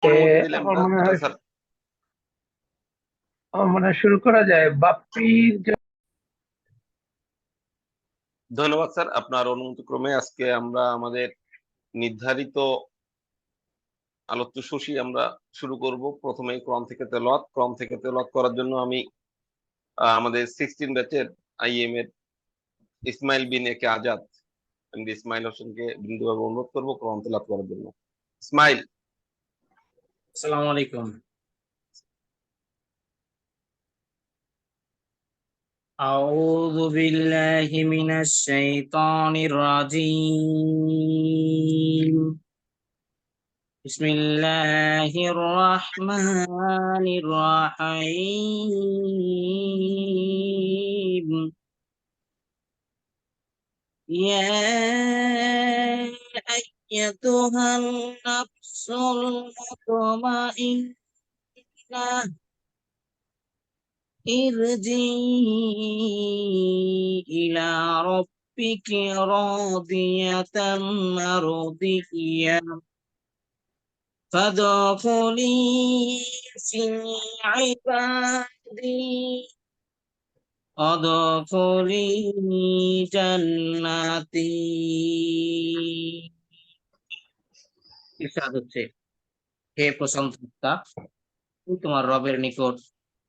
অনুমতি দিলে আমার আমরা মনে আচ্ছা হয় স্যার। শুরু করা যায় বাপ্পির ধন্যবাদ স্যার, আপনার অনুমতি ক্রমে আজকে আমরা আমাদের নির্ধারিত আলোচ্য সূচি আমরা শুরু করব। প্রথমেই কোরআন থেকে তেলাওয়াত করার জন্য আমি আমাদের 16 ব্যাচের আইএম এর ইসমাইল বিন একে আজাদ ইসমাইল হোসেনকে বিন্দুভাবে অনুরোধ করবো কোরআন তেলাওয়াত করার জন্য। ইসমাইল। আসসালামু আলাইকুম। أعوذ بالله من الشيطان الرجيم. بسم الله الرحمن الرحيم. يا أيتها النفس المطمئنة ارجعي إلى ربك راضية مرضية فادخلي في عبادي وادخلي جنتي। ইরশাদ হচ্ছে, হে প্রশংসা তুমি তোমার রবের নিকট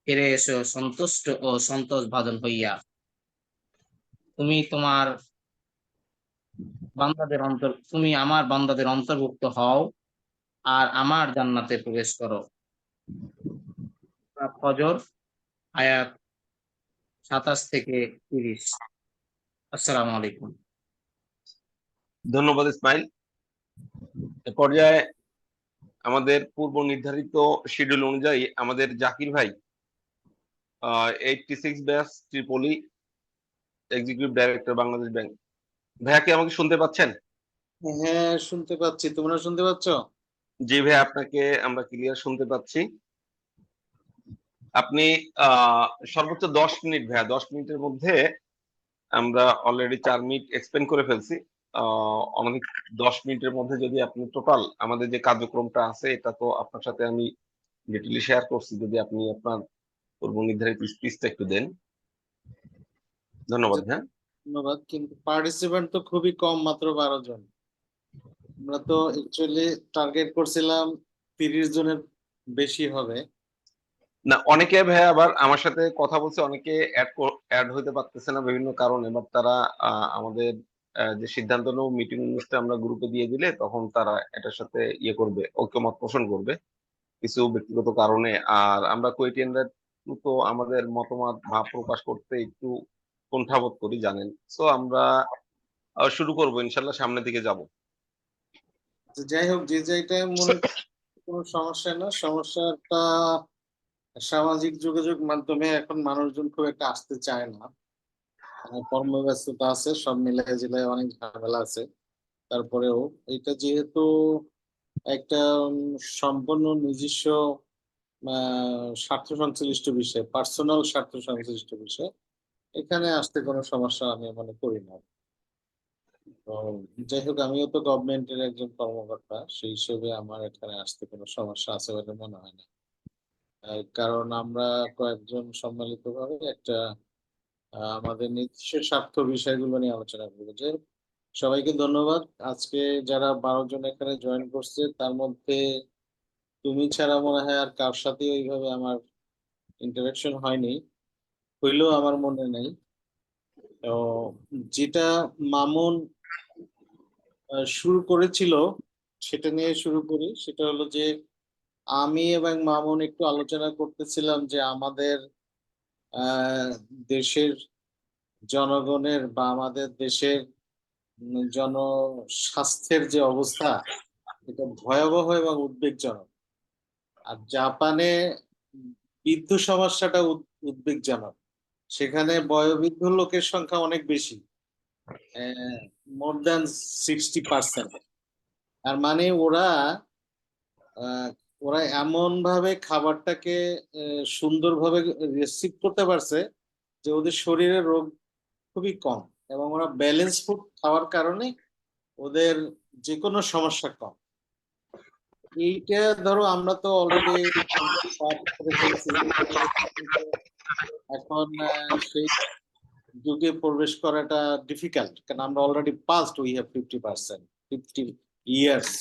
ফিরে এসো সন্তুষ্ট ও সন্তোষ ভাজন হইয়া। তুমি আমার বান্দাদের অন্তর্ভুক্ত হও আর আমার জান্নাতে প্রবেশ করো। ফজর আয়াত 27 থেকে 30। আসসালামু আলাইকুম। ধন্যবাদ ইসমাইল। এ পর্যায়ে আমাদের পূর্ব নির্ধারিত শিডিউল অনুযায়ী আমাদের জাকির ভাই 86 batch Tripoli executive director Bangladesh bank. ভাইয়া কি আমাকে শুনতে পাচ্ছেন? হ্যাঁ শুনতে পাচ্ছি, তোমরা শুনতে পাচ্ছ? জি ভাই, আপনাকে আমরা ক্লিয়ার শুনতে পাচ্ছি। আপনি সর্বোচ্চ 10 মিনিট ভাইয়া, 10 মিনিটের মধ্যে আমরা অলরেডি 4 মিনিট এক্সপেন্ড করে ফেলছি। অনেক 10 মিনিটের মধ্যে যদি আপনি টোটাল আমাদের যে কার্যক্রমটা আছে এটা তো আপনার সাথে আমি ডিটেইলি শেয়ার করছি, যদি আপনি আপনার পূর্ব নির্ধারিত স্পিচটা একটু দেন। ধন্যবাদ। হ্যাঁ ধন্যবাদ, কিন্তু পার্টিসিপেন্ট তো খুবই কম, মাত্র 12 জন। আমরা তো অ্যাকচুয়ালি টার্গেট করছিলাম 30 জনের বেশি হবে। না, অনেকে ভাইয়া আবার আমার সাথে কথা বলছে, অনেকে অ্যাড হইতে পারতেছে না বিভিন্ন কারণে, বাট তারা আমাদের যে সিদ্ধান্ত নেব মিটিং অনুষ্ঠানে আমরা গ্রুপে দিয়ে দিলে তখন তারা এটার সাথে ইয়ে করবে, ঐক্যমত পোষণ করবে কিছু ব্যক্তিগত কারণে। আর আমরা কোয়েটিয়ানরা তো আমাদের মতামত ভাব প্রকাশ করতে একটু কুণ্ঠাবোধ করি জানেন। সো আমরা শুরু করবো ইনশাল্লাহ, সামনের দিকে যাব। যাই হোক, যে যেটা মনে কোনো সমস্যা না, সমস্যাটা সামাজিক যোগাযোগ মাধ্যমে এখন মানুষজন খুব একটা আসতে চায় না, কর্মব্যস্ততা আছে, সব মিলাই জিলাই অনেক ঝামেলা আছে। তারপরেও এটা যেহেতু একটা সম্পূর্ণ নিজস্ব স্বার্থ সংশ্লিষ্ট বিষয়, পার্সোনাল স্বার্থ সংশ্লিষ্ট বিষয়, এখানে আসতে কোনো সমস্যা আমি মনে করি না। তো যাই হোক, আমিও তো গভর্নমেন্টের একজন কর্মকর্তা, সেই হিসেবে আমার এখানে আসতে কোনো সমস্যা আছে বলে মনে হয় না। কারণ আমরা কয়েকজন সম্মিলিত ভাবে একটা আমাদের নিজস্ব স্বার্থ বিষয়গুলো নিয়ে আলোচনা করবো। যে সবাইকে ধন্যবাদ। আজকে যারা 12 জন এখানে জয়েন করছে তার মধ্যে তুমি ছাড়া মনে হয় আর কার সাথে ওইভাবে আমার ইন্টারাকশন হয়নি, হইলেও আমার মনে নেই। তো যেটা মামুন শুরু করেছিল সেটা নিয়ে শুরু করি। সেটা হলো যে আমি এবং মামুন একটু আলোচনা করতেছিলাম যে আমাদের দেশের জনগণের বা আমাদের দেশের জনস্বাস্থ্যের যে অবস্থা, এটা ভয়াবহ এবং উদ্বেগজনক। আর জাপানে বৃদ্ধ সমস্যাটা উদ্বেগজনক। সেখানে বয়োবৃদ্ধ লোকের সংখ্যা অনেক বেশি, মোর দ্যান 60%। আর মানে আহ, ওরা এমন ভাবে খাবারটাকে সুন্দরভাবে রিসিভ করতে পারছে যে ওদের শরীরে রোগ খুবই কম, এবং ওরা ব্যালেন্স ফুড খাওয়ার কারণে ওদের যে কোনো সমস্যা কম। এইটা ধরো আমরা তো অলরেডি করে ফেলছি। এখন সেই যুগে প্রবেশ করাটা ডিফিকাল্ট, কারণ আমরা already past, we have 50%, 50 years.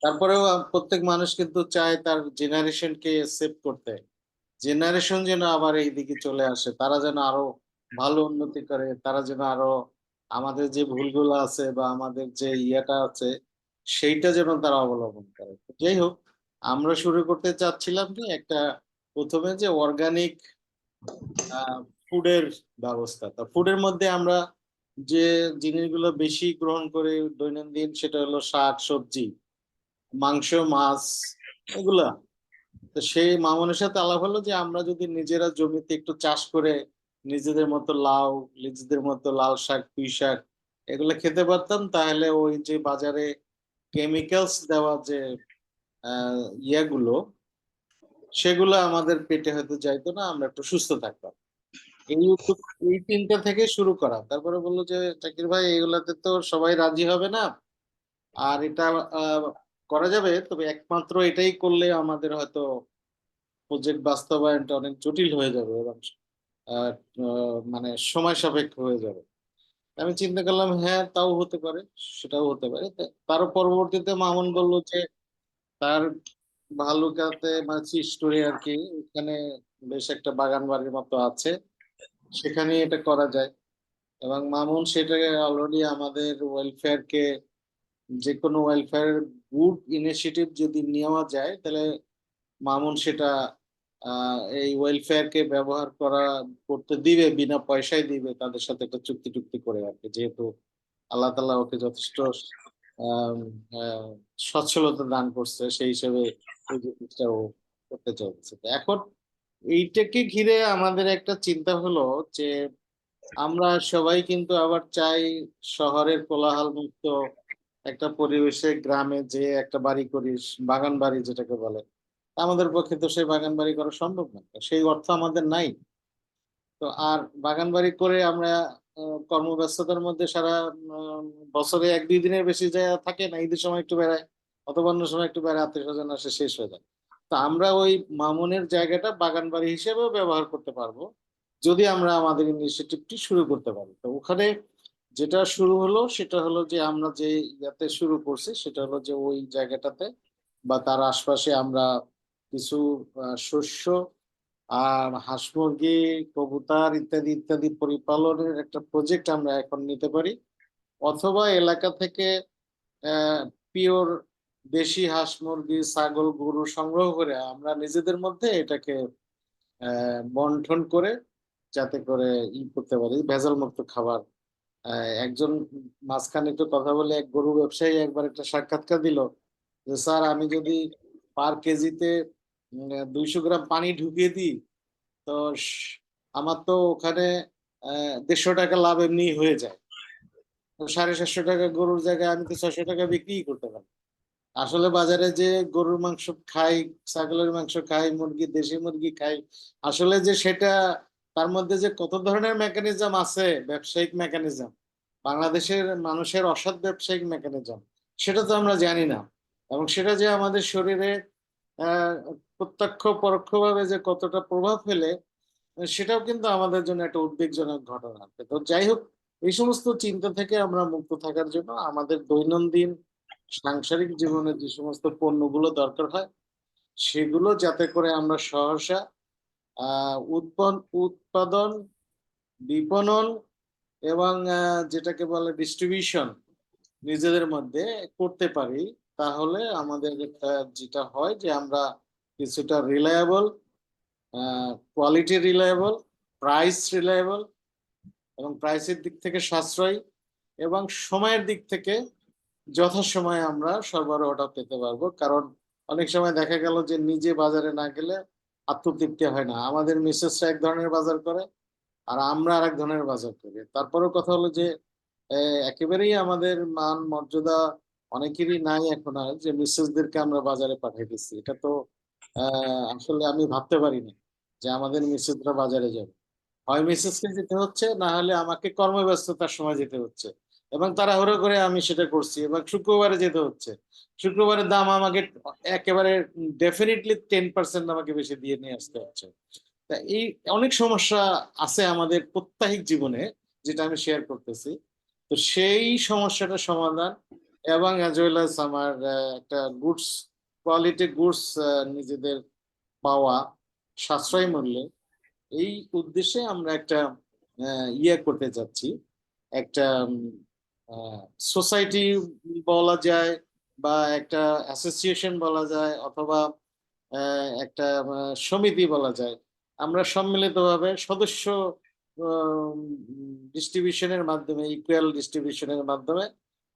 তারপরেও প্রত্যেক মানুষ কিন্তু চায় তার জেনারেশনকে সেভ করতে, জেনারেশন যেন আবার এই দিকে চলে আসে, তারা যেন আরো ভালো উন্নতি করে, তারা যেন আরো আমাদের যে ভুলগুলো আছে বা আমাদের যে ইয়েটা আছে সেইটা যেন তারা অবলম্বন করে। তো যাই হোক, আমরা শুরু করতে চাচ্ছিলাম কি একটা প্রথমে যে অর্গানিক ফুডের ব্যবস্থা। তা ফুডের মধ্যে আমরা যে জিনিসগুলো বেশি গ্রহণ করে দৈনন্দিন, সেটা হলো শাক সবজি, মাংস, মাছ, এগুলা। তো সেই মামুনের সাথে আলাপ হলো যে আমরা যদি নিজেরা জমিতে একটু চাষ করে নিজেদের মতো লাউ, নিজেদের মতো লাল শাক, পুঁই শাক এগুলো খেতে পারতাম, তাহলে ওই যে বাজারে কেমিক্যালস দেওয়া যে ইয়াগুলো, সেগুলো আমাদের পেটে হয়তো যাইতো না, আমরা একটু সুস্থ থাকতাম। এই তিনটা থেকে শুরু করা। তারপরে বললো যে জাকির ভাই, এগুলাতে তো সবাই রাজি হবে না, আর এটা করা যাবে, তবে একমাত্র এটাই করলে আমাদের হয়তো প্রজেক্ট বাস্তবায়নটা অনেক জটিল হয়ে যাবে এবং আহ, মানে সময় সাপেক্ষ হয়ে যাবে। আমি চিন্তা করলাম হ্যাঁ, তাও হতে পারে, সেটাও হতে পারে। তারও পরবর্তীতে মামুন বলল যে তার ভালুকাতে মানে স্টোরে আর কি, ওখানে বেশ একটা বাগান বাড়ির মতো আছে, সেখানে এটা করা যায়। এবং মামুন সেটাকে অলরেডি আমাদের ওয়েলফেয়ারকে, যে কোনো ওয়েলফেয়ার গুড ইনিশিয়েটিভ যদি নেওয়া যায়, তাহলে মামুন সেটা এই ওয়েলফেয়ারকে ব্যবহার করতে দিবে, বিনা পয়সায় দিবে, তাদের সাথে একটা চুক্তি টুক্তি করে আর কি, যেহেতু আল্লাহ তাআলা ওকে যথেষ্ট আম, আহ, সচ্ছলতা দান করছে, সেই হিসেবে এই জিনিসটা ও করতে চাইছে। তো এখন এইটাকে ঘিরে আমাদের একটা চিন্তা হলো যে আমরা সবাই কিন্তু আবার চাই শহরের কোলাহল মুক্ত একটা পরিবেশে গ্রামে যে একটা বাড়ি করিস, বাগান বাড়ি যেটাকে বলে। আমাদের পক্ষে তো সেই বাগান বাড়ি করা সম্ভব না, সেই অর্থ আমাদের নাই। তো আর বাগান বাড়ি করে আমরা কর্মব্যস্ততার মধ্যে সারা উম, বছরে 1-2 দিনের বেশি যায় থাকে না, ঈদের সময় একটু বেড়ায় অথবা অন্য সময় একটু বেড়ায়, আত্মীয় স্বজন আসে, শেষ হয়ে যায়। তো আমরা ওই মামুনের জায়গাটা বাগান বাড়ি হিসেবেও ব্যবহার করতে পারবো যদি আমরা আমাদের ইনিশিয়েটিভটি শুরু করতে পারি। তো ওখানে যেটা শুরু হলো সেটা হলো যে আমরা যে ইয়াতে শুরু করছি সেটা হলো যে ওই জায়গাটাতে বা তার আশপাশে আমরা কিছু শস্য আর হাঁস মুরগি, কবুতর ইত্যাদি ইত্যাদি পরিপালনের একটা প্রজেক্ট আমরা এখন নিতে পারি, অথবা এলাকা থেকে পিওর দেশি হাঁস মুরগি, ছাগল, গরু সংগ্রহ করে আমরা নিজেদের মধ্যে এটাকে বন্টন করে, যাতে করে করতে পারি ভেজাল মুক্ত খাবার। একজন মাঝখানে একটু কথা বলে এক গরু ব্যবসায়ী একবার একটা সাক্ষাৎকার দিল যে স্যার, আমি যদি পার কেজিতে 200 গ্রাম পানি ঢুকিয়ে দিই, তো আমার তো ওখানে 150 টাকা লাভ এমনি হয়ে যায়। তো 750 টাকা গরুর জায়গায় আমি তো 600 টাকা বিক্রি করতে পারি। আসলে বাজারে যে গরুর মাংস খাই, ছাগলের মাংস খাই, মুরগি, দেশি মুরগি খাই, আসলে যে সেটা তার মধ্যে যে কত ধরনের মেকানিজম আছে, ব্যবসায়িক মেকানিজম, বাংলাদেশের মানুষের অসৎ ব্যবসায়িক মেকানিজম, সেটা তো আমরা জানি না। এবং সেটা যে আমাদের শরীরে আহ প্রত্যক্ষ পরোক্ষভাবে যে কতটা প্রভাব ফেলে, সেটাও কিন্তু আমাদের জন্য একটা উদ্বেগজনক ঘটনা। তো যাই হোক, এই সমস্ত চিন্তা থেকে আমরা মুক্ত থাকার জন্য আমাদের দৈনন্দিন সাংসারিক জীবনে যে সমস্ত পণ্যগুলো দরকার হয়, সেগুলো যাতে করে আমরা সহসা উৎপাদন, বিপণন এবং যেটাকে বলে ডিস্ট্রিবিউশন নিজেদের মধ্যে করতে পারি, তাহলে আমাদের যেটা হয় যে আমরা কিছুটা reliable, quality reliable, price reliable এবং প্রাইসের দিক থেকে সাশ্রয়ী এবং সময়ের দিক থেকে যথাসময়ে আমরা সরবরাহটা পেতে পারবো। কারণ অনেক সময় দেখা গেল যে নিজে বাজারে না গেলে আত্মতৃপ্তি হয় না, আমাদের মিসেসরা এক ধরনের বাজার করে আর আমরা আরেক ধরনের বাজার করি। তারপরেও কথা হলো যে একেবারেই আমাদের মান মর্যাদা অনেকেরই নাই এখন আর, যে মিসেসদেরকে আমরা বাজারে পাঠিয়ে দিচ্ছি। এটা তো আসলে আমি ভাবতে পারি না যে আমাদের মিসেসরা বাজারে যাবে। হয় মিসেসকে যেতে হচ্ছে, না হলে আমাকে কর্মব্যস্ততার সময় যেতে হচ্ছে। এবং তাড়াহুড়ো করে আমি সেটা করছি এবং শুক্রবারে যেতে হচ্ছে। শুক্রবারের দাম আমাকে একেবারে ডেফিনেটলি 10% আমাকে বেশি দিয়ে নিয়ে আসতে হচ্ছে। তা এই অনেক সমস্যা আছে আমাদের প্রত্যেক জীবনে, যেটা আমি শেয়ার করতেছি। তো সেই সমস্যাটা সমাধান এবং অ্যাজ ওয়েল অ্যাজ আমার একটা গুডস, কোয়ালিটি গুডস নিজেদের পাওয়া সাশ্রয়ী মূল্যে, এই উদ্দেশ্যে আমরা একটা ইয়ে করতে যাচ্ছি। একটা সোসাইটি বলা যায় বা একটা অ্যাসোসিয়েশন বলা যায় অথবা একটা সমিতি বলা যায়। আমরা সম্মিলিতভাবে সদস্য ডিস্ট্রিবিউশনের মাধ্যমে, ইকুয়াল ডিস্ট্রিবিউশনের মাধ্যমে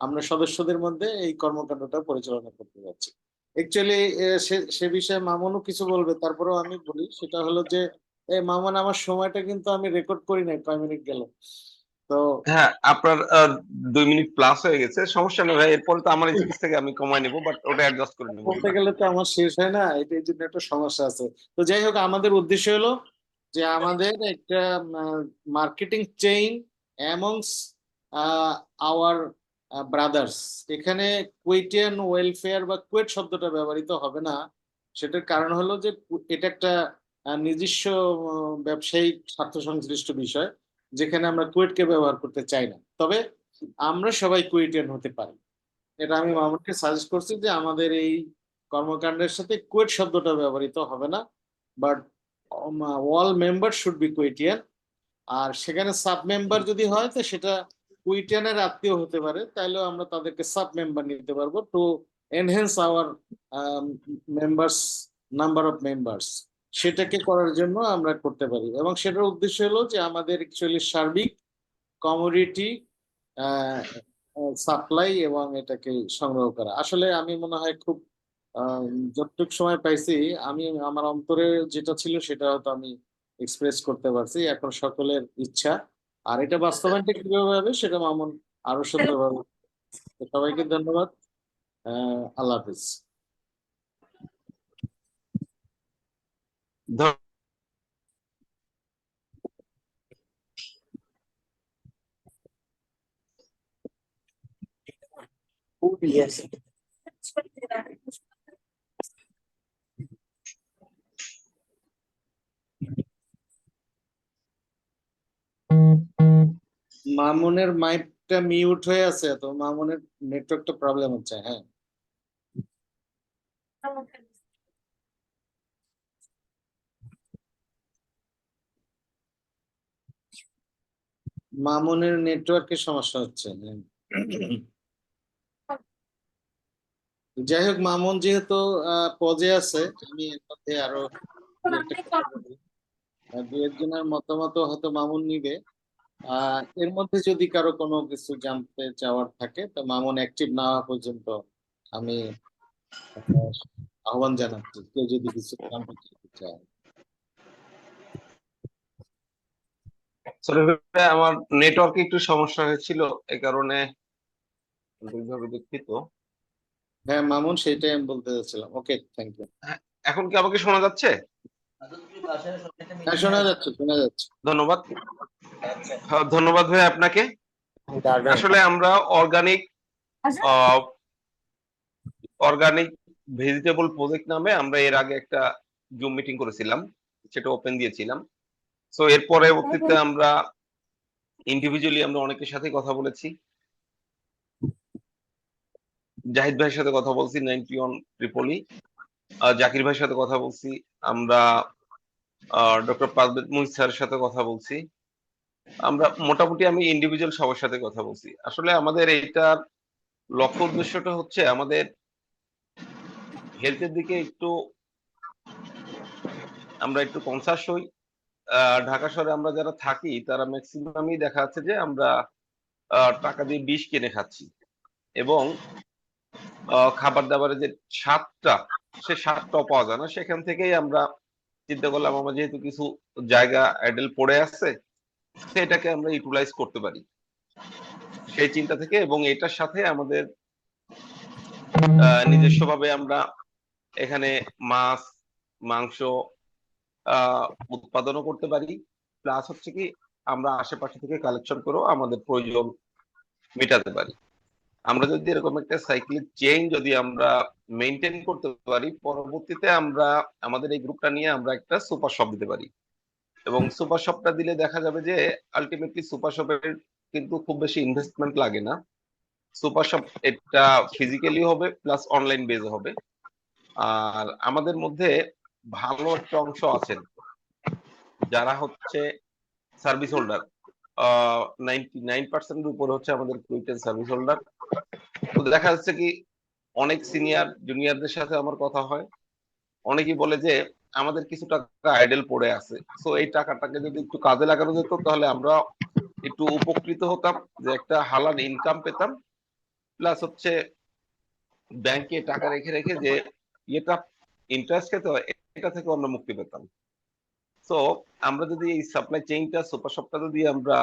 আমরা সদস্যদের মধ্যে এই কর্মকাণ্ডটা পরিচালনা করতে যাচ্ছি। অ্যাকচুয়ালি সে বিষয়ে মামুনও কিছু বলবে, তারপরেও আমি বলি। সেটা হলো যে মামুন, আমার সময়টা কিন্তু আমি রেকর্ড করি নাই, কয় মিনিট গেল। তো হ্যাঁ, আপনার 2 মিনিট প্লাস হয়ে গেছে, সমস্যা নেই ভাই। এরপরে তো আমার স্পিচ থেকে আমি কমাই নিবো, বাট ওটা অ্যাডজাস্ট করে নিবো বলতে আমরা। গেলে তো আমার শেষ হয় না, এটার জন্য একটা সমস্যা আছে। তো যাই হোক, আমাদের উদ্দেশ্য হলো যে আমাদের একটা marketing chain amongst hour brothers. এখানে কুয়েটিয়ান ওয়েলফেয়ার বা কুয়েট শব্দটা ব্যবহৃত হবে না। সেটার কারণ হলো যে এটা একটা নিজস্ব ব্যবসায়িক স্বার্থ সংশ্লিষ্ট বিষয়, যেখানে আমরা কুয়েটকে ব্যবহার করতে চাই না। তবে আমরা সবাই কুয়েটিয়ান হতে পারি। এটা আমি মামুনকে সাজেস্ট করছি যে আমাদের এই কর্মকাণ্ডের সাথে কুয়েট শব্দটা ব্যবহৃত হবে না, but all member should be কুয়েটিয়ান। আর সেখানে সাব মেম্বার যদি হয় তো সেটা কুইটিয়ানের আত্মীয় হতে পারে, তাহলেও আমরা তাদেরকে সাব মেম্বার নিতে পারবো to enhance our members, number of members. সেটাকে করার জন্য আমরা করতে পারি এবং সেটার উদ্দেশ্য হলো যে আমাদের অ্যাকচুয়ালি সার্বিক কমোডিটি সাপ্লাই এবং এটাকে সংগ্রহ করা। আসলে আমি মনে হয় খুব যতটুকু সময় পাইছি, আমি আমার অন্তরে যেটা ছিল সেটা হয়তো আমি এক্সপ্রেস করতে পারছি। এখন সকলের ইচ্ছা, আর এটা বাস্তবায়নটা কিভাবে হবে সেটা মামুন আরো সুন্দরভাবে। তো সবাইকে ধন্যবাদ। আল্লাহ হাফিজ। ধ- মামুনের মাইকটা মিউট হয়ে আছে, তো মামুনের নেটওয়ার্কটা প্রবলেম হচ্ছে। হ্যাঁ, মামুনের নেটওয়ার্কের সমস্যা হচ্ছে। হ্যাঁ। যাই হোক, মামুন যেহেতু পজে আছে, আমি এর মধ্যে আরো দু একটা কথা বলি। দু একজনের মতামত হয়তো মামুন নিবে। এর মধ্যে যদি কারো কোনো কিছু জানতে চাওয়ার থাকে, তো মামুন অ্যাক্টিভ না হওয়া পর্যন্ত আমি আহ, আহ্বান জানাচ্ছি, কেউ যদি কিছু জানতে চায়। সরি ভাই, আমার নেটওয়ার্কে একটু সমস্যা হয়েছিল, এই কারণে আন্তরিকভাবে দুঃখিত। হ্যাঁ মামুন, সেটাই আমি বলতে চাচ্ছিলাম। ওকে, থ্যাংক ইউ। হ্যাঁ, এখন কি আমাকে শোনা যাচ্ছে? হ্যাঁ, শোনা যাচ্ছে, শোনা যাচ্ছে। ধন্যবাদ। হ্যাঁ, ধন্যবাদ ভাই আপনাকে। আসলে আমরা অর্গানিক অর্গানিক ভেজিটেবল প্রজেক্ট নামে আমরা এর আগে একটা জুম মিটিং করেছিলাম, সেটা ওপেন দিয়েছিলাম। সো এর পরবর্তীতে আমরা ইন্ডিভিজুয়ালি আমরা অনেকের সাথে কথা বলেছি। জাহিদ ভাইয়ের সাথে কথা বলছি 91 ট্রিপলি, জাকির ভাইয়ের সাথে কথা বলছি আমরা, ডক্টর পারভেজ মুহিত স্যারের সাথে কথা বলছি আমরা। মোটামুটি আমি ইন্ডিভিজুয়াল সবার সাথে কথা বলছি। আসলে আমাদের এইটার লক্ষ্য উদ্দেশ্যটা হচ্ছে আমাদের হেলথের দিকে একটু আমরা একটু কনসাস হই। ঢাকা শহরে আমরা যারা থাকি তারা ম্যাক্সিমামই দেখা যাচ্ছে যে আমরা টাকা দিয়ে বিষ কিনে খাচ্ছি, এবং খাবার দাবারের যে স্বাদটা, সে স্বাদটাও পাওয়া যায় না। সেখান থেকেই আমরা চিন্তা করলাম, আমরা যেহেতু কিছু জায়গা আইডল পড়ে আছে, সেটাকে আমরা ইউটিলাইজ করতে পারি, সেই চিন্তা থেকে। এবং এটার সাথে আমাদের নিজস্বভাবে আমরা এখানে মাছ, মাংস উৎপাদনও করতে পারি। প্লাস হচ্ছে কি, আমরা আশেপাশে থেকে কালেকশন করেও আমাদের প্রয়োজন মেটাতে পারি। আমরা যদি এরকম একটা সাইক্লিক চেইন যদি আমরা মেনটেন করতে পারি, পরবর্তীতে আমরা আমাদের এই গ্রুপটা নিয়ে আমরা একটা সুপার শপ দিতে পারি, এবং সুপার শপটা দিলে দেখা যাবে যে আলটিমেটলি সুপার শপের কিন্তু খুব বেশি ইনভেস্টমেন্ট লাগে না। সুপার শপ এটা ফিজিক্যালি হবে প্লাস অনলাইন বেজ হবে। আর আমাদের মধ্যে ভালো একটা অংশ আছেন যারা হচ্ছে সার্ভিস হোল্ডার, 99% উপর হচ্ছে আমাদের কুইটের সার্ভিস হোল্ডার। তো দেখা যাচ্ছে কি অনেক সিনিয়র জুনিয়রদের সাথে আমার কথা হয়, অনেকেই বলে যে আমাদের কিছু টাকা আইডেল পড়ে আছে, সো এই টাকাটাকে যদি একটু কাজে লাগানো যেত তাহলে আমরা একটু উপকৃত হতাম, যে একটা হালাল ইনকাম পেতাম, প্লাস হচ্ছে ব্যাংকে টাকা রেখে রেখে যে এটা ইন্টারেস্ট খেতে হয় এটা থেকে আমরা মুক্তি পেতাম। সো আমরা যদি এই সাপ্লাই চেইনটা সুপার শপটা যদি আমরা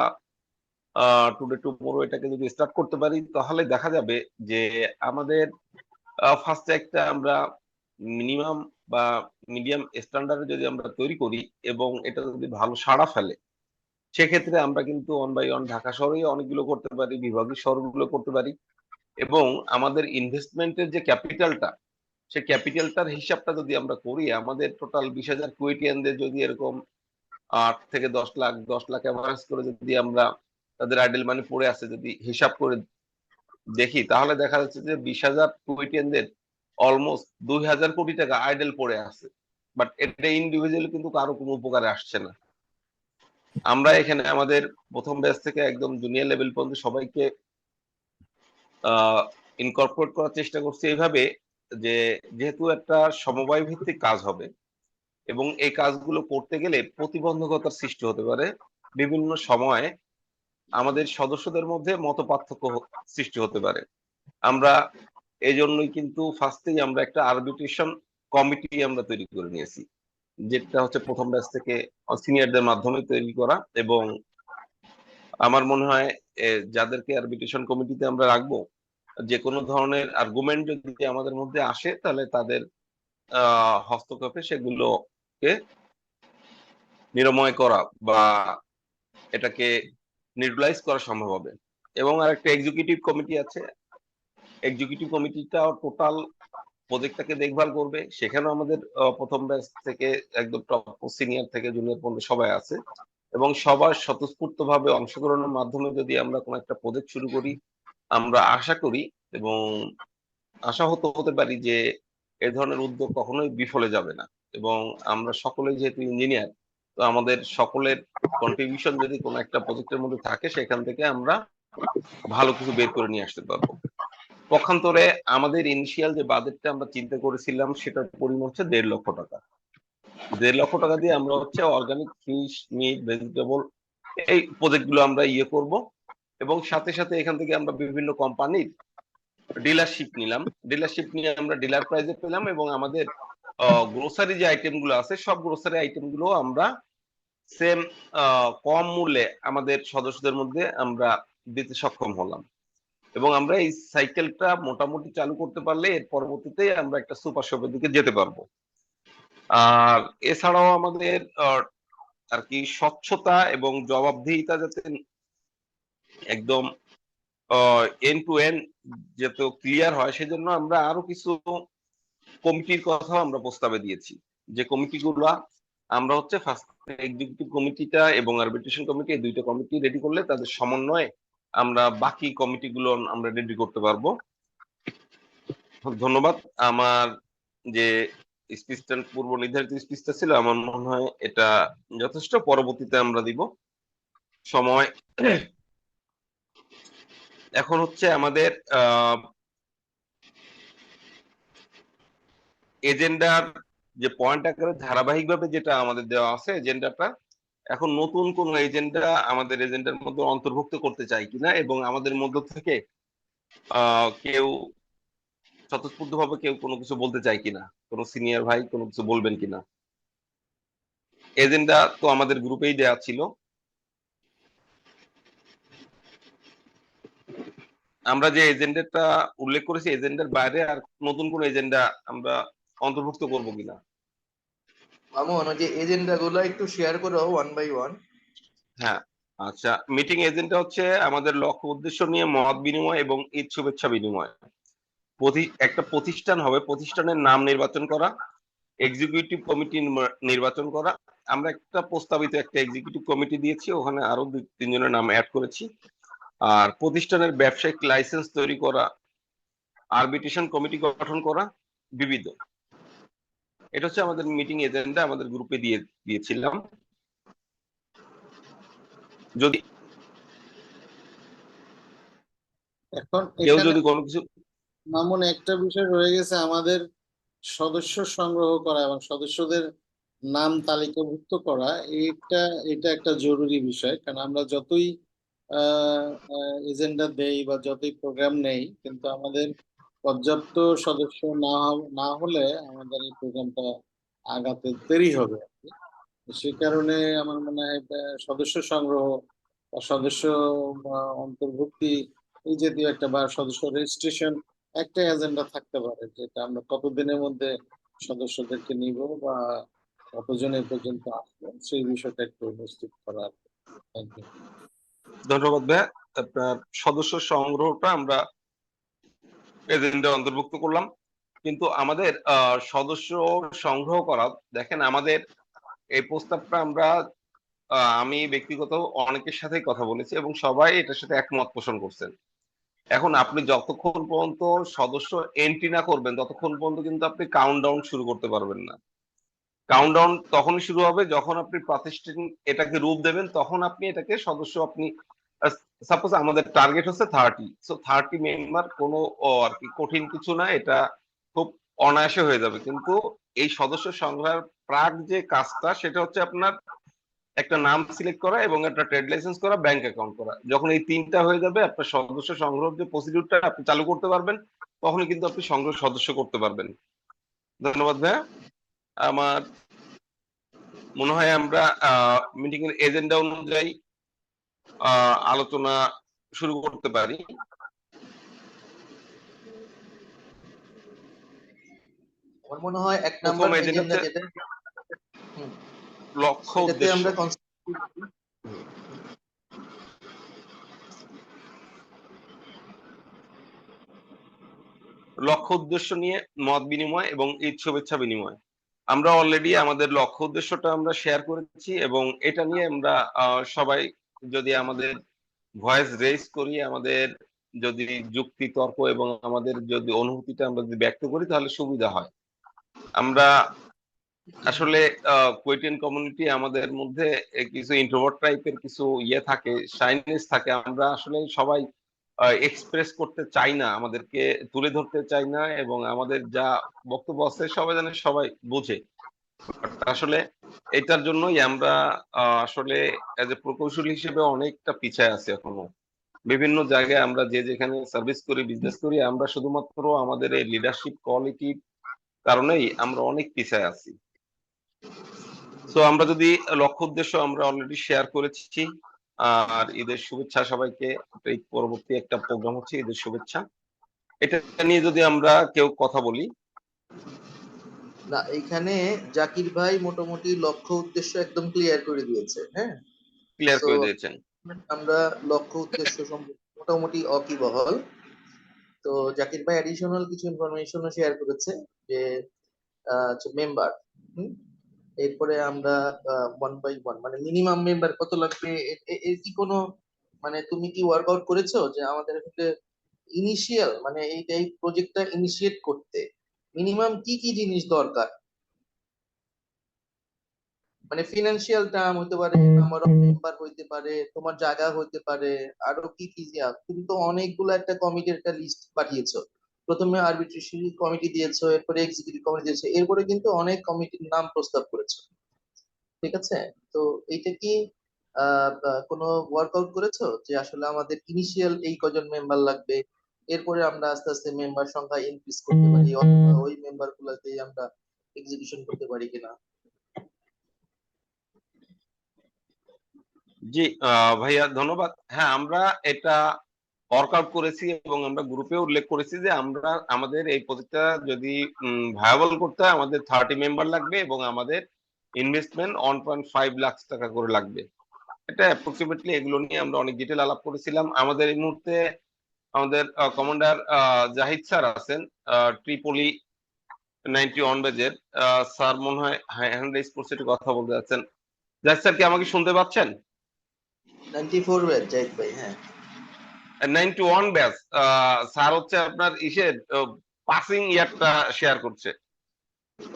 টুডে টুমোরো এটাকে যদি স্টার্ট করতে পারি, তাহলে দেখা যাবে যে আমাদের ফার্স্টে একটা আমরা মিনিমাম বা মিডিয়াম স্ট্যান্ডার্ড যদি আমরা তৈরি করি এবং এটা যদি ভালো সাড়া ফেলে, সেক্ষেত্রে আমরা কিন্তু ওয়ান বাই ওয়ান ঢাকা শহরে অনেকগুলো করতে পারি, বিভাগীয় শহরগুলো করতে পারি, এবং আমাদের ইনভেস্টমেন্টের যে ক্যাপিটালটা, সেই ক্যাপিটালটার হিসাবটা যদি আমরা করি, আমাদের টোটাল 20,000 কুয়েটিয়ানদের যদি এরকম 8 থেকে 10 লাখ 10 লাখ অ্যাভারেজ করে যদি আমরা তাদের আইডল মানি পড়ে আছে যদি হিসাব করে দেখি, তাহলে দেখা যাচ্ছে যে 20,000 কুয়েটিয়ানদের অলমোস্ট 2,000 কোটি টাকা আইডল পড়ে আছে। বাট এটা ইন্ডিভিজুয়ালি কিন্তু কারো কোনো উপকারে আসছে না। আমরা এখানে আমাদের প্রথম ব্যাচ থেকে একদম জুনিয়র লেভেল পর্যন্ত সবাইকে ইনকর্পোরেট করার চেষ্টা করছি এইভাবে যে যেহেতু একটা সমবায় ভিত্তিক কাজ হবে এবং এই কাজগুলো করতে গেলে প্রতিবন্ধকতার সৃষ্টি হতে পারে, বিভিন্ন সময়ে আমাদের সদস্যদের মধ্যে মত পার্থক্য সৃষ্টি হতে পারে। আমরা এই জন্যই কিন্তু ফার্স্টেই আমরা একটা আরবিট্রেশন কমিটি আমরা তৈরি করে নিয়েছি, যেটা হচ্ছে প্রথম ব্যাচ থেকে সিনিয়রদের মাধ্যমে তৈরি করা। এবং আমার মনে হয় যাদেরকে আরবিট্রেশন কমিটিতে আমরা রাখবো, যে কোনো ধরনের আর্গুমেন্ট যদি আমাদের মধ্যে আসে তাহলে তাদের হস্তক্ষেপে সেগুলোকে নিরাময় করা বা এটাকে নিউট্রালাইজ করা সম্ভব হবে। এবং আরেকটা এক্সিকিউটিভ কমিটি আছে, এক্সিকিউটিভ কমিটিটা টোটাল প্রজেক্টটাকে দেখভাল করবে। সেখানেও আমাদের প্রথম ব্যাচ থেকে একদম টপ সিনিয়র থেকে জুনিয়র পর্যন্ত সবাই আছে, এবং সবার স্বতঃস্ফূর্ত ভাবে অংশগ্রহণের মাধ্যমে যদি আমরা কোনো একটা প্রজেক্ট শুরু করি, আমরা আশা করি এবং হতে পারি যে এ ধরনের উদ্যোগ কখনোই বিফলে যাবে না। এবং আমরা সকলেই যেহেতু ইঞ্জিনিয়ার, তো আমাদের সকলের কন্ট্রিবিউশন যদি কোনো একটা প্রজেক্টের মধ্যে থাকে, সেখান থেকে আমরা ভালো কিছু বের করে নিয়ে আসতে পারবো। পক্ষান্তরে আমাদের ইনিশিয়াল যে বাজেটটা আমরা চিন্তা করেছিলাম সেটার পরিমাণ হচ্ছে 1.5 লক্ষ টাকা। 1.5 লক্ষ টাকা দিয়ে আমরা হচ্ছে অর্গানিক ফিশ, মিট, ভেজিটেবল এই প্রজেক্ট গুলো আমরা করব, এবং সাথে সাথে এখান থেকে আমরা বিভিন্ন কোম্পানির ডিলারশিপ নিলাম। ডিলারশিপ নিয়ে আমরা ডিলার প্রাইজে পেলাম, এবং আমাদের গ্রোসারি যে আইটেম গুলো আছে সব গ্রোসারি আইটেম গুলো আমরা সেম কম মূল্যে আমাদের সদস্যদের মধ্যে আমরা দিতে সক্ষম হলাম। এবং আমরা এই সাইকেলটা মোটামুটি চালু করতে পারলে এর পরবর্তীতে আমরা একটা সুপার শপের দিকে যেতে পারবো। আর এছাড়াও আমাদের আর কি স্বচ্ছতা এবং জবাবদিহিতা যাতে একদম এন্ড টু এন্ড যাতে ক্লিয়ার হয়, সেজন্য আমরা আরো কিছু কমিটির কথা আমরা প্রস্তাবে দিয়েছি। যে কমিটিগুলো আমরা হচ্ছে ফার্স্ট এক্সিকিউটিভ কমিটিটা এবং আরবিট্রেশন কমিটি, এই দুইটা কমিটি রেডি করলে তাদের সমন্বয়ে আমরা বাকি কমিটিগুলো আমরা রেডি করতে পারবো। ধন্যবাদ। আমার যে স্পিচটা পূর্ব নির্ধারিত স্পিচটা ছিল, আমার মনে হয় এটা যথেষ্ট। পরবর্তীতে আমরা দিব সময়। এখন হচ্ছে আমাদের এজেন্ডার যে পয়েন্ট আকারে ধারাবাহিকভাবে যেটা আমাদের দেওয়া আছে এজেন্ডাটা, এখন নতুন কোন এজেন্ডা আমাদের এজেন্ডার মধ্যে অন্তর্ভুক্ত করতে চাই কিনা, এবং আমাদের মধ্য থেকে কেউ স্বতঃস্ফূর্ত ভাবে কেউ কোনো কিছু বলতে চায় কিনা, কোনো সিনিয়র ভাই কোনো কিছু বলবেন কিনা। এজেন্ডা তো আমাদের গ্রুপেই দেওয়া ছিল। আমরা যে এজেন্ডাটা উল্লেখ করেছি এজেন্ডার বাইরে আর নতুন কোন এজেন্ডা আমরা অন্তর্ভুক্ত করব কিনা। মামুন, ওই যে এজেন্ডা গুলো একটু শেয়ার করো ওয়ান বাই ওয়ান। হ্যাঁ, আচ্ছা, মিটিং এজেন্ডা হচ্ছে আমাদের লক্ষ্য উদ্দেশ্য নিয়ে মত বিনিময় এবং ঈদ শুভেচ্ছা বিনিময়। একটা প্রতিষ্ঠান হবে, প্রতিষ্ঠানের নাম নির্বাচন করা, এক্সিকিউটিভ কমিটি নির্বাচন করা। আমরা একটা প্রস্তাবিত একটা এক্সিকিউটিভ কমিটি দিয়েছি, ওখানে আরো 2-3 জনের নাম অ্যাড করেছি। আর প্রতিষ্ঠানের ব্যবসায়িক লাইসেন্স তৈরি করা, আরবিট্রেশন কমিটি গঠন করা, বিবিধ। এটা হচ্ছে আমাদের মিটিং এজেন্ডা, আমাদের গ্রুপে দিয়েছিলাম। যদি এখন কেউ এখানে যদি কোনো কিছু মামুন একটা বিষয় রয়ে গেছে, আমাদের সদস্য সংগ্রহ করা এবং সদস্যদের নাম তালিকাভুক্ত করা। এটা একটা জরুরি বিষয়, কারণ আমরা যতই এজেন্ডা দেই বা যতই প্রোগ্রাম নেই, কিন্তু আমাদের পর্যাপ্ত সদস্য না হলে আমাদের এই প্রোগ্রামটা আগাতে দেরি হবে আর কি। সে কারণে আমার মনে হয় সদস্য সংগ্রহ বা সদস্য অন্তর্ভুক্তি, এই জাতীয় একটা বা সদস্য রেজিস্ট্রেশন একটা এজেন্ডা থাকতে পারে, যেটা আমরা কতদিনের মধ্যে সদস্যদেরকে নিব বা কতজন এ পর্যন্ত আসবে সেই বিষয়টা একটু নিশ্চিত করার। Thank you. ধন্যবাদ ভাইয়া। আপনার সদস্য সংগ্রহটা আমরা এজেন্ডা অন্তর্ভুক্ত করলাম, কিন্তু আমাদের সদস্য সংগ্রহ করা, দেখেন আমাদের এই প্রস্তাবটা আমরা আমি ব্যক্তিগত অনেকের সাথেই কথা বলেছি এবং সবাই এটার সাথে একমত পোষণ করছেন। এখন আপনি যতক্ষণ পর্যন্ত সদস্য এন্ট্রি না করবেন ততক্ষণ পর্যন্ত কিন্তু আপনি কাউন্টডাউন শুরু করতে পারবেন না। কাউন্টডাউন তখনই শুরু হবে যখন আপনি প্রাতিষ্ঠানিক এটাকে রূপ দেবেন, তখন আপনি এটাকে সদস্য আপনি সাপোজ আমাদের টার্গেট হচ্ছে 30, সো 30 মেম্বার কোনো আর কি কঠিন কিছু না, এটা খুব অনায়াসে হয়ে যাবে। কিন্তু এই সদস্য সংগ্রহের প্রাক যে কাজটা সেটা হচ্ছে আপনার একটা নাম সিলেক্ট করা এবং একটা ট্রেড লাইসেন্স করা, ব্যাংক অ্যাকাউন্ট করা। যখন এই 3টা হয়ে যাবে, আপনার সদস্য সংগ্রহ যে প্রসিডিউরটা আপনি চালু করতে পারবেন, তখনই কিন্তু আপনি সংগ্রহ সদস্য করতে পারবেন। ধন্যবাদ ভাইয়া। আমার মনে হয় আমরা মিটিং এর এজেন্ডা অনুযায়ী আলোচনা শুরু করতে পারি। আমার মনে হয় 1 প্রথম নাম্বার এজেন্ডা এজেন্ডা হচ্ছে যেটা, হুম, লক্ষ্য এটাতে উদ্দেশ্য। আমরা লক্ষ্য উদ্দেশ্য নিয়ে মত বিনিময় এবং ঈদ শুভেচ্ছা বিনিময়। আমরা অলরেডি আমাদের লক্ষ্য উদ্দেশ্যটা আমরা শেয়ার করেছি এবং এটা নিয়ে আমরা সবাই যদি আমাদের ভয়েস রেজ করি, আমাদের যদি যুক্তি তর্ক এবং আমাদের যদি অনুভূতিটা আমরা যদি ব্যক্ত করি তাহলে সুবিধা হয়। আমরা আসলে কোয়েটিয়ান কমিউনিটি, আমাদের মধ্যে কিছু ইন্ট্রোভার্ট টাইপের কিছু থাকে, শাইনেস থাকে। আমরা আসলে সবাই এক্সপ্রেস করতে চাই না, আমাদেরকে তুলে ধরতে চাই না, এবং আমাদের যা বক্তব্য আছে সবাই জানে, সবাই বুঝে। আসলে এটার জন্যই আমরা আসলে এজ এ প্রকৌশলী হিসেবে অনেকটা পিছায় আছি এখনো। বিভিন্ন জায়গায় আমরা যে যেখানে সার্ভিস করি, বিজনেস করি, আমরা শুধুমাত্র আমাদের এই লিডারশিপ কোয়ালিটির কারণেই আমরা অনেক পিছায় আছি। তো আমরা যদি লক্ষ্য উদ্দেশ্য আমরা অলরেডি শেয়ার করেছি। আর ঈদের শুভেচ্ছা সবাইকে। এই পরবর্তী একটা প্রোগ্রাম হচ্ছে ঈদের শুভেচ্ছা, এটা নিয়ে যদি আমরা কেউ কথা বলি। না, এখানে জাকির ভাই মোটামুটি লক্ষ্য উদ্দেশ্য একদম ক্লিয়ার করে দিয়েছে। হ্যাঁ, ক্লিয়ার তো করে দিয়েছেন। আমরা লক্ষ্য উদ্দেশ্য সম্পর্কে মোটামুটি ওয়াকিবহাল। তো জাকির ভাই অ্যাডিশনাল কিছু ইনফরমেশনও শেয়ার করেছে যে মেম্বার, এরপরে আমরা 1 by 1 মানে মিনিমাম মেম্বার কত লাগবে, এর কি কোনো, মানে তুমি কি ওয়ার্কআউট করেছো যে আমাদের আসলে ইনিশিয়াল, মানে এই প্রজেক্টটা ইনিশিয়েট করতে মিনিমাম কি কি জিনিস দরকার? মানে ফিনান্সিয়াল টার্ম হতে পারে, নাম্বার অফ মেম্বার হইতে পারে, তোমার জায়গা হইতে পারে, আরো কি কি তুমি তো অনেকগুলো একটা কমিটির একটা লিস্ট পাঠিয়েছো। প্রথমে আরবিট্রেশন কমিটি দিয়েছো, এরপরে এক্সিকিউটিভ কমিটি দিয়েছো, এরপরে কিন্তু অনেক কমিটির নাম প্রস্তাব করেছো। ঠিক আছে, তো এইটা কি কোনো ওয়ার্কআউট করেছো যে আসলে আমাদের ইনিশিয়াল এই কজন মেম্বার লাগবে, এরপরে আমরা আস্তে আস্তে মেম্বার সংখ্যা ইনক্রিজ করতে পারি, অথবা ওই মেম্বার গুলাতে আমরা এক্সিকিউশন করতে পারি কিনা? জি ভাইয়া, ধন্যবাদ। হ্যাঁ, আমরা এটা ওয়ার্কআউট করেছি এবং আমরা গ্রুপে উল্লেখ করেছি যে আমরা আমাদের এই প্রজেক্টটা যদি ভায়াবল করতে হয় আমাদের 30 মেম্বার লাগবে এবং আমাদের ইনভেস্টমেন্ট 1.5 লাখ টাকা করে লাগবে। এটা অ্যাপ্রক্সিমেটলি এগুলো নিয়ে আমরা অনেক ডিটেল আলাপ করেছিলাম। আমাদের এই মুহূর্তে আমাদের কমান্ডার জাহিদ স্যার আছেন ট্রিপলি 91 বেজের। স্যার মনে হয় হ্যান্ড রেজ করছে, একটু কথা বলতে যাচ্ছেন। জাহিদ স্যার কি আমাকে শুনতে পাচ্ছেন? 94 ব্যাচ জাহিদ ভাই, হ্যাঁ 91 ব্যাচ স্যার হচ্ছে আপনার ইসের পাসিং ইয়ারটা শেয়ার করছে।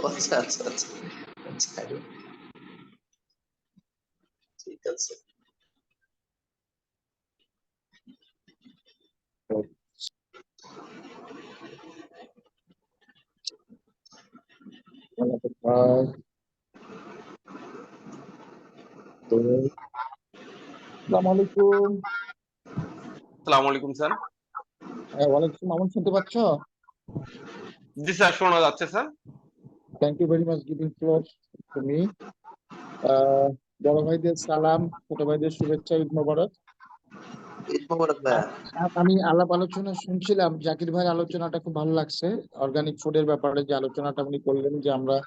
আচ্ছা আচ্ছা আচ্ছা আচ্ছা, ঠিক আছে। আসসালামু আলাইকুম। আসসালামু আলাইকুম স্যার। ওয়ালাইকুম, আমার শুনতে পাচ্ছ? জি স্যার, শোনা যাচ্ছে sir. Thank you very much giving floor to me. বড় ভাইদের সালাম, ছোট ভাইদের শুভেচ্ছা, ঈদ মোবারক। ঈদ মোবারক ভাইয়া। আমি আলাপ আলোচনা শুনছিলাম, জাকির ভাইয়ের আলোচনাটা খুব ভালো লাগছে। অর্গানিক ফুডের ব্যাপারে যে আলোচনাটা উনি করলেন, যে আমরা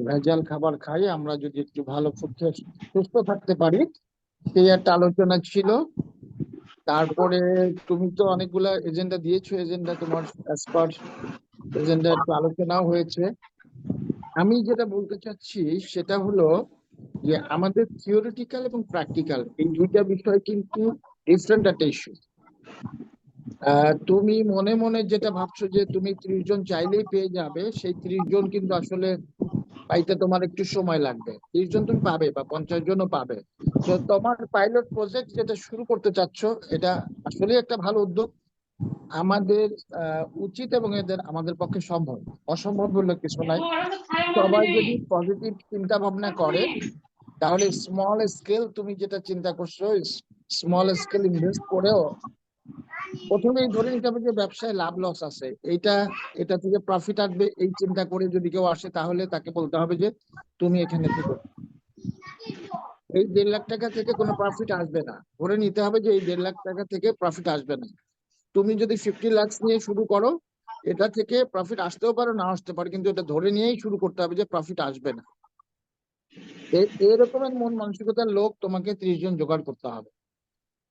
ভেজাল খাবার খাই, আমরা যদি একটু ভালো ফুড খেয়ে সুস্থ থাকতে পারি, সেই একটা আলোচনা ছিল। তারপরে তুমি তো অনেকগুলা এজেন্ডা দিয়েছো, এজেন্ডা তোমার অ্যাজ পার এজেন্ডা একটু আলোচনাও হয়েছে। আমি যেটা বলতে চাচ্ছি সেটা হলো যে আমাদের থিওরিটিক্যাল এবং প্র্যাকটিক্যাল এই দুইটা বিষয় কিন্তু ডিফারেন্ট একটা ইস্যু। তুমি মনে মনে যেটা ভাবছো যে তুমি 30 জন চাইলেই পেয়ে যাবে, সেই 30 জন কিন্তু আসলে পাইতে তোমার একটু সময় লাগবে। 30 জন তুমি পাবে বা 50 জনও পাবে। তো তোমার পাইলট প্রজেক্ট যেটা শুরু করতে চাচ্ছ, এটা আসলে একটা ভালো উদ্যোগ। আমাদের উচিত এবং আমাদের পক্ষে সম্ভব, অসম্ভব বলে কিছু নাই। সবাই যদি পজিটিভ চিন্তা ভাবনা করে, তাহলে স্মল স্কেল তুমি যেটা চিন্তা করছো, স্মল স্কেল ইনভেস্ট করেও প্রথমেই ধরে নিতে হবে যে ব্যবসায় লাভ লস আছে, এটা থেকে প্রফিট আসবে এই চিন্তা করে যদি কেউ আসে, তাহলে তাকে বলতে হবে যে তুমি এখানে থেকো। এই 1.5 লাখ টাকা থেকে কোনো প্রফিট আসবে না, ধরে নিতে হবে যে এই 1.5 লাখ টাকা থেকে প্রফিট আসবে না। তুমি যদি 50 লাখ নিয়ে শুরু করো, এটা থেকে প্রফিট আসতেও পারে না আসতে পারে, কিন্তু এটা ধরে নিয়েই শুরু করতে হবে যে প্রফিট আসবে না। এরকমের মন মানসিকতার লোক তোমাকে 30 জন জোগাড় করতে হবে।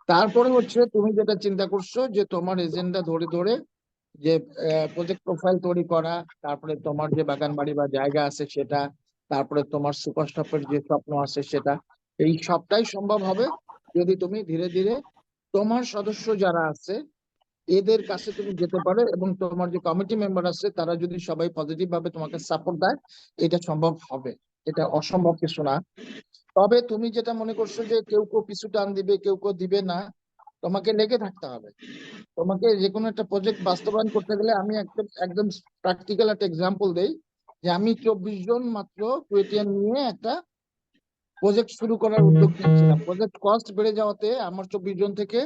তারপরে হচ্ছে তুমি যেটা চিন্তা করছো যে তোমার এজেন্ডা ধরে ধরে যে প্রজেক্ট প্রোফাইল তৈরি করা, তারপরে তোমার যে বাগান বাড়ি বা জায়গা আছে সেটা, তারপরে তোমার সুপার শপের যে স্বপ্ন আছে সেটা, এই সবটাই সম্ভব হবে যদি তুমি ধীরে ধীরে তোমার সদস্য যারা আছে এদের কাছে তুমি যেতে পারো, এবং তোমার যে কমিটি মেম্বার আছে তারা যদি সবাই পজিটিভ ভাবে তোমাকে সাপোর্ট দেয়, এটা সম্ভব হবে। এটা অসম্ভব কিছু না। তবে তুমি যেটা মনে করছো যে কেউ কেউ পিছু টান দিবে, কেউ কেউ দিবে না, তোমাকে লেগে থাকতে হবে। তোমাকে যে কোনো একটা প্রজেক্ট বাস্তবায়ন করতে গেলে, আমি একদম একদম প্র্যাকটিক্যাল একটা এক্সাম্পল দেই, যে আমি 24 জন মাত্র কুয়েটিয়ান নিয়ে একটা প্রজেক্ট শুরু করার উদ্যোগ নিয়েছিলাম। প্রজেক্ট কস্ট বেড়ে যাওয়াতে আমার 24 জন থেকে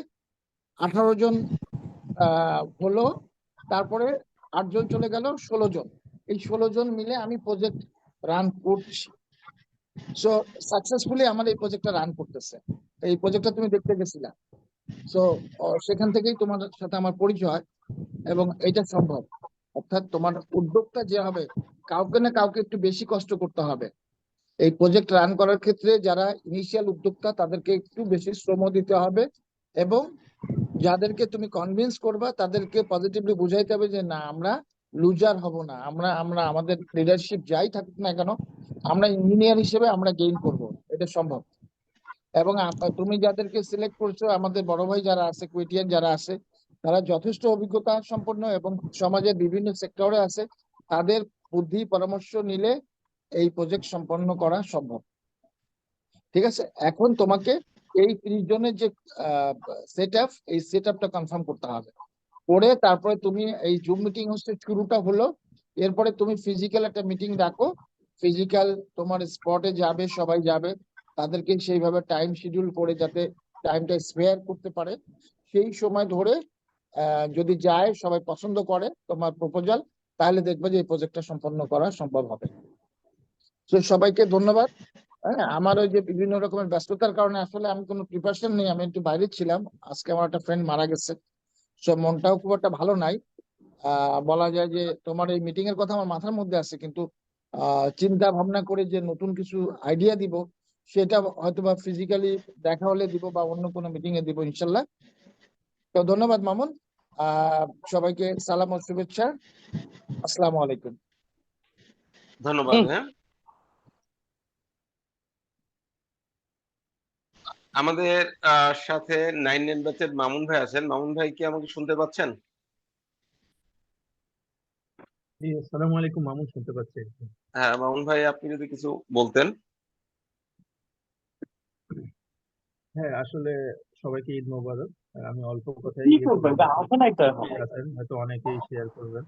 18 জন হলো, তারপরে 8 জন চলে গেল, 16 জন। এই 16 জন মিলে আমি প্রজেক্ট রান করছি। সো সাকসেসফুলি আমার এই প্রজেক্টটা রান করতেছে। এই প্রজেক্টটা তুমি দেখতে গেছিলা। সো সেখান থেকেই তোমার সাথে আমার পরিচয়, এবং এটা সম্ভব। অর্থাৎ তোমার উদ্যোগটা যে হবে, কাউকে না কাউকে একটু বেশি কষ্ট করতে হবে। এই প্রজেক্ট রান করার ক্ষেত্রে যারা ইনিশিয়াল উদ্যোক্তা তাদেরকে একটু বেশি শ্রম দিতে হবে, এবং যাদেরকে তুমি কনভিন্স করবা তাদেরকে পজিটিভলি বুঝাইতে হবে যে না, আমরা লুজার হব না, আমরা আমরা আমাদের লিডারশিপ যাই থাকুক না কেন, আমরা ইঞ্জিনিয়ার হিসেবে আমরা গেইন করব। এটা সম্ভব। এবং তুমি যাদেরকে সিলেক্ট করছো, আমাদের বড় ভাই যারা আছে, কুয়েটিয়ান যারা আছে, তারা যথেষ্ট অভিজ্ঞতা সম্পন্ন এবং সমাজের বিভিন্ন সেক্টরে আছে। তাদের বুদ্ধি পরামর্শ নিলে এই প্রজেক্ট সম্পন্ন করা সম্ভব। ঠিক আছে, এখন তোমাকে এই 30 জনের যে সেট আপ, এই সেট আপটা কনফার্ম করতে হবে। করে তারপরে তুমি এই জুম মিটিং হচ্ছে শুরুটা হলো, এরপরে তুমি ফিজিক্যাল একটা মিটিং ডাকো। ফিজিক্যাল তোমার স্পটে যাবে, সবাই যাবে, তাদেরকে সেইভাবে টাইম শিডিউল করে যাতে টাইমটা স্পেয়ার করতে পারে, সেই সময় ধরে যদি যায়, সবাই পছন্দ করে তোমার প্রপোজাল, তাহলে দেখবে যে এই প্রজেক্টটা সম্পন্ন করা সম্ভব হবে। তো সবাইকে ধন্যবাদ। হ্যাঁ, আমার ওই যে বিভিন্ন রকমের ব্যস্ততার কারণে আসলে আমি কোনো প্রিপারেশন নেই, আমি একটু বাইরে ছিলাম। আজকে আমার একটা ফ্রেন্ড মারা গেছে, সো মনটাও খুব একটা ভালো নাই। বলা যায় যে তোমার এই মিটিং এর কথা আমার মাথার মধ্যে আছে, কিন্তু চিন্তা ভাবনা করে যে নতুন কিছু আইডিয়া দিব, সেটা হয়তো বা ফিজিক্যালি দেখা হলে দিব বা অন্য কোনো মিটিং এ দিব ইনশাল্লাহ। তো ধন্যবাদ মামুন। সবাইকে সালাম ও শুভেচ্ছা। আসসালামু আলাইকুম। ধন্যবাদ। হ্যাঁ, আমাদের সাথে 9 ব্যাচের মামুন ভাই আছেন। মামুন ভাই কি আমাকে শুনতে পাচ্ছেন? জি, আসসালামু আলাইকুম। মামুন শুনতে পাচ্ছি। হ্যাঁ মামুন ভাই, আপনি যদি কিছু বলতেন। হ্যাঁ, আসলে সবাইকে ঈদ মোবারক। আর আমি অল্প কথাই ইয়ে করবো, আছেন হয়তো অনেকেই শেয়ার করবেন।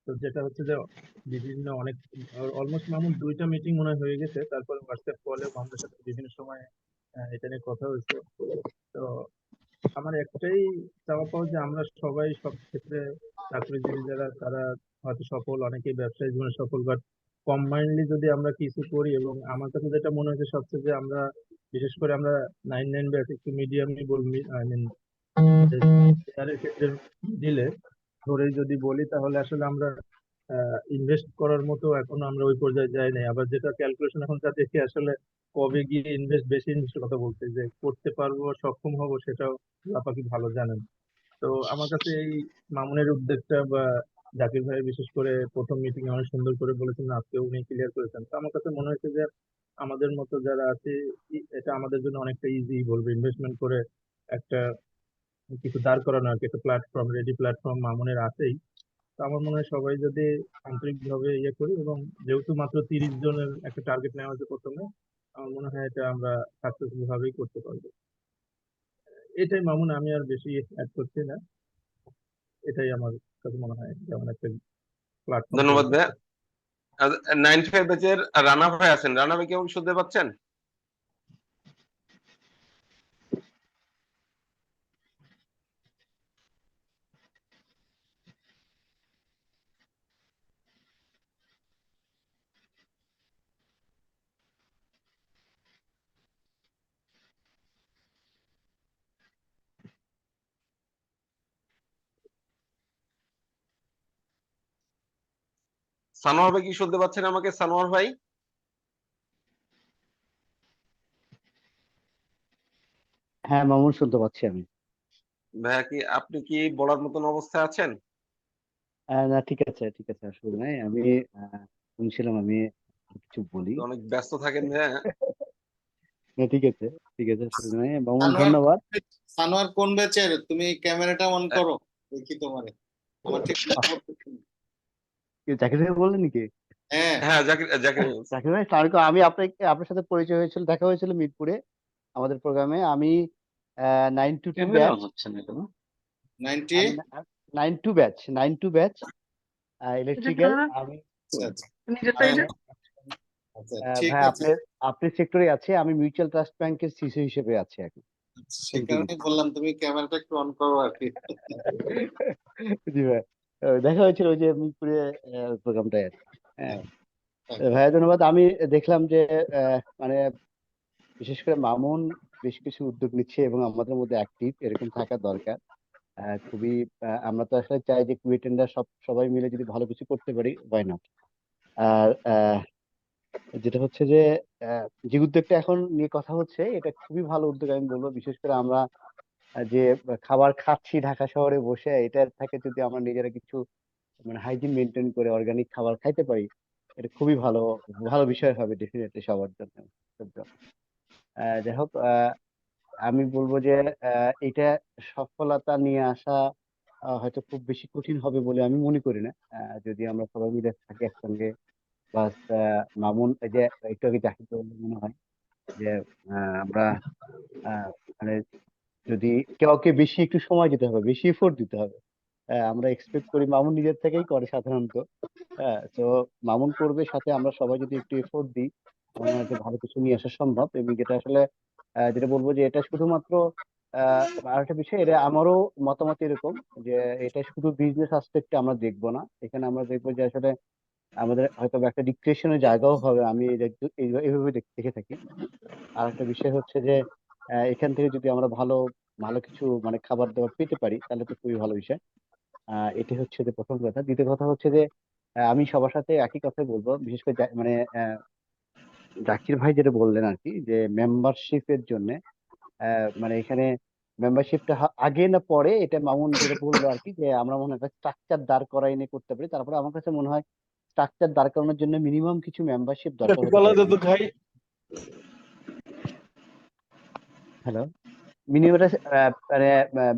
তো যেটা হচ্ছে যে বিভিন্ন অনেক অলমোস্ট মামুন 2টা মিটিং মনে হয় হয়ে গেছে, তারপরে হোয়াটসঅ্যাপ কলে মামুনের সাথে বিভিন্ন সময় এটা নিয়ে কথা হয়েছে। তো আমার একটাই চাওয়া পাওয়া যে আমরা সবাই সব ক্ষেত্রে চাকরিজীবী যারা তারা হয়তো সফল, অনেকেই ব্যবসায়ী জীবনে সফল, বাট কম্বাইন্ডলি যদি আমরা কিছু করি, এবং আমার কাছে যেটা মনে হচ্ছে সবচেয়ে যে আমরা বিশেষ করে আমরা 9 ব্যাচ একটু মিডিয়ামই বলবি, আই মিন শেয়ারের ক্ষেত্রে দিলে ধরে যদি বলি, তাহলে আসলে আমরা ইনভেস্ট করার মতো এখনো আমরা ওই পর্যায়ে যাই নাই। আবার যেটা ক্যালকুলেশন এখন যা দেখি, আসলে কবে গিয়ে বেশি ইনভেস্টের কথা বলতে যে করতে পারবো, সক্ষম হব, সেটাও আপাতত ভালো জানেন। তো আমার কাছে এই মামুনের উদ্যোগটা বা জাকির ভাই বিশেষ করে প্রথম মিটিং এ অনেক সুন্দর করে বলেছেন, আজকে উনি ক্লিয়ার করেছেন। তো আমার কাছে মনে হয়েছে যে আমাদের মতো যারা আছে এটা আমাদের জন্য অনেকটা ইজি বলবো, ইনভেস্টমেন্ট করে একটা কিছু দাঁড় করানো আর কি, একটা প্ল্যাটফর্ম, রেডি প্ল্যাটফর্ম মামুনের আছেই। তো আমার মনে হয় সবাই যদি আন্তরিকভাবে ইয়ে করি, এবং যেহেতু মাত্র 30 জনের একটা টার্গেট নেওয়া হয়েছে প্রথমে, আমার মনে হয় এটা আমরা সাকসেসফুল ভাবেই করতে পারবো। এটাই মামুন, আমি আর বেশি অ্যাড করছি না। এটাই আমার কাছে মনে হয় যেমন একটা প্ল্যাটফর্ম ধন্যবাদ তৈরি ভাই। করতে। 9 ব্যাচের রানা ভাই আছেন। রানা ভাই কি আমাকে শুনতে পাচ্ছেন? সানোয়ার ভাই কি শুনতে পাচ্ছেন আমাকে? সানোয়ার ভাই হ্যাঁ মামুন, শুনতে পাচ্ছি আমি। ভাইয়া, কি আপনি কি বলার মতন অবস্থায় আছেন? না, ঠিক আছে ঠিক আছে, আসলে নাই আমি আহ, শুনছিলাম, আমি কিছু বলি। অনেক ব্যস্ত থাকেন ভাইয়া। না, ঠিক আছে ঠিক আছে, আসলে নাই মামুন, সানোয়ার ধন্যবাদ। সানোয়ার কোন ব্যাচের? তুমি ক্যামেরাটা অন আহ, করো, দেখি তোমারে। আমার ঠিক আহ, খবর পাচ্ছি না। জাকির ভাই বললেন নাকি? হ্যাঁ, হ্যাঁ, জাকির জাকির ভাই বলছি। জাকির ভাই, আসসালামু আলাইকুম। আমি আপনার সাথে পরিচয় হয়েছিল, দেখা হয়েছিল মিরপুরে আমাদের প্রোগ্রামে। আমি 9 to 2 ব্যাচ। হচ্ছে না কেন? 90। আমি 9 to 2 ব্যাচ ইলেকট্রিক্যাল। আমি আচ্ছা আচ্ছা আমি আচ্ছা, ঠিক ভাই, আছে। আপনি সেক্টরে আছে, আমি মিউচুয়াল ট্রাস্ট ব্যাংকের সিসি হিসেবে আছি এখন। সে কারণে বললাম তুমি ক্যামেরাটা একটু অন করো আর কি। জি ভাই, দেখা হয়েছিল ওই যে মিরপুরে প্রোগ্রামটায় আর কি। হ্যাঁ, হ্যাঁ, ভাইয়া ধন্যবাদ। আমি দেখলাম যে মানে বিশেষ করে মামুন বেশ কিছু উদ্যোগ নিচ্ছে এবং আমাদের মধ্যে অ্যাক্টিভ এরকম থাকা দরকার। খুবই আমরা তো আসলে চাই যে কুইটেন্ডার সবাই মিলে যদি ভালো কিছু করতে পারি, ওয়াই নট। আর যেটা হচ্ছে যে যে উদ্যোগটা এখন নিয়ে কথা হচ্ছে, এটা খুবই ভালো উদ্যোগ আমি বলবো। বিশেষ করে আমরা যে খাবার খাচ্ছি ঢাকা শহরে বসে, এটার থেকে যদি আমরা নিজেরা কিছু মানে হাইজিন মেনটেন করে অর্গানিক খাবার খাইতে পারি, এটা খুবই ভালো ভালো বিষয় হবে ডেফিনেটলি সবার জন্য। যাই হোক, আমি বলবো যে এটা সফলতা নিয়ে আসা হয়তো খুব বেশি কঠিন হবে বলে আমি মনে করি না। যদি আমরা সবাই মিলে থাকি একসঙ্গে, প্লাস মামুন এই যে একটু আগে চাকরি করলে মনে হয় যে আমরা আহ, মানে যদি কাউকে বেশি একটু সময় দিতে হবে, বেশি এফোর্ট দিতে হবে। আমরা এক্সপেক্ট করি মামুন নিজের থেকেই করে সাধারণত। তো মামুন করবে, সাথে আমরা সবাই যদি একটু এফোর্ট দিই, আমার মনে হয় যে ভালো কিছু নিয়ে আসা সম্ভব। এবং যেটা আসলে যেটা বলবো যে এটা শুধুমাত্র আহ আরেকটা বিষয়, এটা আমারও মতামত এরকম যে এটা শুধু বিজনেস আসপেক্টে আমরা দেখবো না, এখানে আমরা দেখবো যে আসলে আমাদের হয়তো বা একটা রিক্রিয়েশনের জায়গাও হবে। আমি এইভাবে দেখে থাকি। আর একটা বিষয় হচ্ছে যে এখান থেকে যদি আমরা ভালো ভালো কিছু মানে খাবার দাবার পেতে পারি, তাহলে তো খুবই ভালো বিষয়। এটি হচ্ছে যে প্রথম কথা। দ্বিতীয় কথা হচ্ছে যে আমি সবার সাথে একই কথাই বলবো, বিশেষ করে জাকির ভাই যেটা বললেন আর কি, যে মেম্বারশিপের জন্য মানে এখানে মেম্বারশিপটা আগে না পরে, এটা মামুন যেটা বললো আর কি, যে আমরা মনে হয় একটা স্ট্রাকচার দাঁড় করাই নিয়ে করতে পারি। তারপরে আমার কাছে মনে হয় স্ট্রাকচার দাঁড় করানোর জন্য মিনিমাম কিছু মেম্বারশিপ দরকার হতে পারে। হ্যালো, মিনিমাম মানে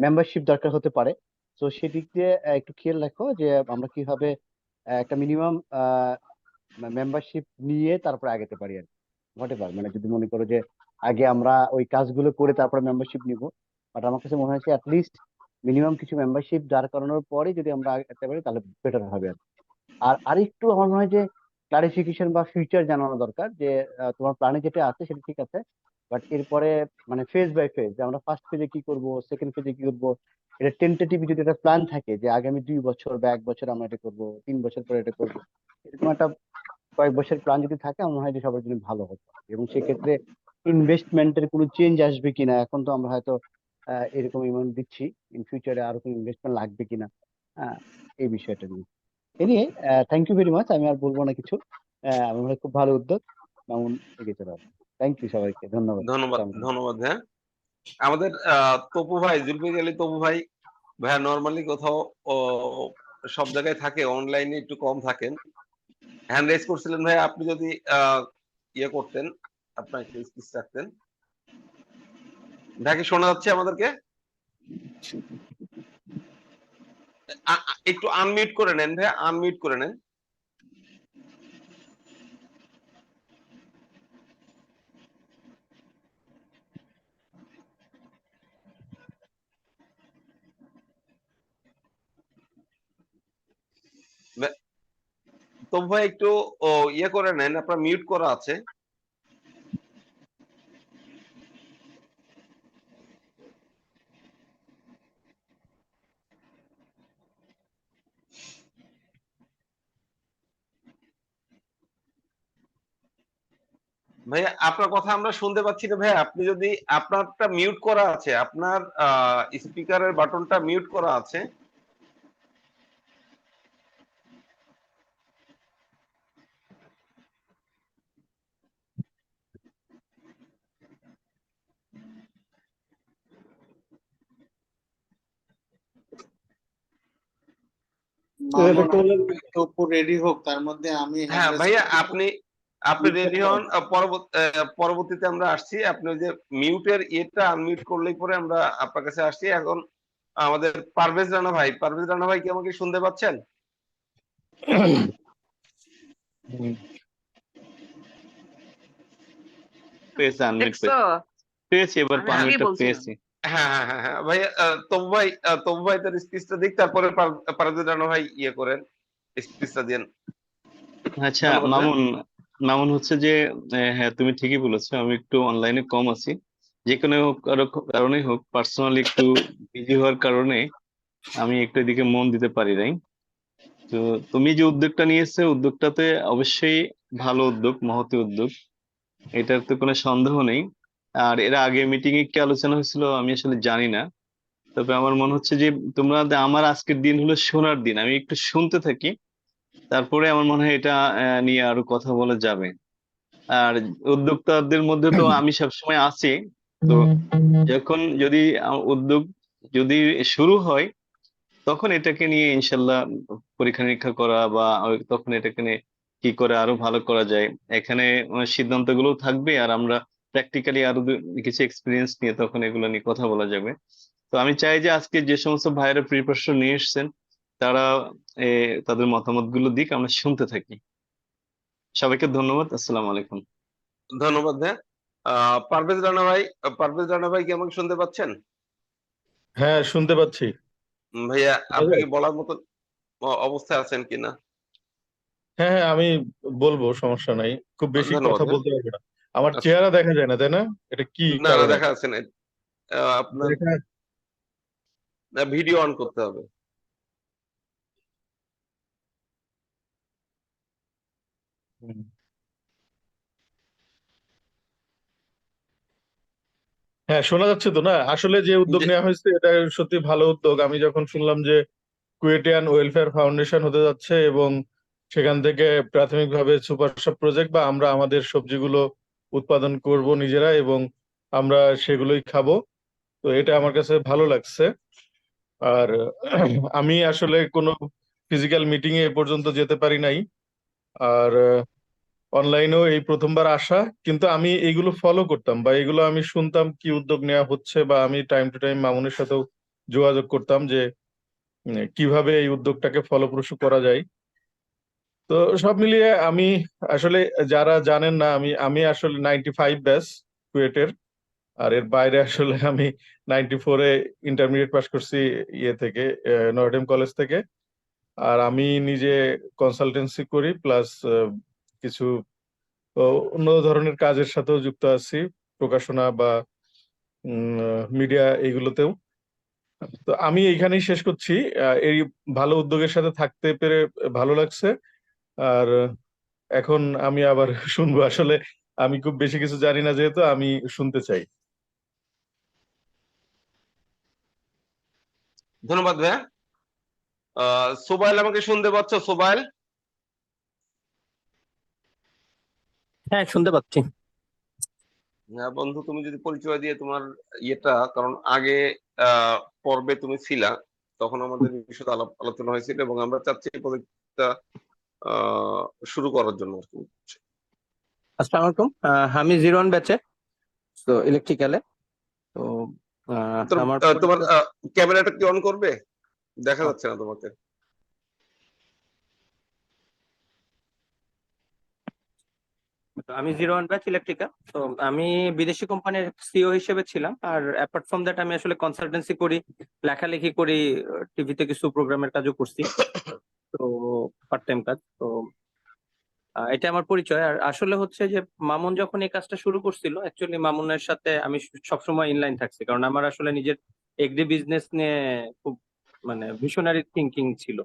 মেম্বারশিপ দরকার হতে পারে। তো সেদিক দিয়ে একটু খেয়াল রাখো যে আমরা কিভাবে একটা মিনিমাম মেম্বারশিপ নিয়ে তারপরে আগাতে পারি আর হতে পারে। মানে যদি মনে করো যে আগে আমরা ওই কাজগুলো করে তারপরে মেম্বারশিপ নিব, বাট আমার কাছে মনে হচ্ছে অ্যাটলিস্ট মিনিমাম কিছু মেম্বারশিপ দাঁড় করানোর পরে যদি আমরা আগাতে পারি তাহলে বেটার হবে আর কি। আর আরেকটু আমার মনে হয় যে ক্লারিফিকেশন বা ফিউচার জানানো দরকার, যে তোমার প্ল্যানে যেটা আছে সেটা ঠিক আছে, বাট এরপরে মানে ফেজ বাই ফেজ, যে আমরা ফার্স্ট ফেজে কি করব, সেকেন্ড ফেজে কি করব, এটা টেন্টেটিভ যদি একটা প্ল্যান থাকে যে আগামী 2 বছর বা 1 বছর আমরা এটা করব, 3 বছর পরে এটা করব, এরকম একটা কয়েক বছর প্ল্যান যদি থাকে আমার মনে হয় যে সবার জন্য ভালো হতো। এবং সেক্ষেত্রে ইনভেস্টমেন্টের কোনো চেঞ্জ আসবে কিনা, এখন তো আমরা হয়তো এরকম অ্যামাউন্ট দিচ্ছি, ইন ফিউচারে আরো কোনো ইনভেস্টমেন্ট লাগবে কিনা, হ্যাঁ, এই বিষয়টা নিয়ে। এনিয়ে থ্যাংক ইউ ভেরি মাচ, আমি আর বলবো না কিছু। আমার মনে হয় খুব ভালো উদ্যোগ, মামুন এগিয়ে চলে আসবে। থ্যাংক ইউ সবাইকে, ধন্যবাদ। ধন্যবাদ, আসসালামু আলাইকুম। ধন্যবাদ। হ্যাঁ, আমাদের তপু ভাই, জুলফিকার আলী তপু ভাই, ভাইয়া নর্মালি কোথাও ও, সব জায়গায় থাকে, অনলাইনে একটু কম থাকেন। হ্যান্ড রেজ করছিলেন ভাই, আপনি যদি ইয়ে করতেন, আপনার একটু স্পিচ রাখতেন। ভাই কি শোনা যাচ্ছে আমাদেরকে? একটু আনমিউট করে নেন ভাই, আনমিউট করে নেন। তপু ভাই একটু ইয়ে করে নেন, আপনার মিউট করা আছে। ভাইয়া আপনার কথা আমরা শুনতে পাচ্ছি না ভাইয়া, আপনি যদি, আপনারটা মিউট করা আছে, আপনার স্পিকারের বাটনটা মিউট করা আছে। মামুন তপু রেডি হোক, তার মধ্যে আমি হ্যান্ড হ্যাঁ রেজ ভাইয়া, করতে আপনি রেডি হন। পরবর্তীতে আমরা আসছি, আপনি ওই যে মিউটের ইয়েটা আনমিউট করলেই পরে আমরা আপনার কাছে আসছি। এখন আমাদের পারভেজ রানা ভাই, পারভেজ রানা ভাই কি আমাকে শুনতে পাচ্ছেন? পেয়েছি, আনমিউট দেখছো পেয়েছি, এবার আমি আগেই আনমিউটটা বলছিলাম। পেয়েছি। হ্যাঁ হ্যাঁ হ্যাঁ হ্যাঁ ভাইয়া, তবু ভাই তার স্পিচটা দিক, তারপরে পারভেজ রানা ভাই ইয়ে করেন, স্পিচটা দেন। আচ্ছা ধন্যবাদ ভাইয়া। মামুন, মামুন হচ্ছে যে হ্যাঁ তুমি ঠিকই বলেছো, আমি একটু অনলাইনে কম আছি, যে কোনো কারণে হোক, পার্সোনালি একটু বিজি হওয়ার কারণে আমি একটু এদিকে মন দিতে পারি নাই। তো তুমি যে উদ্যোগটা নিয়েছো, উদ্যোগটাতে অবশ্যই ভালো উদ্যোগ, মহৎ উদ্যোগ, এটার তো কোনো সন্দেহ নেই। আর এর আগে মিটিং এ কি আলোচনা হয়েছিল আমি আসলে জানি না, তবে আমার মনে হচ্ছে যে তোমরা, আমার আজকের দিন হলো শোনার দিন, আমি একটু শুনতে থাকি, তারপরে আমার মনে হয় এটা নিয়ে আরো কথা বলা যাবে। আর উদ্যোক্তাদের মধ্যে তো আমি সবসময় আছি। তো যখন যদি উদ্যোগ যদি শুরু হয়, তখন এটাকে নিয়ে ইনশাল্লাহ পরীক্ষা নিরীক্ষা করা, বা তখন এটাকে নিয়ে কি করে আরো ভালো করা যায়, এখানে সিদ্ধান্তগুলো থাকবে, আর আমরা প্র্যাকটিক্যালি আরো কিছু এক্সপিরিয়েন্স নিয়ে তখন এগুলো নিয়ে কথা বলা যাবে। তো আমি চাই যে আজকে যে সমস্ত ভাইয়েরা প্রিপারেশন নিয়ে এসেছেন, তারা তাদের মতামত গুলো দিক, আমরা শুনতে থাকি। সবাইকে ধন্যবাদ, আসসালামু আলাইকুম। ধন্যবাদ ভাইয়া। পারভেজ রানা ভাই, পারভেজ রানা ভাই কি আমাকে শুনতে পাচ্ছেন? হ্যাঁ, শুনতে পাচ্ছি। ভাইয়া শোনা আপনি যায়? কি বলার মতো অবস্থায় আছেন কিনা? হ্যাঁ হ্যাঁ, আমি বলবো, সমস্যা নাই। খুব বেশি ধন্যবাদ কথা ভাইয়া। বলতে পারবো না। আমার আচ্ছা, চেহারা দেখা যায় না, তাই না? এটা কি না না, কারণে? দেখা যাচ্ছে না। আপনার দেখা ভিডিও অন করতে হবে। হুম। হ্যাঁ, শোনা যাচ্ছে তো? না, আসলে যে উদ্যোগ যে নেওয়া হয়েছে এটা সত্যি ভালো উদ্যোগ। আমি যখন শুনলাম যে কুয়েটিয়ান ওয়েলফেয়ার ফাউন্ডেশন হতে যাচ্ছে এবং সেখান থেকে প্রাথমিকভাবে সুপার শপ প্রজেক্ট বা আমরা আমাদের সবজিগুলো উৎপাদন করব নিজেরা এবং আমরা সেগুলোই খাবো। তো এটা আমার কাছে ভালো লাগছে। আর আমি আসলে কোনো ফিজিক্যাল মিটিং এ পর্যন্ত যেতে পারি নাই, আর অনলাইনেও এই প্রথমবার আসা। কিন্তু আমি এইগুলো ফলো করতাম বা এগুলো আমি শুনতাম কি উদ্যোগ নেওয়া হচ্ছে, বা আমি টাইম টু টাইম মামুনের সাথেও যোগাযোগ করতাম যে কিভাবে এই উদ্যোগটাকে ফলপ্রসূ করা যায়। তো সব মিলিয়ে আমি আসলে, যারা জানেন না, আমি আমি আসলে 95 ব্যাচ কুয়েটের। আর এর বাইরে আসলে আমি 94-এ ইন্টারমিডিয়েট পাস করছি ইয়ে থেকে, নটরডেম কলেজ থেকে। আর আমি নিজে কনসালটেন্সি করি, প্লাস কিছু অন্য ধরনের কাজের সাথেও যুক্ত আছি, প্রকাশনা বা মিডিয়া এইগুলোতেও। তো আমি এইখানেই শেষ করছি। এই ভালো উদ্যোগের সাথে থাকতে পেরে ভালো লাগছে। আর এখন আমি আবার শুনবো। আসলে আমি খুব বেশি কিছু জানি না, যেহেতু আমি শুনতে চাই। ধন্যবাদ ভাইয়া। সোবাইল, আমাকে শুনতে পাচ্ছ সোবাইল? হ্যাঁ, শুনতে পাচ্ছি। হ্যাঁ বন্ধু, তুমি যদি পরিচয় দিয়ে তোমার ইয়েটা, কারণ আগে পর্বে তুমি ছিলা, তখন আমাদের বিষয়ে আলোচনা হয়েছিল এবং আমরা চাচ্ছি এই প্রজেক্টটা শুরু করার জন্য আর কি। আসসালামু আলাইকুম। আমি 01 ব্যাচে, তো ইলেকট্রিক্যালে। তো আমার তোমার ক্যামেরাটা কি অন করবে? দেখা যাচ্ছে না তোমাকে। আমি 01 ব্যাচ ইলেকট্রিক্যাল। তো আমি বিদেশি কোম্পানির সিও হিসেবে ছিলাম। আর অ্যাপার্ট ফ্রম দ্যাট আমি আসলে কনসালটেন্সি করি, লেখালেখি করি, টিভিতে কিছু প্রোগ্রামের কাজও করছি। তো পার্ট টাইম কাজ। তো এটা আমার পরিচয়। আর আসলে হচ্ছে যে মামুন যখন এই কাজটা শুরু করছিল, অ্যাকচুয়ালি মামুনের সাথে আমি সবসময় ইনলাইন থাকছি, কারণ আমার আসলে নিজের এগ্রি বিজনেস নিয়ে খুব মানে ভিশনারি থিঙ্কিং ছিল।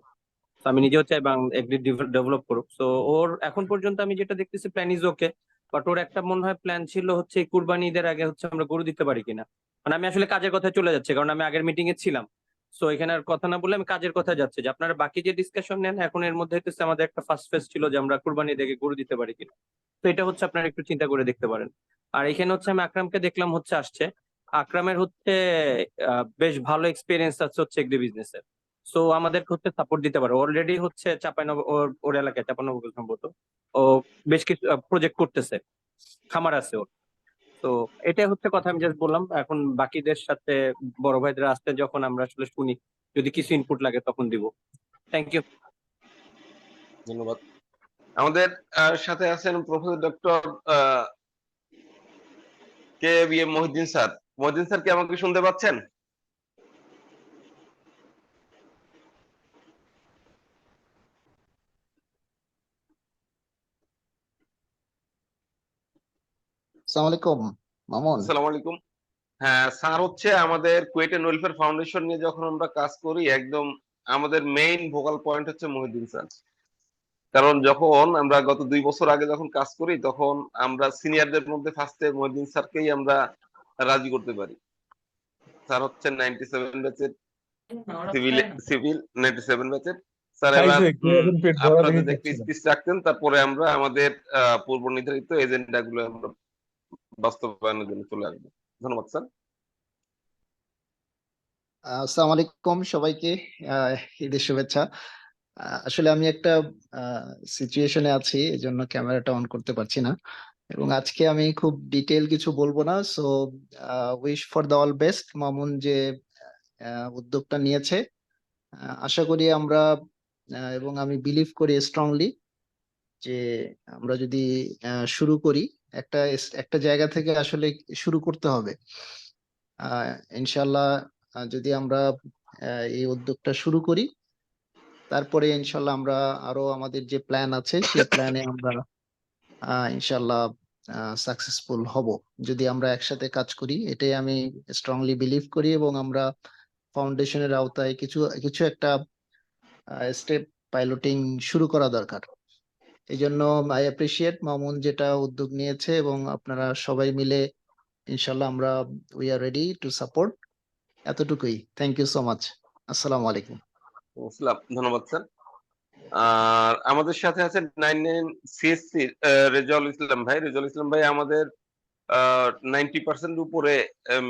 তো আমি নিজেও চাই এগ্রি ডেভেলপ করুক। তো ওর এখন পর্যন্ত আমি যেটা দেখতেছি প্ল্যান ইজ ওকে, বাট ওর একটা মনে হয় প্ল্যান ছিল হচ্ছে এই কুরবানি ঈদের আগে হচ্ছে আমরা গরু দিতে পারি কিনা। মানে আমি আসলে কাজের কথায় চলে যাচ্ছে, কারণ আমি আগের মিটিং এ ছিলাম। সো এখানে আর কথা না বলে আমি কাজের কথা যাচ্ছে, যে আপনারা বাকি যে ডিসকাশন নেন এখন এর মধ্যে হচ্ছে আমাদের একটা ফার্স্ট ফেজ ছিল যে আমরা কুরবানি দেখে গরু দিতে পারি কিনা। তো এটা হচ্ছে আপনারা একটু চিন্তা করে দেখতে পারেন। আর এখানে হচ্ছে আমি আকরামকে দেখলাম হচ্ছে আসছে। আকরামের হচ্ছে বেশ ভালো এক্সপিরিয়েন্স আছে হচ্ছে এগ্রি বিজনেসের। সো আমাদেরকে হচ্ছে সাপোর্ট দিতে পারে। অলরেডি হচ্ছে ওর এলাকায় চাঁপাইনবাবগঞ্জ সম্ভবত ও বেশ কিছু প্রজেক্ট করতেছে, খামার আছে ওর। তো এটাই হচ্ছে কথা, আমি জাস্ট বললাম। এখন বাকিদের সাথে বড় ভাইদের আসতে যখন আমরা আসলে শুনি, যদি কিছু ইনপুট লাগে তখন দিব। Thank you. ধন্যবাদ। আমাদের সাথে আছেন professor doctor K B M Mohiuddin sir. Mohiuddin sir, কি আমাকে শুনতে পাচ্ছেন? আসসালামু আলাইকুম মামুন। আসসালামু আলাইকুম। হ্যাঁ স্যার, হচ্ছে আমাদের কুয়েটেন ওয়েলফেয়ার ফাউন্ডেশন নিয়ে যখন আমরা কাজ করি, একদম আমাদের মেইন ভোকাল পয়েন্ট হচ্ছে মহিউদ্দিন স্যার। কারণ যখন আমরা গত 2 বছর আগে যখন কাজ করি, তখন আমরা সিনিয়রদের মধ্যে ফার্স্টে মহিউদ্দিন স্যারকেই আমরা রাজি করতে পারি। স্যার হচ্ছেন 97 ব্যাচের, সিভিল 97 ব্যাচের স্যার। এবার আপনারা যদি একটু স্পিচ রাখতেন, তারপরে আমরা আমাদের পূর্ব নির্ধারিত এজেন্ডা গুলো আমরা বাস্তবায়নের জন্য চলে আসবো। ধন্যবাদ স্যার। আসসালামু আলাইকুম সবাইকে, ঈদের শুভেচ্ছা। আসলে আমি একটা সিচুয়েশনে আছি, এজন্য ক্যামেরাটা অন করতে পারছি না, এবং আজকে আমি খুব ডিটেল কিছু বলবো না। So wish for the all best Mamun যে উদ্যোগটা নিয়েছে। আশা করি আমরা এবং আমি বিলিভ করি স্ট্রংলি যে আমরা যদি শুরু করি, একটা জায়গা থেকে আসলে শুরু করতে হবে। ইনশাল্লাহ যদি আমরা এই উদ্যোগটা শুরু করি, তারপরে ইনশাল্লাহ আমরা আরো আমাদের যে প্ল্যান আছে সেই প্ল্যানে আমরা ইনশাল্লাহ সাকসেসফুল হব যদি আমরা একসাথে কাজ করি। এটাই আমি স্ট্রংলি বিলিভ করি, এবং আমরা ফাউন্ডেশনের আওতায় কিছু কিছু একটা স্টেপ পাইলটিং শুরু করা দরকার। এই জন্য আই অ্যাপ্রিসিয়েট মামুন যেটা উদ্যোগ নিয়েছে, এবং আপনারা সবাই মিলে ইনশাল্লাহ আমরা we are ready to support. এতটুকুই। Thank you so much. আসসালামু আলাইকুম। ধন্যবাদ স্যার। আর আমাদের সাথে আছে 99 সিএসসি রেজাউল ইসলাম ভাই। রেজাউল ইসলাম ভাই আমাদের 90% উপরে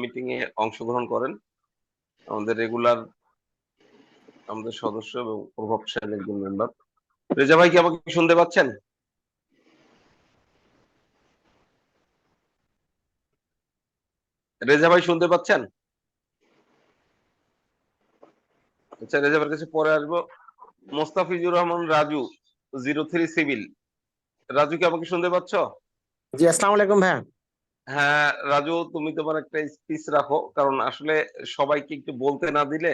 মিটিং এ অংশগ্রহণ করেন, আমাদের রেগুলার আমাদের সদস্য এবং প্রভাবশালী একজন মেম্বার। রেজা ভাই কি আমাকে শুনতে পাচ্ছেন? রেজা ভাই শুনতে পাচ্ছেন? আচ্ছা, রেজা ভাইয়ের কাছে পরে আসবো। মোস্তাফিজুর রহমান রাজু 03 সিভিল। রাজু কি আমাকে শুনতে পাচ্ছ? জি, আসসালামু আলাইকুম ভাইয়া। হ্যাঁ রাজু, তুমি তোমার একটা স্পিচ রাখো, কারণ আসলে সবাইকে একটু বলতে না দিলে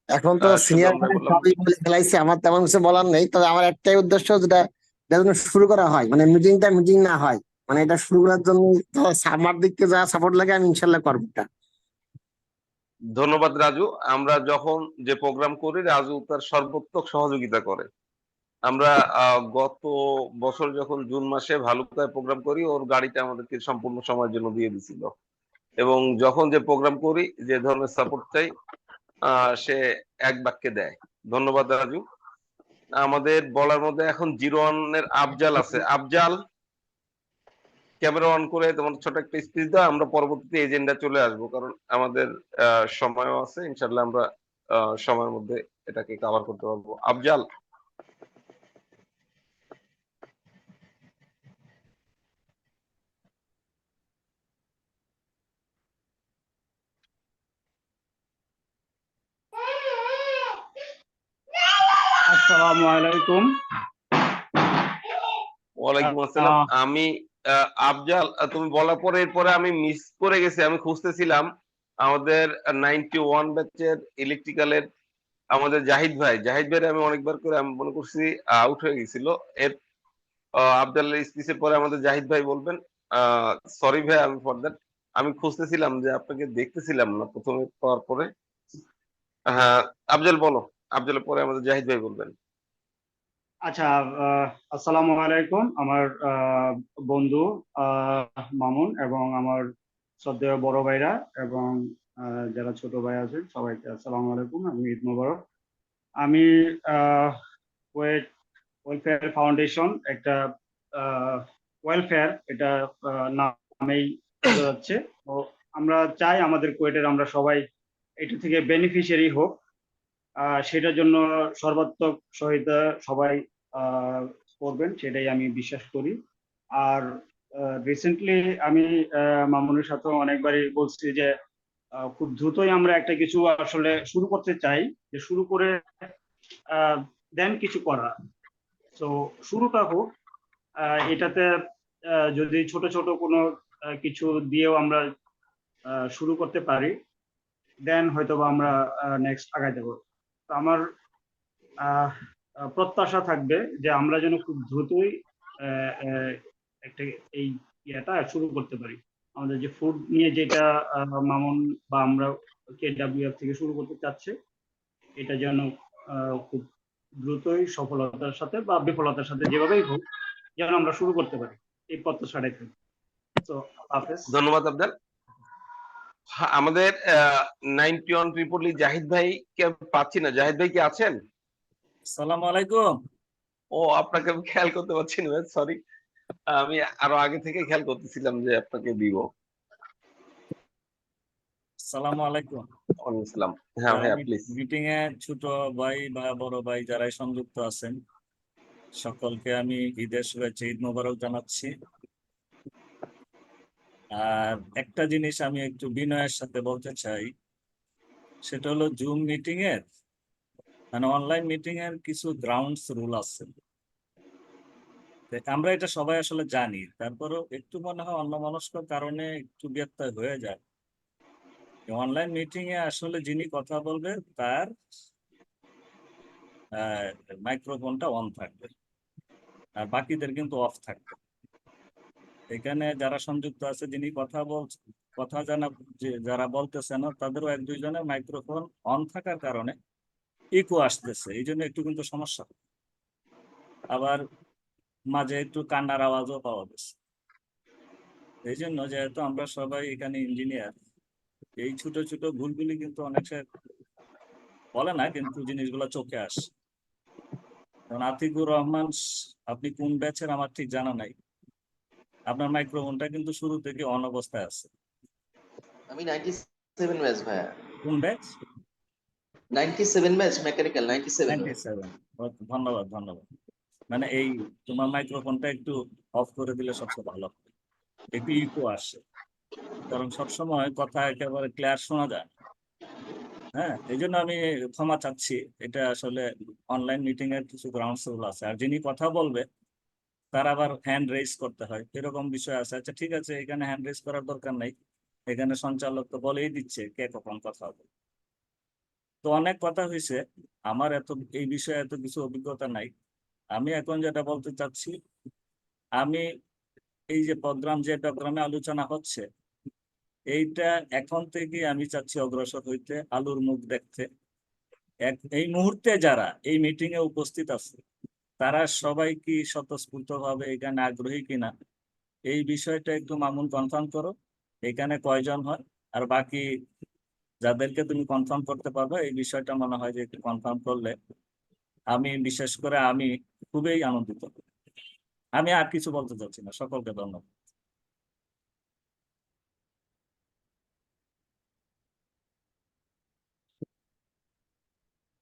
এখন তো শুধু সিনিয়র আমরা বললাম। সবই বলে ফেলাইছে, আমার তেমন কিছু বলার নেই। তবে আমার একটাই উদ্দেশ্য, যেটা যেন শুরু করা হয়, মানে মিটিং না হয়, মানে এটা শুরু করার জন্য তো আমার দিক থেকে যা সাপোর্ট লাগে আমি ইনশাল্লাহ করবো এটা। ধন্যবাদ রাজু। আমরা যখন যে প্রোগ্রাম করি রাজু তার সর্বোত্তক সহযোগিতা করে। আমরা গত বছর যখন জুন মাসে ভালুকায় প্রোগ্রাম করি, ওর গাড়িটা আমাদেরকে সম্পূর্ণ সময়ের জন্য দিয়ে দিছিল, এবং যখন যে প্রোগ্রাম করি যে ধরনের সাপোর্ট চাই সে এক বাক্যে দেয়। ধন্যবাদ রাজু। আমাদের বলার মধ্যে এখন 01 আফজাল আছে। আফজাল, ক্যামেরা অন করে তোমার ছোট একটা স্পিচ দাও, আমরা পরবর্তীতে এজেন্ডা চলে আসবো, কারণ আমাদের সময়ও আছে। ইনশাল্লাহ আমরা সময়ের মধ্যে এটাকে কভার করতে পারবো। আফজাল। আসসালামু আলাইকুম। ওয়ালাইকুম আসসালাম। আমি আফজাল, তুমি বলার পরে এরপরে আমি মিস করে গেছি, আমি খুঁজতেছিলাম আমাদের 91 ব্যাচের ইলেকট্রিক্যালের আমাদের জাহিদ ভাইয়ের আমি অনেকবার করে আমি মনে করছি আউট হয়ে গেছিল। এর আফজালের স্পিচের পরে আমাদের জাহিদ ভাই বলবেন। সরি ভাই, আমি ফর দ্যাট আমি খুঁজতেছিলাম যে আপনাকে দেখতেছিলাম না প্রথমে পাওয়ার পরে। হ্যাঁ আফজাল বলো, আফজালের পরে আমাদের জাহিদ ভাই বলবেন। আচ্ছা, আসসালামু আলাইকুম। আমার বন্ধু মামুন এবং আমার শ্রদ্ধেয় বড় ভাইরা এবং যারা ছোট ভাই আছেন সবাইকে আসসালামু আলাইকুম এবং ঈদ মোবারক। আমি ওয়েলফেয়ার ফাউন্ডেশন, একটা ওয়েলফেয়ার, এটা নামেই বোঝা যাচ্ছে। তো আমরা চাই আমাদের কুয়েটের আমরা সবাই এটা থেকে বেনিফিশিয়ারি হোক। সেটার জন্য সর্বাত্মক সহায়তা সবাই করবেন, সেটাই আমি বিশ্বাস করি। আর রিসেন্টলি আমি মামুনের সাথে অনেকবারই বলছি যে খুব দ্রুতই আমরা একটা কিছু আসলে শুরু করতে চাই, যে শুরু করে দেন কিছু করা। তো শুরুটা হোক। এটাতে যদি ছোট ছোট কোনো কিছু দিয়েও আমরা শুরু করতে পারি, দেন হয়তো আমরা নেক্সট আগায় যাবো। তো আমার প্রত্যাশা থাকবে যে আমরা যেন খুব দ্রুতই একটা এই ইয়েটা শুরু করতে পারি। আমাদের যে ফুড নিয়ে যেটা মামুন বা আমরা KWF থেকে শুরু করতে চাচ্ছে, এটা যেন খুব দ্রুতই সফলতার সাথে বা বিফলতার সাথে যেভাবেই হোক যেন আমরা শুরু করতে পারি, এই প্রত্যাশাটাই থাকবে। তো হাফেজ। ধন্যবাদ আফজাল। আমাদের 91 ট্রিপলি জাহিদ ভাই কে পাচ্ছি না। জাহিদ ভাই কি আছেন? আসসালামু আলাইকুম। ও, আপনাকে আমি খেয়াল করতে পারছি না, সরি। আমি আরো আগে থেকে খেয়াল করতেছিলাম যে আপনাকে দিব। আসসালামু আলাইকুম। ওয়ালাইকুম আসসালাম। হ্যাঁ ভাইয়া প্লিজ। মিটিং এ ছোট ভাই বা বড় ভাই যারাই সংযুক্ত আছেন সকলকে আমি ঈদের শুভেচ্ছা, ঈদ মোবারক জানাচ্ছি। আর একটা জিনিস আমি একটু বিনয়ের সাথে বলতে চাই, সেটা হলো জুম মিটিং এর মানে অনলাইন মিটিং এর কিছু গ্রাউন্ডস রুল আছে। আমরা এটা সবাই আসলে জানি, তারপরেও একটু মনে হয় অন্যমনস্ক কারণে একটু ব্যত্যয় হয়ে যায়। অনলাইন মিটিং এ আসলে যিনি কথা বলবে তার মাইক্রোফোনটা অন থাকবে আর বাকিদের কিন্তু অফ থাকবে। এখানে যারা সংযুক্ত আছে যিনি কথা যারা বলতেছে না তাদেরও এক দুইজনের মাইক্রোফোন অন থাকার কারণে ইকো আসতেছে, এই জন্য একটু কিন্তু সমস্যা। আবার মাঝে একটু কান্নার আওয়াজও পাওয়া গেছে। এই জন্য যেহেতু আমরা সবাই এখানে ইঞ্জিনিয়ার, এই ছোট ছোট ভুলগুলি কিন্তু অনেক বলে না, কিন্তু জিনিসগুলো চোখে আসে। কারণ আতিকুর রহমান আপনি কোন ব্যাচের আমার ঠিক জানা নাই। আপনার মাইক্রোফোনটা কিন্তু শুরু থেকে অন অবস্থায় আছে। আমি 97 ব্যাচ ভাইয়া, কোন ব্যাচ? 97 batch mechanical 97 batch. 97। ধন্যবাদ ধন্যবাদ। মানে এই তোমার মাইক্রোফোনটা একটু অফ করে দিলে সবচেয়ে ভালো হবে। একটু ইকো আসে, কারণ সবসময় কথা একেবারে ক্লিয়ার শোনা যায়। হ্যাঁ, এই জন্য আমি ক্ষমা চাচ্ছি। এটা আসলে অনলাইন মিটিং এর কিছু গ্রাউন্ডস রুল আছে, আর যিনি কথা বলবে তার আবার হ্যান্ড রেজ করতে হয়, এরকম বিষয় আছে। আচ্ছা ঠিক আছে, এখানে হ্যান্ড রেজ করার দরকার নাই, এখানে সঞ্চালক তো বলেই দিচ্ছে কে কখন কথা হবে। তো অনেক কথা হয়েছে, আমার এই বিষয়ে এত কিছু অভিজ্ঞতা নাই। আমি এখন যেটা বলতে চাচ্ছি, আমি এই যে যে প্রোগ্রামে আলোচনা হচ্ছে, এইটা এখন থেকে আমি চাচ্ছি অগ্রসর হইতে, আলুর মুখ দেখতে। এই মুহূর্তে যারা এই মিটিং এ উপস্থিত আছে তারা সবাই কি স্বতঃস্ফূর্ত ভাবে এখানে আগ্রহী কিনা, এই বিষয়টা একটু মামুন কনফার্ম করো, এখানে কয়জন হয়। আর বাকি যাদেরকে তুমি কনফার্ম করতে পারবে, এই বিষয়টা মনে হয় যে একটু কনফার্ম করলে আমি বিশেষ করে আমি খুবই আনন্দিত। আমি আর কিছু বলতে চাচ্ছি না, সকলকে ধন্যবাদ।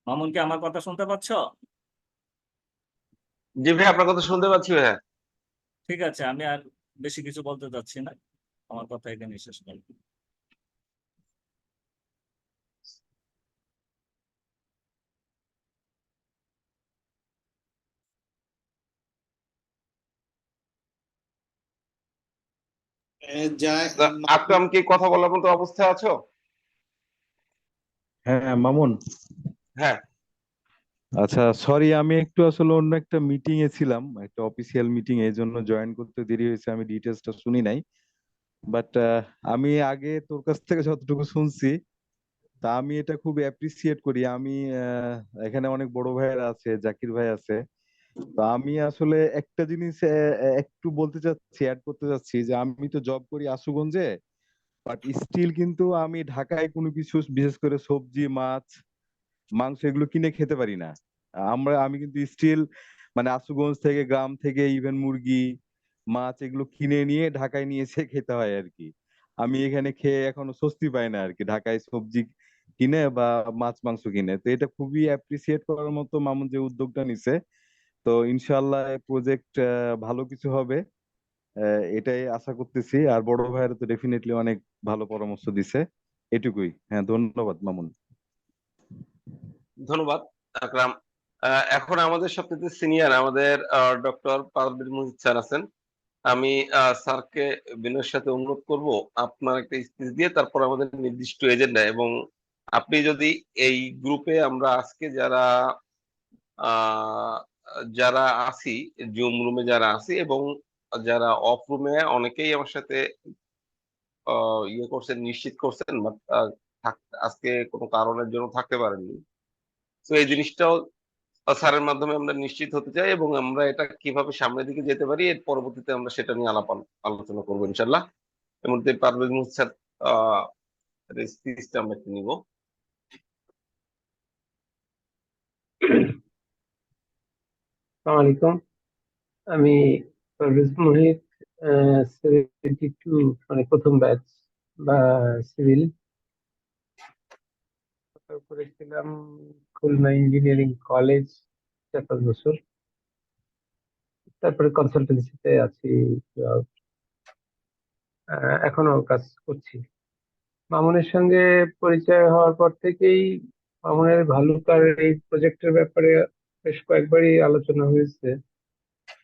মামুন, কি আমার কথা শুনতে পাচ্ছ? জি ভাই, আপনার কথা শুনতে পাচ্ছি ভাইয়া। ঠিক আছে, আমি আর বেশি কিছু বলতে চাচ্ছি না, আমার কথা এখানে শেষ করি। যায় আকরাম, কি কথা বলার মতো অবস্থায় আছো? হ্যাঁ মামুন, হ্যাঁ। আচ্ছা সরি, আমি একটু আসলে অন্য একটা মিটিং এ ছিলাম, একটা অফিসিয়াল মিটিং, এই জন্য জয়েন করতে দেরি হয়েছে, আমি ডিটেলসটা শুনি নাই। বাট আমি আগে তোর কাছ থেকে যতটুকু শুনছি, তা আমি এটা খুব অ্যাপ্রিসিয়েট করি। আমি এখানে অনেক বড় ভাইয়েরা আছে, জাকির ভাই আছে। তো আমি আসলে একটা জিনিস একটু বলতে চাচ্ছি, অ্যাড করতে চাচ্ছি, যে আমি তো জব করি আশুগঞ্জে, বাট স্টিল কিন্তু আমি ঢাকায় কোনো কিছু, বিশেষ করে সবজি, মাছ, মাংস এগুলো কিনে খেতে পারি না। আমি কিন্তু স্টিল মানে আশুগঞ্জ থেকে, গ্রাম থেকে ইভেন মুরগি, মাছ এগুলো কিনে নিয়ে ঢাকায় নিয়ে এসে খেতে হয় আর কি। আমি এখানে খেয়ে এখনো স্বস্তি পাই না আর কি, ঢাকায় সবজি কিনে বা মাছ মাংস কিনে। তো এটা খুবই অ্যাপ্রিসিয়েট করার মতো মামুন যে উদ্যোগটা নিছে। তো ইনশাল্লাহ প্রজেক্ট ভালো কিছু হবে, এটাই আশা করতেছি। আর বড় ভাইয়ের তো ডেফিনেটলি অনেক ভালো পরামর্শ দিছে, এটুকুই। হ্যাঁ, ধন্যবাদ মামুন। ধন্যবাদ আকরাম। এখন আমাদের সবচেয়ে সিনিয়র আমাদের ডক্টর পারভেজ মুজিদ স্যার আছেন। আমি স্যারকে বিনয়ের সাথে অনুরোধ করব আপনার একটা স্পিচ দিয়ে তারপর আমাদের নির্দিষ্ট এজেন্ডা, এবং আপনি যদি এই গ্রুপে আমরা আজকে যারা যারা আছি, জুম রুমে যারা আছি এবং যারা অফ রুমে, অনেকেই আমার সাথে ইয়ে করছেন, নিশ্চিত করছেন, বাট আজকে কোনো কারণের জন্য থাকতে পারেননি। তো এই জিনিসটাও স্যারের মাধ্যমে আমরা নিশ্চিত হতে চাই, এবং আমরা এটা কিভাবে সামনের দিকে যেতে পারি এর পরবর্তীতে আমরা সেটা নিয়ে আলোচনা করবো ইনশাল্লাহ। এর মধ্যে পারভেজ মুহসিন স্যার স্পিচটা আমরা একটু নিব। আসসালামু আলাইকুম। আমি পারভেজ মুহিত, 72 মানে প্রথম ব্যাচ বা সিভিল করেছিলাম খুলনা ইঞ্জিনিয়ারিং কলেজ 4-5 বছর। তারপরে কনসালটেন্সিতে আছি, এখনো কাজ করছি। মামুনের সঙ্গে পরিচয় হওয়ার পর থেকেই মামুনের ভালুকার এই প্রজেক্টের ব্যাপারে বেশ কয়েকবারই আলোচনা হয়েছে।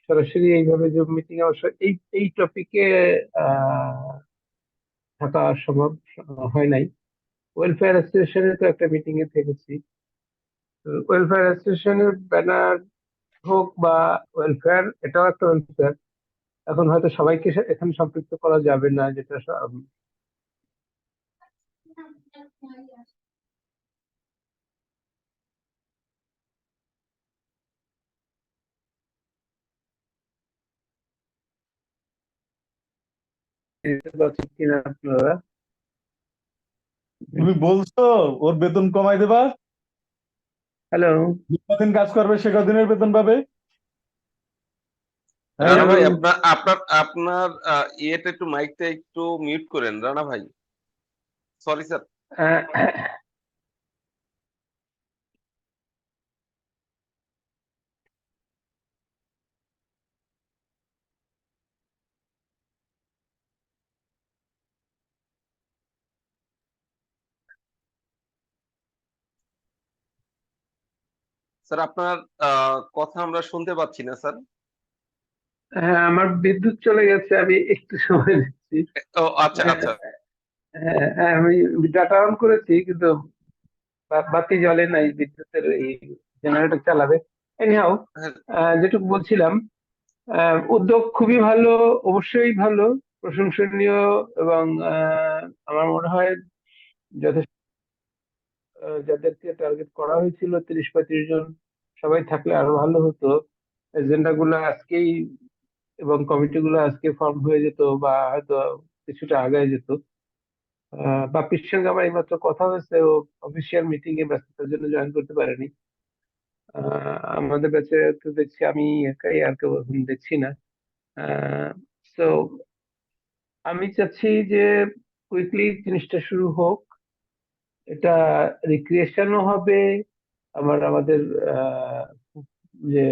সরাসরি এইভাবে জুম মিটিং অবশ্য এই টপিকে থাকা সম্ভব হয় নাই। ওয়েলফেয়ার অ্যাসোসিয়েশনের তো একটা মিটিং এ থেকেছি। ওয়েলফেয়ার অ্যাসোসিয়েশনের ব্যানার হোক বা ওয়েলফেয়ার, এটাও একটা ওয়েলফেয়ার। এখন হয়তো সবাইকে এখানে সম্পৃক্ত করা যাবে না, যেটা কিনা আপনারা। তুমি বলছো ওর বেতন কমাই দেবা? হ্যালো, যে কদিন কাজ করবে সে কদিনের বেতন পাবে। রানা ভাই, হ্যালো। আপনার আপনার আপনার ইয়েটা একটু, মাইকটা একটু মিউট করেন রানা ভাই। Sorry sir. স্যার আপনার কথা আমরা শুনতে পাচ্ছি না স্যার। হ্যাঁ, আমার বিদ্যুৎ চলে গেছে, আমি একটু সময় দিচ্ছি। ও আচ্ছা আচ্ছা। হ্যাঁ, হ্যাঁ, আমি ডাটা অন করেছি কিন্তু বাতি জ্বলে নাই, বিদ্যুতের এই জেনারেটর চালাবে। এনিহাও, হ্যাঁ, যেটুকু বলছিলাম, উদ্যোগ খুবই ভালো, অবশ্যই ভালো, প্রশংসনীয়, এবং আমার মনে হয় যথেষ্ট যাদেরকে টার্গেট করা হয়েছিল 30-35 জন, সবাই থাকলে আরো ভালো হতো। এজেন্ডা গুলো আজকেই এবং কমিটি গুলো আজকে ফর্ম হয়ে যেত, বা হয়তো কিছুটা আগায় যেত। বাপির সঙ্গে আমার এইমাত্র কথা হয়েছে, ও অফিসিয়াল মিটিং এ ব্যস্ততার জন্য জয়েন করতে পারেনি। আমাদের ব্যাচে তো দেখছি আমি একাই, আর কেউ এখন দেখছি না। তো আমি চাচ্ছি যে কুইকলি জিনিসটা শুরু হোক। এটা রিক্রিয়েশনও হবে, আবার আমাদের যে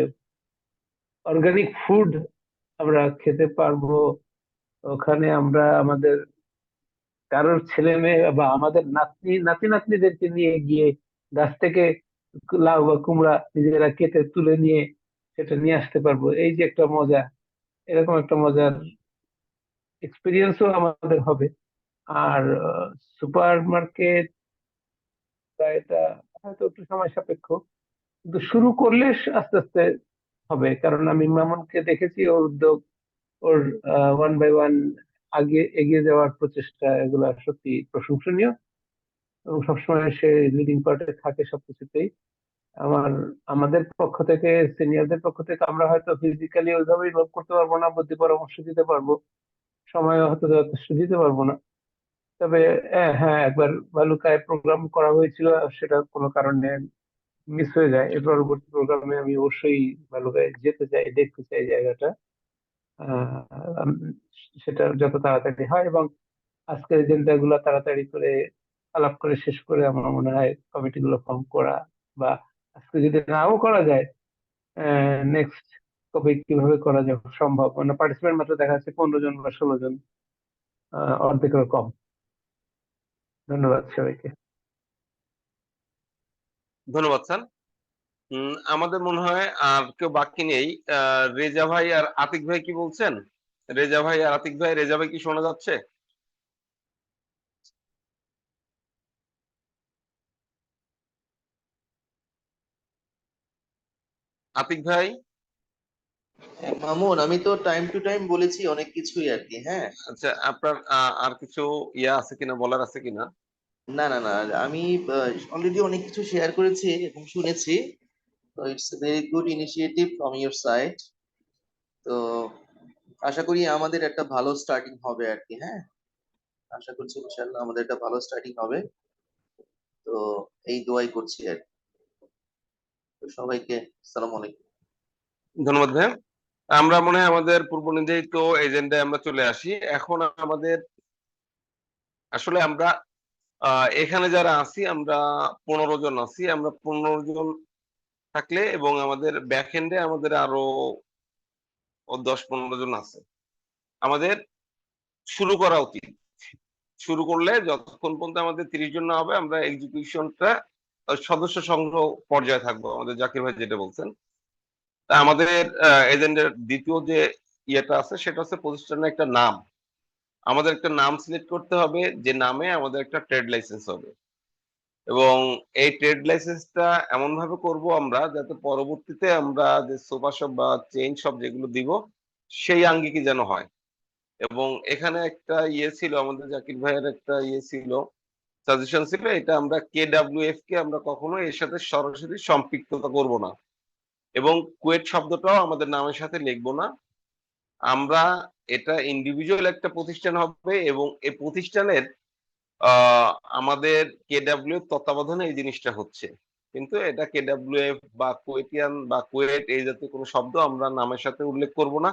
অর্গানিক ফুড আমরা খেতে পারবো। ওখানে আমরা আমাদের কারোর ছেলে মেয়ে বা আমাদের নাতি নাতনিদেরকে নিয়ে গিয়ে গাছ থেকে লাউ বা কুমড়া নিজেরা কেটে তুলে নিয়ে সেটা নিয়ে আসতে পারবো। এই যে একটা মজা, এরকম একটা মজার এক্সপিরিয়েন্সও আমাদের হবে। আর সুপার মার্কেট বা এটা হয়তো একটু সময় সাপেক্ষ, কিন্তু শুরু করলে আস্তে আস্তে হবে। কারণ আমি মামুনকে দেখেছি, ওর উদ্যোগ, ওর ওয়ান বাই ওয়ান আগে এগিয়ে যাওয়ার প্রচেষ্টা, এগুলো সত্যি প্রশংসনীয়, এবং সবসময় সে লিডিং পার্টে থাকে সবকিছুতেই। আমার আমাদের পক্ষ থেকে, সিনিয়রদের পক্ষ থেকে আমরা হয়তো ফিজিক্যালি ওইভাবে ইনভলভ করতে পারবো না, বুদ্ধি পরামর্শ দিতে পারবো, সময় হয়তো যথেষ্ট দিতে পারবো না। তবে হ্যাঁ, একবার ভালুকায় প্রোগ্রাম করা হয়েছিল, সেটা কোনো কারণে মিস হয়ে যায়। এর পরবর্তী প্রোগ্রামে আমি অবশ্যই ভালুকায় যেতে চাই, দেখতে চাই জায়গাটা। আহ, আম- সেটা যত তাড়াতাড়ি হয়, এবং আজকের এজেন্ডা গুলো তাড়াতাড়ি করে আলাপ করে শেষ করে আমার মনে হয় কমিটি গুলো ফর্ম করা, বা আজকে যদি নাও করা যায়, নেক্সট কবে কিভাবে করা যায় সম্ভব। মানে পার্টিসিপেন্ট মাত্র দেখা যাচ্ছে 15 জন বা 16 জন, অর্ধেকেরও কম। ধন্যবাদ সবাইকে। ধন্যবাদ স্যার। আমাদের মনে হয় আর কেউ বাকি নেই। রেজা ভাই আর আতিক ভাই কি বলছেন? রেজা ভাই আর আতিক ভাই, রেজা ভাই কি শোনা যাচ্ছে? আতিক ভাই? মামুন, আমি তো টাইম টু টাইম বলেছি অনেক কিছুই আর কি। হ্যাঁ, আচ্ছা, আপনার আর কিছু আছে কিনা, বলার আছে কিনা? না না না, আমি অলরেডি অনেক কিছু শেয়ার করেছি এবং শুনেছি। তো it's a very good initiative from your side. তো আশা করি আমাদের একটা ভালো স্টার্টিং হবে আর কি। হ্যাঁ, আশা করছি ইনশাল্লাহ আমাদের একটা ভালো স্টার্টিং হবে। তো এই দোয়াই করছি আর কি। তো সবাইকে আসসালামু আলাইকুম। ধন্যবাদ ভাই। আমরা মনে হয় আমাদের পূর্ব নির্ধারিত এজেন্ডায় আমরা চলে আসি। এখন আমাদের আসলে আমরা এখানে যারা আছি, আমরা 15 জন আছি। আমরা 15 জন থাকলে, এবং আমাদের ব্যাক এন্ডে আমাদের আরো 10-15 জন আছে, আমাদের শুরু করা উচিত। শুরু করলে যতক্ষণ পর্যন্ত আমাদের 30 জন না হবে, আমরা এক্সিকিউশনটা সদস্য সংগ্রহ পর্যায়ে থাকবো, আমাদের জাকির ভাই যেটা বলছেন। তা আমাদের এজেন্ডার দ্বিতীয় যে ইয়েটা আছে, সেটা হচ্ছে প্রতিষ্ঠানের একটা নাম। আমাদের একটা নাম সিলেক্ট করতে হবে, যে নামে আমাদের একটা ট্রেড লাইসেন্স হবে, এবং এই ট্রেড লাইসেন্সটা এমন ভাবে করব আমরা, যাতে পরবর্তীতে আমরা যে সোফা শপ বা চেইন শপ যেগুলো দিব, সেই আঙ্গিকে যেন হয়। এবং এখানে একটা ইয়ে ছিল, আমাদের জাকির ভাইয়ের একটা ইয়ে ছিল, সাজেশন ছিল, এটা আমরা KWF কে আমরা কখনো এর সাথে সরাসরি সম্পৃক্ততা করব না, এবং কুয়েট শব্দটাও আমাদের নামের সাথে লিখবো না। আমরা এটা ইন্ডিভিজুয়াল একটা প্রতিষ্ঠান হবে, এবং এই প্রতিষ্ঠানের আমাদের KW তত্ত্বাবধানে এই জিনিসটা হচ্ছে। কিন্তু এটা কেডব্লিউএফ বা কুয়েটিয়ান বা কুয়েট এই জাতীয় কোনো শব্দ আমরা নামের সাথে উল্লেখ করব না।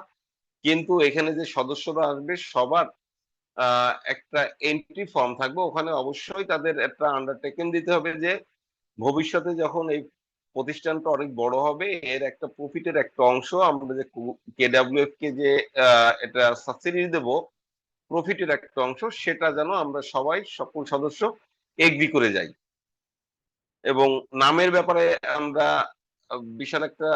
কিন্তু এখানে যে সদস্যরা আসবে সবার একটা এন্ট্রি ফর্ম থাকবে, ওখানে অবশ্যই তাদের একটা আন্ডারটেকিং দিতে হবে যে ভবিষ্যতে যখন এই প্রতিষ্ঠানটা অনেক বড় হবে এর একটা প্রফিটের একটা অংশ আমরা যে কেডব্লিউএফ কে যে এটা সাবসিডি দেব প্রফিটের একটা অংশ, সেটা যেন আমরা সবাই সকল সদস্য এগ্রি করে যাই। এবং নামের ব্যাপারে আমরা বিশাল একটা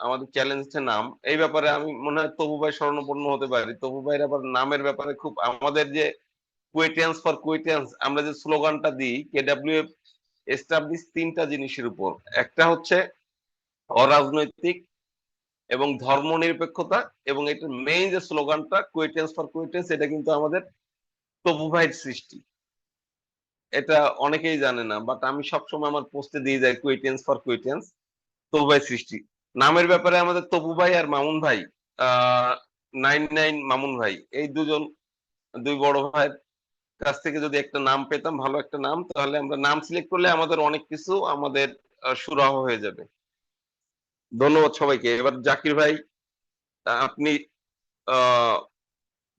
আমাদের চ্যালেঞ্জ হচ্ছে নাম। এই ব্যাপারে আমি মনে হয় তবু ভাই শরণাপন্ন হতে পারি। তবু ভাইয়ের আবার নামের ব্যাপারে খুব আমাদের যে কুয়েটিয়ান্স ফর কুয়েটিয়ান্স আমরা যে স্লোগানটা দিই কেডব্লিউএফ এস্টাবলিশ তিনটা জিনিসের উপর। একটা হচ্ছে অরাজনৈতিক এবং ধর্মনিরপেক্ষতা, এবং এটার মেইন যে স্লোগানটা কুয়েটিয়ান্স ফর কুয়েটিয়ান্স, এটা কিন্তু আমাদের তবু ভাইয়ের সৃষ্টি। এটা অনেকেই জানে না, বাট আমি সবসময় আমার পোস্টে দিয়ে যাই কুয়েটিয়ান্স ফর কুয়েটিয়ান্স, তবু ভাই সৃষ্টি। নামের ব্যাপারে আমাদের তবু ভাই আর মামুন ভাই, 99 মামুন ভাই, এই দুই বড় ভাইয়ের কাছ থেকে যদি একটা নাম পেতাম, ভালো একটা নাম, তাহলে আমরা নাম সিলেক্ট করলে আমাদের অনেক কিছু আমাদের সুরাহ হয়ে যাবে। ধন্যবাদ সবাইকে। এবার জাকির ভাই, আপনি আহ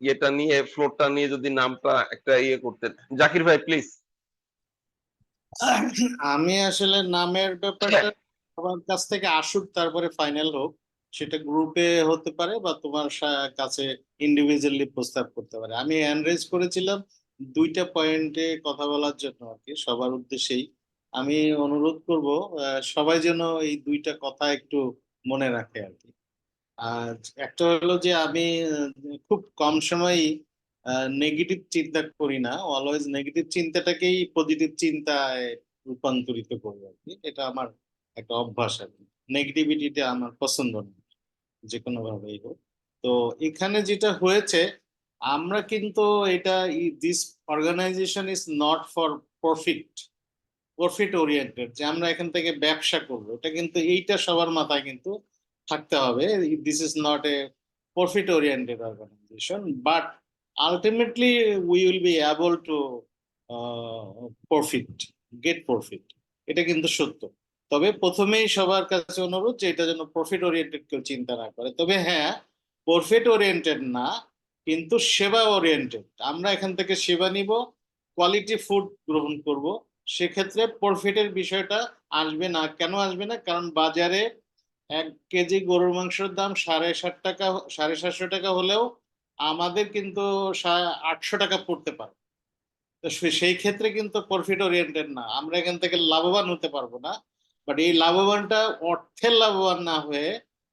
ইয়েটা নিয়ে ফ্লোরটা নিয়ে যদি নামটা একটা ইয়ে করতেন, জাকির ভাই প্লিজ। আমি আসলে নামের ব্যাপারটা সবার কাছ থেকে আসুক, তারপরে ফাইনাল হোক। সেটা গ্রুপে হতে পারে বা তোমার কাছে ইন্ডিভিজুয়ালি প্রস্তাব করতে পারে। আমি হ্যান্ড রেজ করেছিলাম দুইটা পয়েন্টে কথা বলার জন্য আর কি, সবার উদ্দেশ্যেই। আমি অনুরোধ করব সবাই যেন এই দুইটা কথা একটু মনে রাখে আর কি। আর একটা হলো যে আমি খুব কম সময়ই নেগেটিভ চিন্তা করি না, অলওয়েজ নেগেটিভ চিন্তাটাকেই পজিটিভ চিন্তায় রূপান্তরিত করবো আর কি। এটা আমার একটা অভ্যাস আর কি। নেগেটিভিটিটা আমার পছন্দ না, যে কোনো ভাবেই হোক। তো এখানে যেটা হয়েছে, আমরা কিন্তু এটা this organization is not for profit, profit oriented যে আমরা এখান থেকে ব্যবসা করবো, এটা কিন্তু এইটা সবার মাথায় কিন্তু থাকতে হবে। This is not a profit oriented organization, but ultimately we will be able to profit, get profit. এটা কিন্তু সত্য। তবে প্রথমেই সবার কাছে অনুরোধ যে এটা যেন প্রফিট ওরিয়েন্টেড কেউ চিন্তা না করে। তবে হ্যাঁ, প্রফিট ওরিয়েন্টেড না, কিন্তু সেবা ওরিয়েন্টেড। আমরা এখান থেকে সেবা নিব, কোয়ালিটি ফুড গ্রহণ করব। সেক্ষেত্রে প্রফিটের বিষয়টা আসবে না। কেন আসবে না? কারণ বাজারে 1 কেজি গরুর মাংসের দাম 750 টাকা, 750 টাকা হলেও আমাদের কিন্তু 800 টাকা পড়তে পারে। তো সেই ক্ষেত্রে কিন্তু প্রফিট ওরিয়েন্টেড না, আমরা এখান থেকে লাভবান হতে পারবো না। বাট এই লাভবানটা অর্থের লাভবান না হয়ে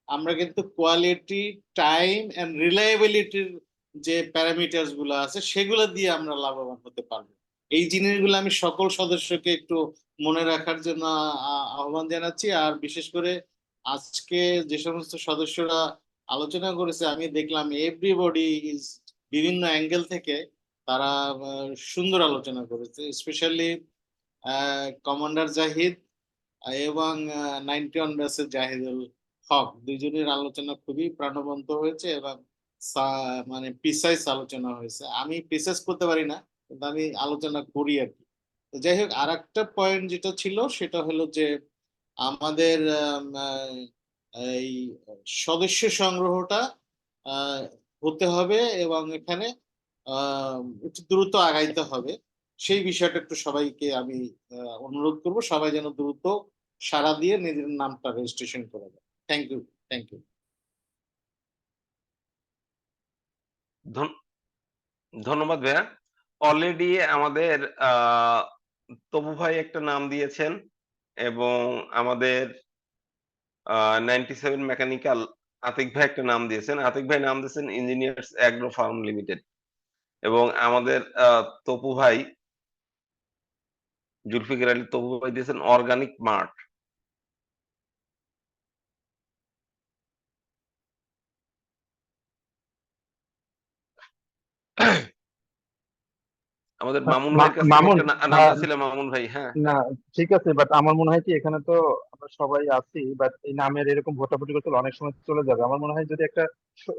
আমরা কিন্তু কোয়ালিটি, টাইম এন্ড রিলায়েবিলিটির যে প্যারামিটার্স গুলো আছে সেগুলো দিয়ে আমরা লাভবান হতে পারবো। এই জিনিসগুলো আমি সকল সদস্যকে একটু মনে রাখার জন্য আহ্বান জানাচ্ছি। আর বিশেষ করে আজকে যে সমস্ত সদস্যরা আলোচনা করেছে, আমি দেখলাম এভরিবডি ইজ বিভিন্ন অ্যাঙ্গেল থেকে তারা সুন্দর আলোচনা করেছে। স্পেশালি কমান্ডার জাহিদ এবং 91 ব্যাচের জাহিদুল হক, দুইজনের আলোচনা খুবই প্রাণবন্ত হয়েছে এবং মানে প্রিসাইজ আলোচনা হয়েছে। আমি প্রিসাইজ করতে পারি না, কিন্তু আমি আলোচনা করি আর কি। তো যাই হোক, আর একটা পয়েন্ট যেটা ছিল সেটা হলো যে আমাদের এই সদস্য সংগ্রহটা হতে হবে এবং এখানে একটু দ্রুত আগাইতে হবে। সেই বিষয়টা একটু সবাইকে আমি অনুরোধ করব, সবাই যেন দ্রুত সাড়া দিয়ে নিজের নামটা রেজিস্ট্রেশন করে দেয়। Thank you, thank you. ধন্যবাদ ভাইয়া। অলরেডি আমাদের তবু ভাই একটা নাম দিয়েছেন এবং আমাদের 97 মেকানিক্যাল আতিক ভাই একটা নাম দিয়েছেন। আতিক ভাই নাম দিয়েছেন ইঞ্জিনিয়ার্স অ্যাগ্রো ফার্ম লিমিটেড, এবং আমাদের তপু ভাই জুলফিকার আলী তপু ভাই দিয়েছেন অর্গানিক মার্ট। আমাদের মামুন ভাইয়ের কাছ থেকে মামুন একটা নাম চাচ্ছিলাম, মামুন ভাই। হ্যাঁ, না ঠিক আছে, বাট আমার মনে হয় কি এখানে তো আমরা সবাই আছি, বাট এই নামের এরকম ভোটাভুটি করতে হলে অনেক সময় চলে যাবে। আমার মনে হয় যদি একটা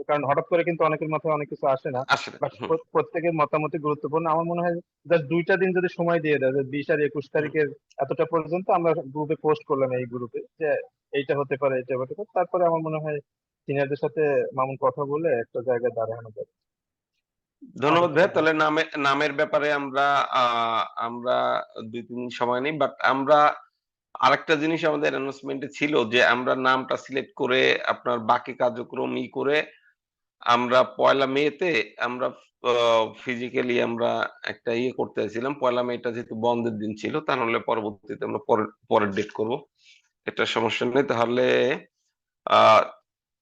কারণ হঠাৎ করে কিন্তু অনেকের মাথায় অনেক কিছু আসে না, আসলে বাট প্রত্যেকের মতামতই গুরুত্বপূর্ণ। আমার মনে হয় জাস্ট 2টা দিন যদি সময় দিয়ে দেয়, যে 20 আর 21 তারিখের এতটা পর্যন্ত আমরা গ্রুপে পোস্ট করলাম, এই গ্রুপে যে এইটা হতে পারে, এটা হতে পারে, তারপরে আমার মনে হয় সিনিয়রদের সাথে মামুন কথা বলে একটা জায়গায় দাঁড়ানো যাবে। ধন্যবাদ ভাইয়া। তাহলে নামের ব্যাপারে আমরা 2-3 দিন সময় নিই, বাট আমরা আরেকটা জিনিস আমাদের অ্যানাউন্সমেন্টে ছিল যে আমরা নামটা সিলেক্ট করে আপনার বাকি কার্যক্রম করে আমরা 1লা মেতে আমরা ফিজিক্যালি আমরা একটা করতে চাইছিলাম। 1লা মেটা যেহেতু বন্ধের দিন ছিল, তাহলে পরবর্তীতে আমরা পরের ডেট করব। এটা সমস্যা নেই। তাহলে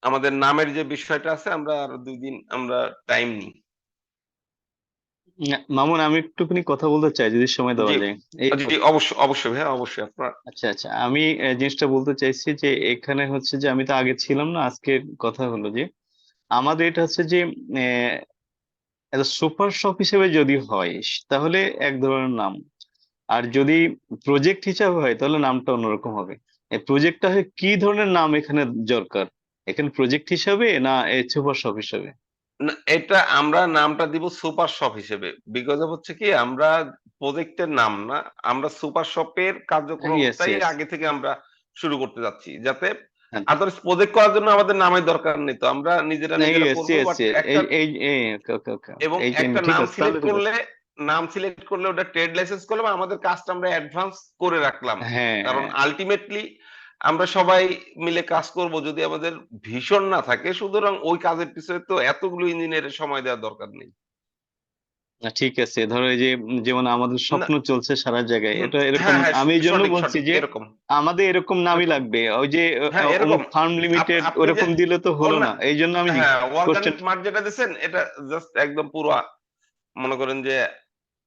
আমাদের নামের যে বিষয়টা আছে, আমরা আর 2 দিন আমরা টাইম নিই। মামুন, আমি একটুখানি কথা বলতে চাই যদি সময় দেওয়া জি যায়। জি, অবশ্যই ভাইয়া, অবশ্যই আপনার। আচ্ছা, আমি জিনিসটা বলতে চাইছি যে এখানে হচ্ছে যে আমি তো আগে ছিলাম না, আজকে কথা হলো যে আমাদের এটা হচ্ছে যে সুপার শপ হিসেবে যদি হয় তাহলে এক ধরনের নাম, আর যদি প্রজেক্ট হিসাবে হয় তাহলে নামটা অন্যরকম হবে। এই প্রজেক্টটা হয় কি ধরনের নাম এখানে দরকার? এখানে প্রজেক্ট হিসাবে না সুপার শপ হিসাবে? না, এটা আমরা নামটা দিব সুপার শপ হিসেবে। বিকজ হচ্ছে কি, আমরা প্রজেক্টের নাম না, আমরা সুপার শপের ইয়েস, কার্যক্রমটাই ইয়েস। আগে থেকে আমরা শুরু করতে যাচ্ছি, যাতে আদার্স প্রজেক্ট করার জন্য আমাদের নামের দরকার নেই। তো আমরা নিজেরা ইয়েস, করবো, ইয়েস, বাট একটা ওকে, এবং এইটাই একটা ঠিক নাম আছে, তাহলে ঠিক আছে। নাম সিলেক্ট করলে ওটা ট্রেড লাইসেন্স করলাম, আমাদের কাজটা আমরা অ্যাডভান্স করে রাখলাম। হ্যাঁ, কারণ হ্যাঁ। আলটিমেটলি আমরা সবাই মিলে কাজ করব, যদি আমাদের ভীষণ না থাকে, সুতরাং ওই কাজের পিছনে তো এতগুলো ইঞ্জিনিয়ারের সময় দেওয়ার দরকার নেই। না, ঠিক আছে, ধরো এই যে যেমন আমাদের না, স্বপ্ন চলছে সারা জায়গায়, এটা এরকম হ্যাঁ হ্যাঁ, আমি এই জন্য সঠিক বলছি সঠিক, যে এরকম আমাদের এরকম নামই এরকম লাগবে। ওই যে হ্যাঁ, অমুক এরকম ফার্ম লিমিটেড আপনি যে ওরকম দিলে তো হলো অন্য না, এই জন্য আমি হ্যাঁ, কোশ্চেন। অর্গানিক মার্ট যেটা দিচ্ছেন, এটা জাস্ট একদম পুরো মনে করেন যে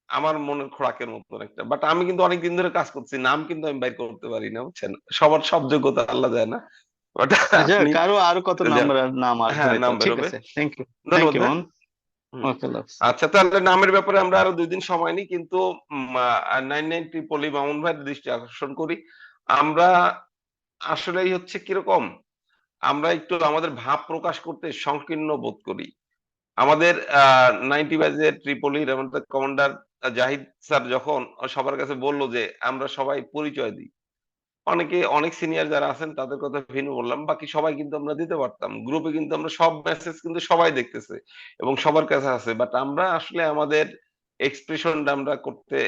আমার মনের খোরাকের মতন একটা। বাট আমি কিন্তু অনেকদিন ধরে কাজ করছি, নাম কিন্তু আমি বাইর করতে পারি না, বুঝছেন। সবার সব যোগ্যতা আল্লাহ দেয় না। বাট আচ্ছা, আপনি আরো কত নাম আসবে হ্যাঁ, হয়তো। নাম ঠিক বেরোবে। আছে, থ্যাংক ইউ, ধন্যবাদ ভাই। মামুন। হুম। ওকে, আচ্ছা, তাহলে নামের ব্যাপারে আমরা আরো 2 দিন সময় নিই, কিন্তু 99 ট্রিপলি মামুন ভাইয়ের দৃষ্টি আকর্ষণ করি। আমরা আসলেই হচ্ছে কিরকম, আমরা একটু আমাদের ভাব প্রকাশ করতে সংকীর্ণ বোধ করি। আমাদের 90 ব্যাচের ট্রিপলির আমাদের কমান্ডার জাহিদ স্যার যখন সবার কাছে বলল যে আমরা সবাই পরিচয় দিই, অনেক সিনিয়র যারা আছেন তাদের কথা ভিন্ন বললাম, বাকি সবাই কিন্তু আমরা দিতে পারতাম। গ্রুপে কিন্তু আমরা সব মেসেজ কিন্তু সবাই দেখতেছে এবং সবার কাছে আছে, বাট আমরা আসলে আমাদের এক্সপ্রেশনটা আমরা করতে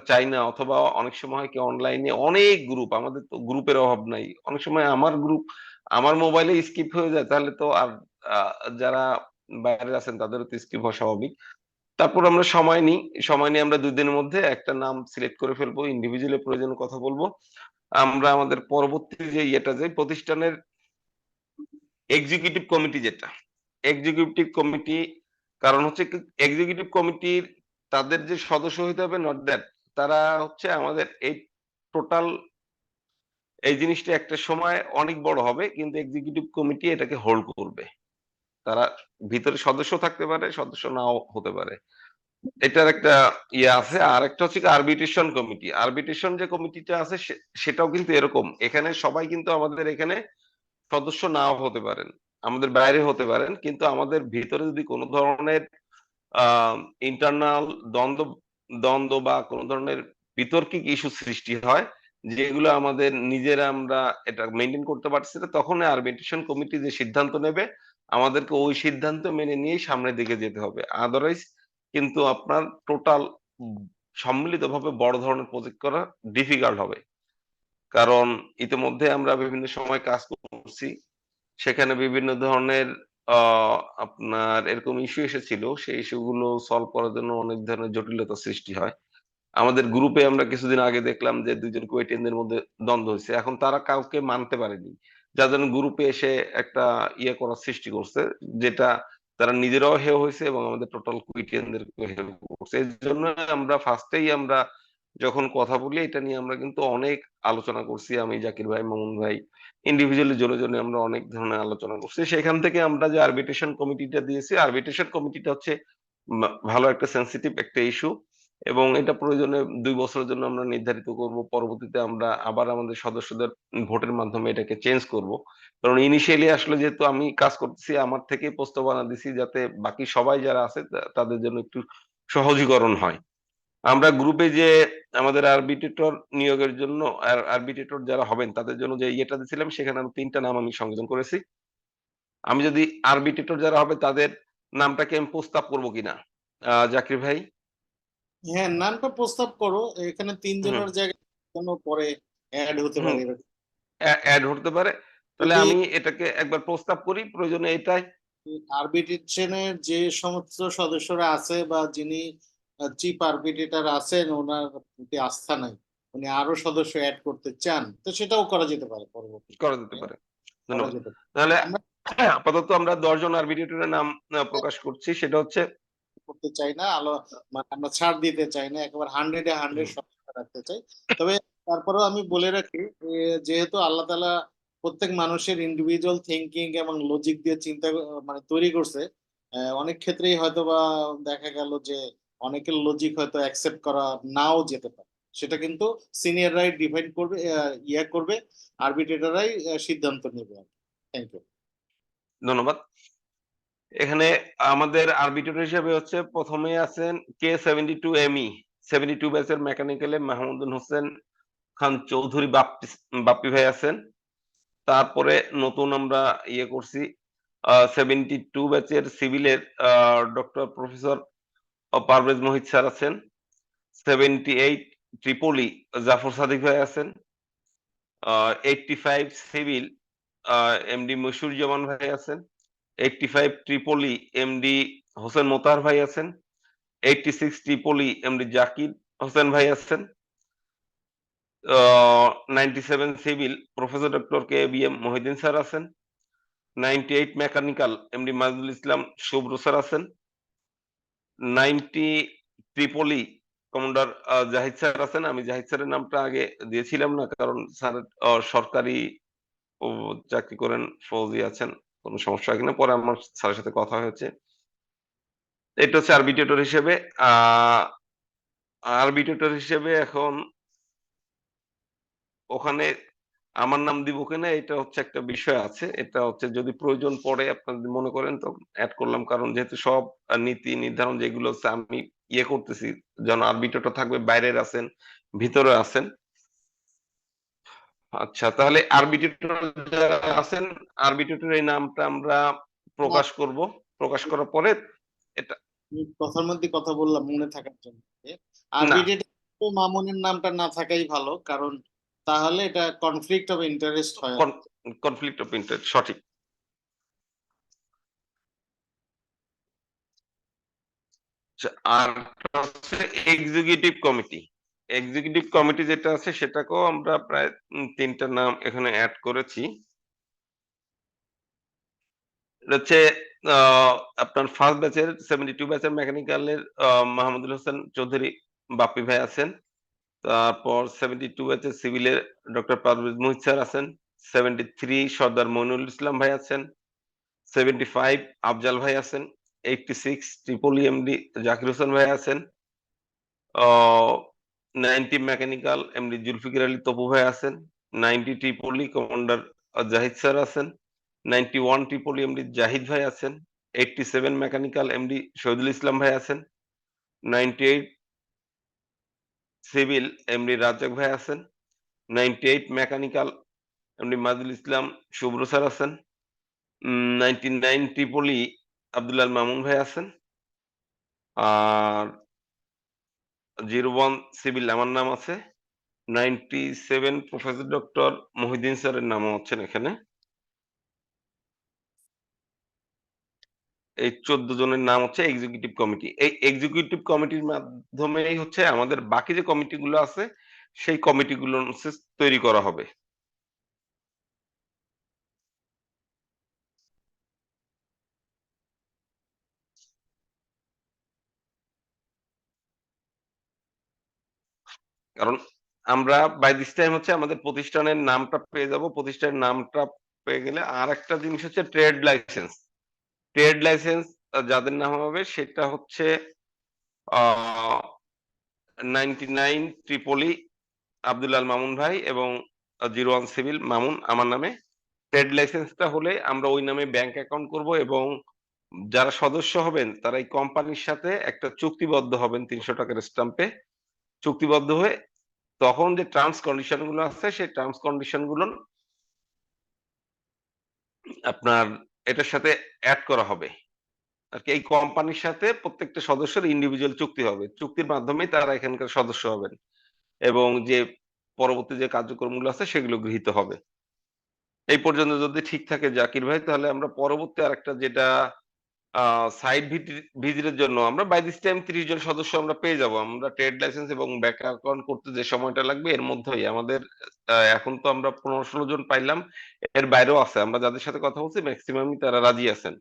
চাই না, অথবা অনেক সময় হয় কি, অনলাইনে অনেক গ্রুপ, আমাদের তো গ্রুপের অভাব নাই। অনেক সময় আমার গ্রুপ আমার মোবাইলে স্কিপ হয়ে যায়, তাহলে তো আর যারা বাইরে আছেন তাদেরও তো স্কিপ হওয়া স্বাভাবিক। তারপর আমরা সময় নিয়ে আমরা 2 দিনের মধ্যে একটা নাম সিলেক্ট করে ফেলবো, ইন্ডিভিজুয়ালি প্রয়োজনে কথা বলবো। আমরা আমাদের পরবর্তী যে যে প্রতিষ্ঠানের এক্সিকিউটিভ কমিটি, যেটা এক্সিকিউটিভ কমিটি, কারণ হচ্ছে এক্সিকিউটিভ কমিটির তাদের যে সদস্য হইতে হবে, নট দ্যাট তারা হচ্ছে আমাদের এই টোটাল এই জিনিসটা একটা সময় অনেক বড় হবে, কিন্তু এক্সিকিউটিভ কমিটি এটাকে হোল্ড করবে। তারা ভিতরে সদস্য থাকতে পারে, সদস্য নাও হতে পারে। এটার একটা আছে। আর একটা হচ্ছে আরবিট্রেশন কমিটি। আরবিট্রেশন যে কমিটিটা আছে সেটাও কিন্তু এরকম। এখানে সবাই কিন্তু আমাদের এখানে সদস্য নাও হতে পারেন, আমাদের বাইরে হতে পারেন, কিন্তু আমাদের ভিতরে যদি কোনো ধরনের ইন্টারনাল দ্বন্দ্ব বা কোনো ধরনের বিতর্কিক ইস্যু সৃষ্টি হয়, যেগুলো আমাদের নিজেরা আমরা এটা মেনটেন করতে পারছি না, তখন আরবিট্রেশন কমিটি যে সিদ্ধান্ত নেবে, আমাদেরকে ওই সিদ্ধান্ত মেনে নিয়েই সামনের দিকে যেতে হবে। আদারওয়াইজ কিন্তু আপনার টোটাল সম্মিলিতভাবে বড় ধরনের প্রজেক্ট করা ডিফিকাল্ট হবে। কারণ ইতিমধ্যে আমরা বিভিন্ন সময় কাজ করছি, সেখানে বিভিন্ন ধরনের আপনার এরকম ইস্যু এসেছিল, সেই ইস্যুগুলো সলভ করার জন্য অনেক ধরনের জটিলতা সৃষ্টি হয়। আমাদের গ্রুপে আমরা কিছুদিন আগে দেখলাম যে 2 জন কুয়েটিয়ানদের মধ্যে দ্বন্দ্ব হয়েছে, এখন তারা কাউকে মানতে পারেনি, যার জন্য গ্রুপে এসে একটা করার সৃষ্টি করছে, যেটা তারা নিজেরাও হেয় হয়েছে এবং আমাদের টোটাল কুয়েটিয়ানদের হেয় করছে। এই জন্য আমরা ফার্স্টেই আমরা যখন কথা বলি এটা নিয়ে, আমরা কিন্তু অনেক আলোচনা করছি, আমি, জাকির ভাই, মামুন ভাই, ইন্ডিভিজুয়ালি জনে জনে আমরা অনেক ধরনের আলোচনা করছি। সেখান থেকে আমরা যে আরবিট্রেশন কমিটিটা দিয়েছি, আরবিট্রেশন কমিটিটা হচ্ছে ভালো একটা সেন্সিটিভ একটা ইস্যু। এবং এটা প্রয়োজনে 2 বছরের জন্য আমরা নির্ধারিত করব। পরবর্তীতে আমরা আবার আমাদের সদস্যদের ভোটের মাধ্যমে এটাকে চেঞ্জ করব। কারণ ইনিশিয়ালি আসলে যেহেতু আমি কাজ করতেছি, আমার থেকেই প্রস্তাবনা দিছি যাতে বাকি সবাই যারা আছে তাদের জন্য একটু সহজীকরণ হয়। আমরা গ্রুপে যে আমাদের আরবিট্রেটর নিয়োগের জন্য আরবিট্রেটর যারা হবেন তাদের জন্য যে ইয়েটা দিছিলাম, সেখানে আমি 3টা নাম আমি সংযোজন করেছি। আমি যদি আরবিট্রেটর যারা হবে তাদের নামটাকে আমি প্রস্তাব করব কিনা? জাকির ভাই? হ্যাঁ, নামটা প্রস্তাব করো। এখানে 3 হুম, জনের জায়গায় কোনো পরে অ্যাড হতে হুম, পারে এরকম। এড হতে পারে। তাহলে যদি আমি এটাকে একবার প্রস্তাব করি, প্রয়োজনে এটাই। আরবিট্রেশনের যে সমস্ত সদস্যরা আছে বা যিনি চিফ আরবিট্রেটর আছেন, ওনার প্রতি আস্থা নাই, উনি আরো সদস্য অ্যাড করতে চান, তো সেটাও করা যেতে পারে পরবর্তীতে। করা যেতে পারে। করা ধন্যবাদ। যেতে পারে। তাহলে আমরা আপাতত আমরা 10 জন আরবিট্রেটরের নাম প্রকাশ করছি। সেটা হচ্ছে করতে চাই না, মানে আমরা ছাড় দিতে চাই না, একেবারে 100-এ 100 সদস্য রাখতে চাই। তবে তারপরেও আমি বলে রাখি, যেহেতু আল্লাহ তাআলা প্রত্যেক মানুষের ইন্ডিভিজুয়াল থিঙ্কিং এবং লজিক দিয়ে চিন্তা মানে তৈরি করছে, অনেক ক্ষেত্রেই হয়তো বা দেখা গেল যে অনেকের লজিক হয়তো অ্যাকসেপ্ট করা নাও যেতে পারে। সেটা কিন্তু সিনিয়ররাই ডিফাইন করবে, করবে, আরবিট্রেটররাই সিদ্ধান্ত নেবে। Thank you. ধন্যবাদ। এখানে আমাদের আরবিট্রেটর হিসেবে হচ্ছে প্রথমে আছেন K72ME 72 ব্যাচের মেকানিক্যালে মাহমুদুল হোসেন খান চৌধুরী বাপ্পি ভাই আছেন। তারপরে নতুন আমরা ইয়ে করছি 72 ব্যাচের সিভিলের ডক্টর প্রফেসর পারভেজ মোহিত স্যার আছেন। 78 ট্রিপলি জাফর সাদিক ভাই আছেন। 85 সিভিল এমডি মশিউজ্জামান ভাই আছেন। 85 ট্রিপলি এমডি হোসেন মোতাহার ভাই আছেন। 86 ট্রিপলি এমডি জাকির হোসেন ভাই আছেন। 97 civil professor doctor K B M Mohiuddin sir আছেন। 98 মেকানিক্যাল এমডি মাজদুল ইসলাম শুভ্র স্যার আছেন। 90 ট্রিপলি কমান্ডার জাহিদ স্যার আছেন। আমি জাহিদ স্যারের নামটা আগে দিয়েছিলাম না, কারণ স্যার সরকারি চাকরি করেন, ফৌজি আছেন, কোনো সমস্যা হয় কিনা, পরে আমার স্যারের সাথে কথা হয়েছে। এটা হচ্ছে আরবিট্রেটর হিসেবে। আরবিট্রেটর হিসেবে এখন ওখানে আমার নাম দিব কিনা এটা হচ্ছে একটা বিষয় আছে। এটা হচ্ছে যদি প্রয়োজন পড়ে আপনারা যদি মনে করেন তো এড করলাম, কারণ যেহেতু সব নীতি নির্ধারণ যেগুলো হচ্ছে আমি ইয়ে করতেছি, যেন আরবিট্রেটর থাকবে, বাইরের আছেন, ভিতরে আছেন। আচ্ছা, তাহলে আরবিট্রেটর যারা আছেন, আরবিট্রেটর এই নামটা আমরা প্রকাশ করব। প্রকাশ করার পরে এটা আমি কথার মধ্যে কথা বললাম মনে থাকার জন্য, না, আরবিট্রেটর মামুনের নামটা না থাকাই ভালো, কারণ তাহলে এটা কনফ্লিক্ট অফ ইন্টারেস্ট হয়। কনফ্লিক্ট অফ ইন্টারেস্ট, সঠিক। আচ্ছা, আর হচ্ছে এক্সিকিউটিভ কমিটি। এক্সিকিউটিভ কমিটি যেটা আছে সেটাকেও আমরা প্রায় 3টা নাম এখানে অ্যাড করেছি। এটা হচ্ছে আপনার ফার্স্ট ব্যাচের 72 ব্যাচের মেকানিক্যালের মাহমুদুল হোসেন চৌধুরী বাপ্পি ভাই আছেন। তারপর 72 ব্যাচের সিভিলের ডক্টর পারভেজ মোহিত স্যার আছেন। 73 সর্দার মইনুল ইসলাম ভাই আছেন। 75 আফজাল ভাই আছেন। 86 ট্রিপলি এমডি জাকির হোসেন ভাই আছেন। 90 মেকানিক্যাল এমডি জুলফিকার আলী তপু ভাই আছেন। 90 ট্রিপলি কমান্ডার জাহিদ স্যার আছেন। 91 ট্রিপলি এমডি জাহিদ ভাই আছেন। 87 মেকানিক্যাল এমডি শহীদুল ইসলাম ভাই আছেন। 98 সিভিল এমডি রাজ্জাক ভাই আছেন। 98 মেকানিক্যাল এমডি মাজদুল ইসলাম শুভ্র স্যার আছেন। 99 ট্রিপলি আব্দুল্লাহ মামুন ভাই আছেন। আর 01 সিভিল আমার নাম আছে। 97 প্রফেসর ডক্টর মহিউদ্দিন স্যারের নামও আছেন এখানে। এই 14 জনের নাম হচ্ছে এক্সিকিউটিভ কমিটি। এই এক্সিকিউটিভ কমিটির মাধ্যমেই হচ্ছে আমাদের বাকি যে কমিটিগুলো আছে সেই কমিটিগুলো হচ্ছে তৈরি করা হবে। কারণ আমরা বাই দিস টাইম হচ্ছে আমাদের প্রতিষ্ঠানের নামটা পেয়ে যাব। প্রতিষ্ঠানের নামটা পেয়ে গেলে আর একটা জিনিস হচ্ছে ট্রেড লাইসেন্স। ট্রেড লাইসেন্স যাদের নাম হবে সেটা হচ্ছে 99 ট্রিপলি আব্দুল আল মামুন ভাই এবং 01 সিভিল মামুন আমার নামে। ট্রেড লাইসেন্সটা হলে আমরা ওই নামে ব্যাংক অ্যাকাউন্ট করব এবং যারা সদস্য হবেন তারা এই কোম্পানির সাথে একটা চুক্তিবদ্ধ হবেন 300 টাকার স্ট্যাম্পে চুক্তিবদ্ধ হয়ে তখন যে টার্মস কন্ডিশন গুলো আছে সেই টার্মস কন্ডিশন গুলো আপনার এটার সাথে অ্যাড করা হবে আর কি। এই কোম্পানির সাথে প্রত্যেকটা সদস্যের ইন্ডিভিজুয়াল চুক্তি হবে, চুক্তির মাধ্যমেই তারা এখানকার সদস্য হবেন এবং যে পরবর্তী যে কার্যক্রমগুলো আছে সেগুলো গৃহীত হবে। এই পর্যন্ত যদি ঠিক থাকে জাকির ভাই, তাহলে আমরা পরবর্তী আরেকটা যেটা সাইট ভিজিটের জন্য আমরা বাই দিস টাইম 30 জন সদস্য আমরা পেয়ে যাব। আমরা ট্রেড লাইসেন্স এবং ব্যাংক অ্যাকাউন্ট করতে যে সময়টা লাগবে এর মধ্যেই আমাদের এখন তো আমরা 15-16 জন পাইলাম, এর বাইরেও আছে। আমরা যাদের সাথে কথা বলছি ম্যাক্সিমামই তারা রাজি আছেন।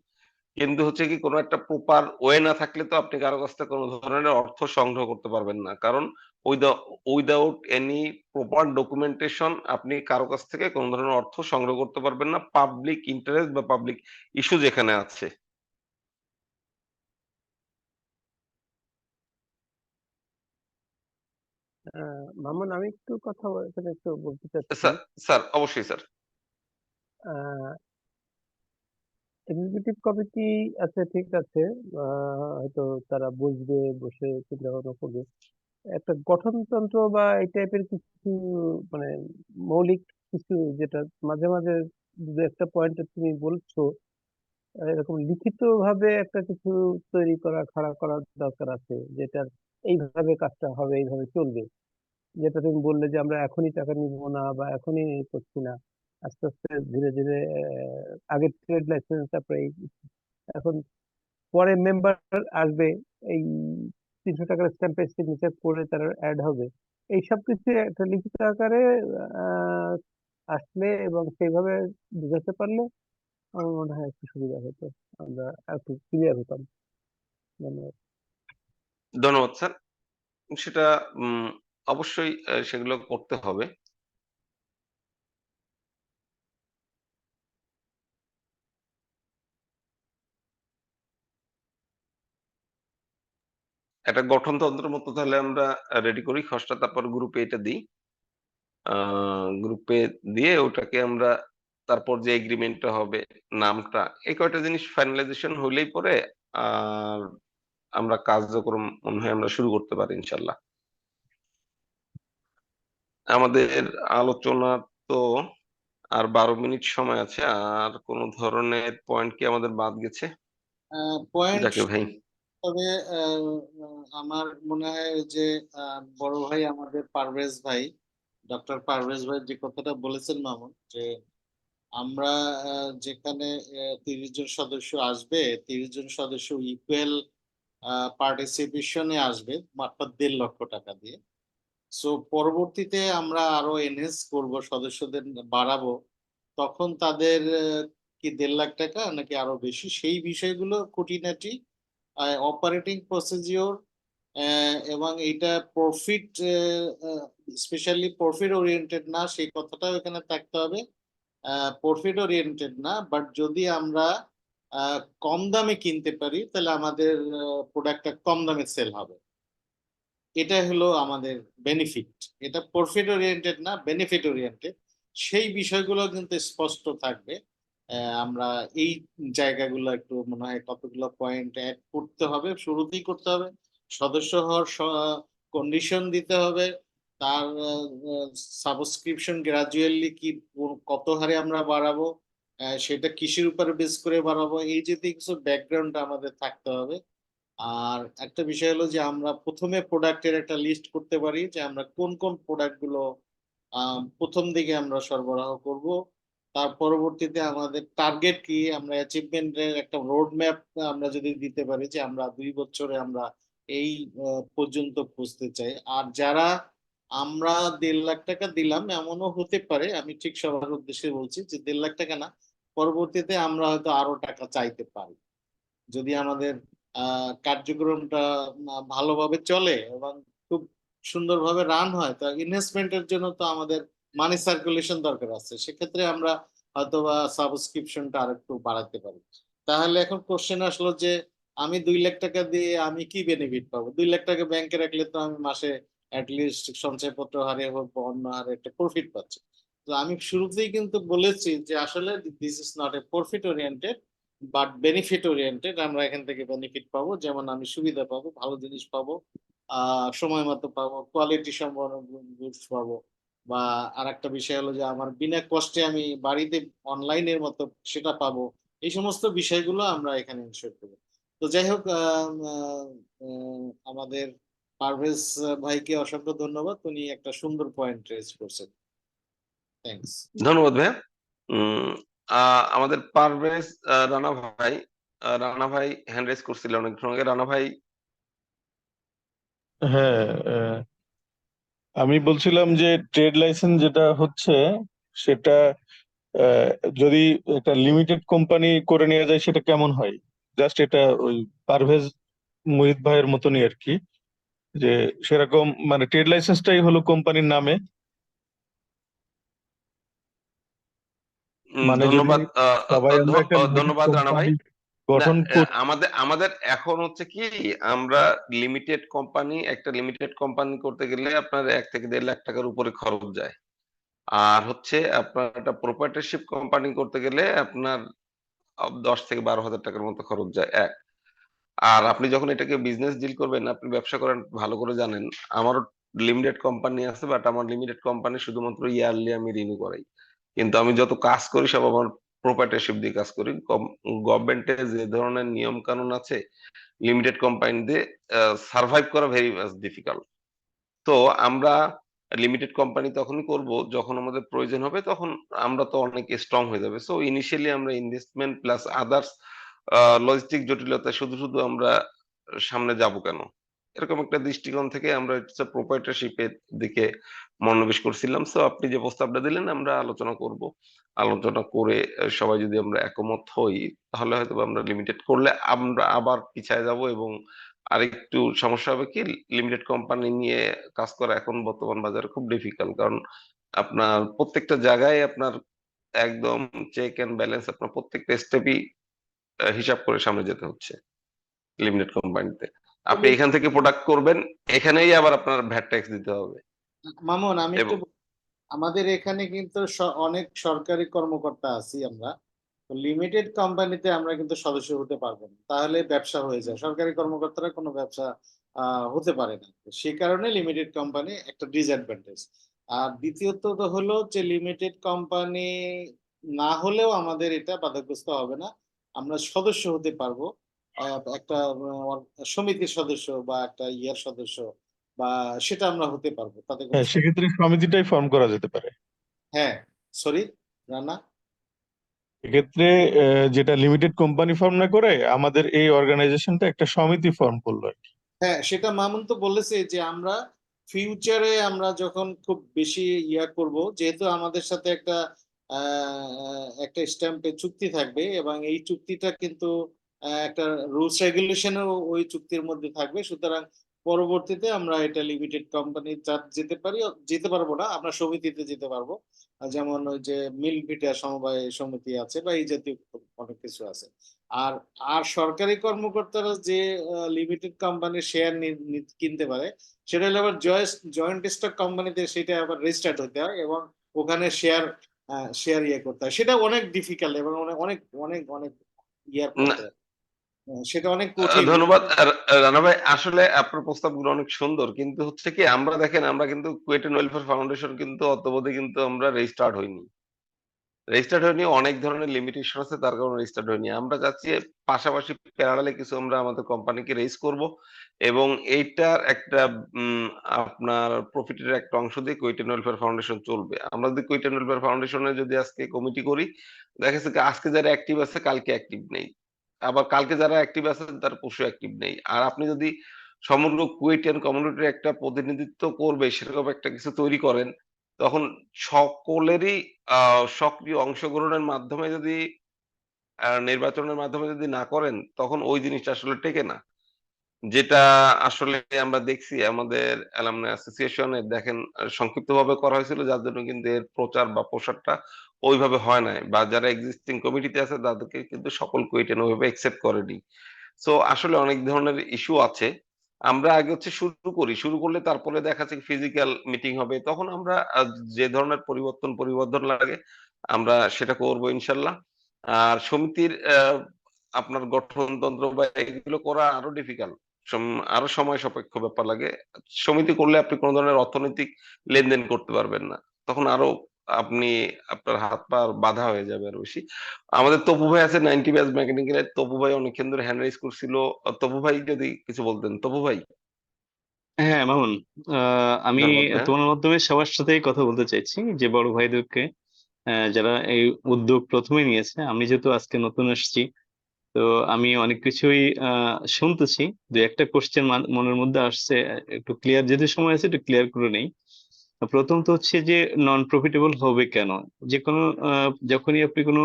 কিন্তু হচ্ছে কি কোনো একটা প্রপার ওয়ে না থাকলে তো আপনি কারো কাছ থেকে কোনো ধরনের অর্থ সংগ্রহ করতে পারবেন না। কারণ উইদাউট এনি প্রপার ডকুমেন্টেশন আপনি কারো কাছ থেকে কোনো ধরনের অর্থ সংগ্রহ করতে পারবেন না, পাবলিক ইন্টারেস্ট বা পাবলিক ইস্যু যেখানে আছে। মামুন, আমি একটু কথা এখানে একটু বলতে চাচ্ছি। স্যার অবশ্যই স্যার। এক্সিকিউটিভ কমিটি আছে, ঠিক আছে, হয়তো তারা বসবে, বসে চিন্তা ভাবনা করবে। একটা গঠনতন্ত্র বা এই টাইপের কিছু মানে মৌলিক কিছু, যেটা মাঝে মাঝে দু একটা পয়েন্টে তুমি বলছো, এরকম লিখিত ভাবে একটা কিছু তৈরি করা, খাড়া করার দরকার আছে, যেটা এইভাবে কাজটা হবে, এইভাবে চলবে। যেটা তুমি বললে যে আমরা এখনই টাকা নিব না বা এখনই করছি না, আস্তে আস্তে ধীরে ধীরে আগে ট্রেড লাইসেন্স, তারপরে এখন পরে মেম্বার আসবে, এই 300 টাকার স্ট্যাম্পে সিগনেচার করে তারা অ্যাড হবে। এই সব কিছু একটা লিখিত আকারে আহ, আসলে এবং সেইভাবে বুঝাতে পারলে আমার মনে হয় একটু সুবিধা হতো, আমরা একটু ক্লিয়ার হতাম। মানে ধন্যবাদ স্যার। সেটা অবশ্যই সেগুলো করতে হবে। একটা গঠনতন্ত্রের মতো তাহলে আমরা রেডি করি খসড়া, তারপর গ্রুপে এটা দিই। গ্রুপে দিয়ে ওটাকে আমরা তারপর যে এগ্রিমেন্টটা হবে, নামটা, এই কয়টা জিনিস ফাইনালাইজেশন হইলেই পরে আর আমরা কার্যক্রম মনে হয় আমরা শুরু করতে পারি ইনশাল্লাহ। আমাদের আলোচনা তো আর 12 মিনিট সময় আছে। আর কোন ধরনের পয়েন্ট কি আমাদের বাদ গেছে পয়েন্ট জাকির ভাই? তবে আমার মনে হয় যে বড় ভাই আমাদের পারভেজ ভাই, ডক্টর পারভেজ ভাই যে কথাটা বলেছেন মামুন, যে আমরা যেখানে 30 জন সদস্য আসবে, 30 জন সদস্য ইকুয়াল পার্টিসিপেশনে আসবে মাত্র 1.5 লক্ষ টাকা দিয়ে। সো পরবর্তীতে আমরা আরো এনহেন্স করব, সদস্যদের বাড়াবো, তখন তাদের কি 1.5 লাখ টাকা নাকি আরো বেশি, সেই বিষয়গুলো খুঁটিনাটি অপারেটিং প্রসিজিওর এবং এটা প্রফিট, স্পেশালি প্রফিট ওরিয়েন্টেড না, সেই কথাটাও এখানে থাকতে হবে। প্রফিট ওরিয়েন্টেড না, বাট যদি আমরা কম দামে কিনতে পারি তাহলে আমাদের প্রোডাক্টটা কম দামে সেল হবে, এটা হলো আমাদের বেনিফিট। এটা প্রফিট ওরিয়েন্টেড না, বেনিফিট ওরিয়েন্টেড, সেই বিষয়গুলো কিন্তু স্পষ্ট থাকবে। আমরা এই জায়গাগুলো একটু মনে হয় কতগুলো পয়েন্ট অ্যাড করতে হবে, শুরুতেই করতে হবে। সদস্য হওয়ার কন্ডিশন দিতে হবে, তার সাবস্ক্রিপশন গ্রাজুয়ালি কি কত হারে আমরা বাড়াবো, সেটা কিসের উপরে বেস করে বাড়াবো, এই যে কিছু ব্যাকগ্রাউন্ড আমাদের থাকতে হবে। আর একটা বিষয় হলো যে আমরা প্রথমে প্রোডাক্টের একটা লিস্ট করতে পারি, যে আমরা কোন কোন প্রোডাক্ট গুলো প্রথম দিকে আমরা সরবরাহ করব, তার পরবর্তীতে আমাদের টার্গেট কি, আমরা অ্যাচিভমেন্টের একটা রোড ম্যাপ আমরা যদি দিতে পারি, যে আমরা 2 বছরে আমরা এই পর্যন্ত পৌঁছতে চাই। আর যারা আমরা 1.5 লাখ টাকা দিলাম, এমনও হতে পারে, আমি ঠিক সবার উদ্দেশ্যে বলছি, যে 1.5 লাখ টাকা না, পরবর্তীতে আমরা হয়তো আরো টাকা চাইতে পারি, যদি আমাদের কার্যক্রমটা ভালোভাবে চলে এবং খুব সুন্দরভাবে রান হয়। তো ইনভেস্টমেন্টের জন্য তো আমাদের মানি সার্কুলেশন দরকার আছে, সেক্ষেত্রে আমরা হয়তো বা সাবস্ক্রিপশনটা আরেকটু বাড়াতে পারি। তাহলে এখন কোশ্চেন আসলো যে আমি 2 লাখ টাকা দিয়ে আমি কি বেনিফিট পাবো? 2 লাখ টাকা ব্যাংকে রাখলে তো আমি মাসে অ্যাটলিস্ট সঞ্চয়পত্র হারে হোক বা অন্য হারে একটা প্রফিট পাচ্ছি। তো আমি শুরুতেই কিন্তু বলেছি যে আসলে this is not a profit oriented but benefit oriented. আমরা এখান থেকে বেনিফিট পাবো, যেমন আমি সুবিধা পাবো, ভালো জিনিস পাবো, সময় মতো পাবো, কোয়ালিটি সম্পন্ন গুডস পাবো, বা আরেকটা বিষয় হলো যে আমার বিনা কষ্টে আমি বাড়িতে অনলাইনের মতো সেটা পাবো। এই সমস্ত বিষয়গুলো আমরা এখানে ইনশিওর করবো। তো যাই হোক, আমাদের পারভেজ ভাইকে অসংখ্য ধন্যবাদ, উনি একটা সুন্দর পয়েন্ট রেজ করছেন। থ্যাঙ্কস। ধন্যবাদ ভাইয়া। আমাদের পারভেজ রানা ভাই হ্যান্ড রেজ করছিল অনেক সঙ্গে। রানা ভাই, হ্যাঁ, আমি বলছিলাম যে ট্রেড লাইসেন্স যেটা হচ্ছে সেটা আহ, যদি একটা লিমিটেড কোম্পানি করে নিয়ে যায় সেটা কেমন হয়? জাস্ট এটা ওই পারভেজ মুহিত ভাইয়ের মতনই আর কি, যে সেরকম মানে ট্রেড লাইসেন্সটাই হলো কোম্পানির নামে, মানে যদি ধন্যবাদ। সবাই আমরা একটা লিমিটেড ধন্যবাদ রানা ভাই। কোম্পানি না, গঠন করি। আমাদের এখন হচ্ছে কি, আমরা একটা লিমিটেড কোম্পানি করতে গেলে আপনার 1 থেকে 1.5 লাখ টাকার উপরে খরচ যায়। আর হচ্ছে আপনার একটা প্রোপ্রাইটারশিপ কোম্পানি করতে গেলে আপনার 10 থেকে 12 হাজার টাকার মতো খরচ যায় এক। আর আপনি যখন এটাকে বিজনেস ডিল করবেন, আপনি ব্যবসা করেন, ভালো করে জানেন। আমারও লিমিটেড কোম্পানি আছে, বাট আমার লিমিটেড কোম্পানি শুধুমাত্র ইয়ারলি আমি রিনিউ করাই। কিন্তু আমি যত কাজ করি সব আমার প্রোপ্রাইটারশিপ দিয়ে কাজ করি। গভর্নমেন্টের যে ধরনের নিয়ম কানুন আছে, লিমিটেড কোম্পানি দিয়ে সার্ভাইভ করা ভেরি মাচ ডিফিকাল্ট। তো আমরা লিমিটেড কোম্পানি তখনই করব যখন আমাদের প্রয়োজন হবে, তখন আমরা তো অনেক স্ট্রং হয়ে যাবে। সো ইনিশিয়ালি আমরা ইনভেস্টমেন্ট প্লাস আদার্স লজিস্টিক জটিলতা শুধু শুধু আমরা সামনে যাব কেন, এরকম একটা দৃষ্টিকোণ থেকে আমরা প্রোপ্রাইটারশিপের দিকে মনোনিবেশ করছিলাম। সো আপনি যে প্রস্তাবটা দিলেন আমরা আলোচনা করব। আলোচনা করে সবাই যদি আমরা একমত হই, তাহলে হয়তো আমরা লিমিটেড করলে আমরা আবার পিছায় যাব। এবং আরেকটু সমস্যা হবে কি, লিমিটেড কোম্পানি নিয়ে কাজ করা এখন বর্তমান বাজারে খুব ডিফিকাল্ট। কারণ আপনার প্রত্যেকটা জায়গায় আপনার একদম চেক এন্ড ব্যালেন্স, আপনার প্রত্যেকটা স্টেপই হিসাব করে সামনে যেতে হচ্ছে লিমিটেড কোম্পানিতে। আপনি এখান থেকে প্রোডাক্ট করবেন, এখানেই আবার আপনার ভ্যাট ট্যাক্স দিতে হবে। মামুন, আমি একটু এবং আমাদের এখানে কিন্তু অনেক সরকারি কর্মকর্তা আছি আমরা। লিমিটেড কোম্পানিতে আমরা কিন্তু সদস্য হতে পারবো না, তাহলে ব্যবসা হয়ে যায়। সরকারি কর্মকর্তারা কোনো ব্যবসা হতে পারে না, সে কারণে লিমিটেড কোম্পানি একটা ডিসঅ্যাডভান্টেজ। আর দ্বিতীয়ত তো হলো যে লিমিটেড কোম্পানি না হলেও আমাদের এটা বাধাগ্রস্ত হবে না, আমরা সদস্য হতে পারবো। একটা সমিতির সদস্য বা একটা ইয়ার সদস্য, বা সেটা আমরা হতে পারবো, তাতে কোনো হ্যাঁ, সেক্ষেত্রে সমিতিটাই ফর্ম করা যেতে পারে। হ্যাঁ, সরি রানা। এক্ষেত্রে যেটা লিমিটেড কোম্পানি ফর্ম না করে আমাদের এই অর্গানাইজেশনটা একটা সমিতি ফর্ম করলো আর কি। হ্যাঁ, সেটা মামুন তো বলেছে যে আমরা ফিউচারে আমরা যখন খুব বেশি ইয়া করব, যেহেতু আমাদের সাথে একটা স্ট্যাম্পে চুক্তি থাকবে, এবং এই চুক্তিটা কিন্তু একটা রুলস রেগুলেশনও ওই চুক্তির মধ্যে থাকবে। সুতরাং পরবর্তীতে আমরা এটা লিমিটেড কোম্পানি যেতে পারবো না, আমরা সমিতিতে যেতে পারবো। যেমন ওই যে মিল ভিটা সমবায় সমিতি আছে, বা এই জাতীয় অনেক কিছু আছে। আর আর সরকারি কর্মকর্তারা যে লিমিটেড কোম্পানির শেয়ার কিনতে পারে, সেটা হলো আবার জয়েন্ট স্টক কোম্পানিতে, সেটা আবার রেজিস্টার্ড হতে হয় এবং ওখানে শেয়ার ইয়ে করতে হয়। সেটা অনেক ডিফিকাল্ট এবং অনেক অনেক অনেক অনেক ইয়ার করতে হয়। সেটা অনেক কঠিন। ধন্যবাদ রানা ভাই। আসলে আপনার প্রস্তাবগুলো অনেক সুন্দর, কিন্তু হচ্ছে কি, আমরা দেখেন, আমরা কিন্তু কুয়েট এন্ড ওয়েলফেয়ার ফাউন্ডেশন কিন্তু অদ্যাবধি কিন্তু আমরা রেজিস্টার্ড হইনি। অনেক ধরনের লিমিটেশন আছে, তার কারণে রেজিস্টার্ড হয়নি। আমরা চাচ্ছি পাশাপাশি প্যারালালে কিছু আমরা আমাদের কোম্পানিকে রেজিস্ট করব, এবং এইটার একটা আপনার প্রফিটের একটা অংশ দিয়ে কুয়েট এন্ড ওয়েলফেয়ার ফাউন্ডেশন চলবে। আমরা যদি কুয়েট এন্ড ওয়েলফেয়ার ফাউন্ডেশনে যদি আজকে কমিটি করি, দেখা যাচ্ছে আজকে যারা অ্যাক্টিভ আছে কালকে অ্যাক্টিভ নেই, আবার কালকে যারা অ্যাক্টিভ আছে তার পরশু অ্যাক্টিভ নেই। আর আপনি যদি সমগ্র কুয়েটিয়ান কমিউনিটির একটা প্রতিনিধিত্ব করবে সেরকম একটা কিছু তৈরি করেন, তখন সকলেরই সক্রিয় অংশগ্রহণের মাধ্যমে যদি নির্বাচনের মাধ্যমে যদি না করেন, তখন ওই জিনিসটা আসলে টেকে না। যেটা আসলে আমরা দেখছি আমাদের অ্যালামনাই অ্যাসোসিয়েশনে, দেখেন সংক্ষিপ্তভাবে করা হয়েছিল, যার জন্য কিন্তু এর প্রচার বা প্রসারটা ওইভাবে হয় নাই, বা যারা এক্সিস্টিং কমিটিতে আছে তাদেরকে কিন্তু সকল কুয়েটিয়ান ওইভাবে একসেপ্ট করেনি। সো আসলে অনেক ধরনের ইস্যু আছে। আমরা আগে হচ্ছে শুরু করলে তারপরে দেখা যাচ্ছে ফিজিক্যাল মিটিং হবে। তখন আমরা যে ধরনের পরিবর্তন লাগে আমরা সেটা করব ইনশাল্লাহ। আর সমিতির আপনার গঠনতন্ত্র বা এগুলো করা আরো ডিফিকাল্ট, আরো সময় সাপেক্ষ ব্যাপার লাগে। সমিতি করলে আপনি কোন ধরনের অর্থনৈতিক লেনদেন করতে পারবেন না, তখন আরো আপনি আপনার হাত পা বাঁধা হয়ে যাবে আরো বেশি। আমাদের তপু ভাই আছে 90 ব্যাচ মেকানিক্যাল, তপু ভাই অনেকক্ষণ ধরে হ্যান্ড রাইজ করছিল। তপু ভাই যদি কিছু বলতেন, তপু ভাই। হ্যাঁ মামুন, আমি ধন্যবাদ ভাইয়া। তোমার মাধ্যমে সবার সাথেই কথা বলতে চাইছি, যে বড় ভাইদেরকে যারা এই উদ্যোগ প্রথমে নিয়েছে। আমি যেহেতু আজকে নতুন আসছি, তো আমি অনেক কিছুই শুনতেছি। দু একটা কোশ্চেন মনের মধ্যে আসছে, একটু ক্লিয়ার যেহেতু সময় আছে একটু ক্লিয়ার করে নেই। প্রথম তো হচ্ছে যে নন প্রফিটেবল হবে কেন? যে কোনো যখনই আপনি কোনো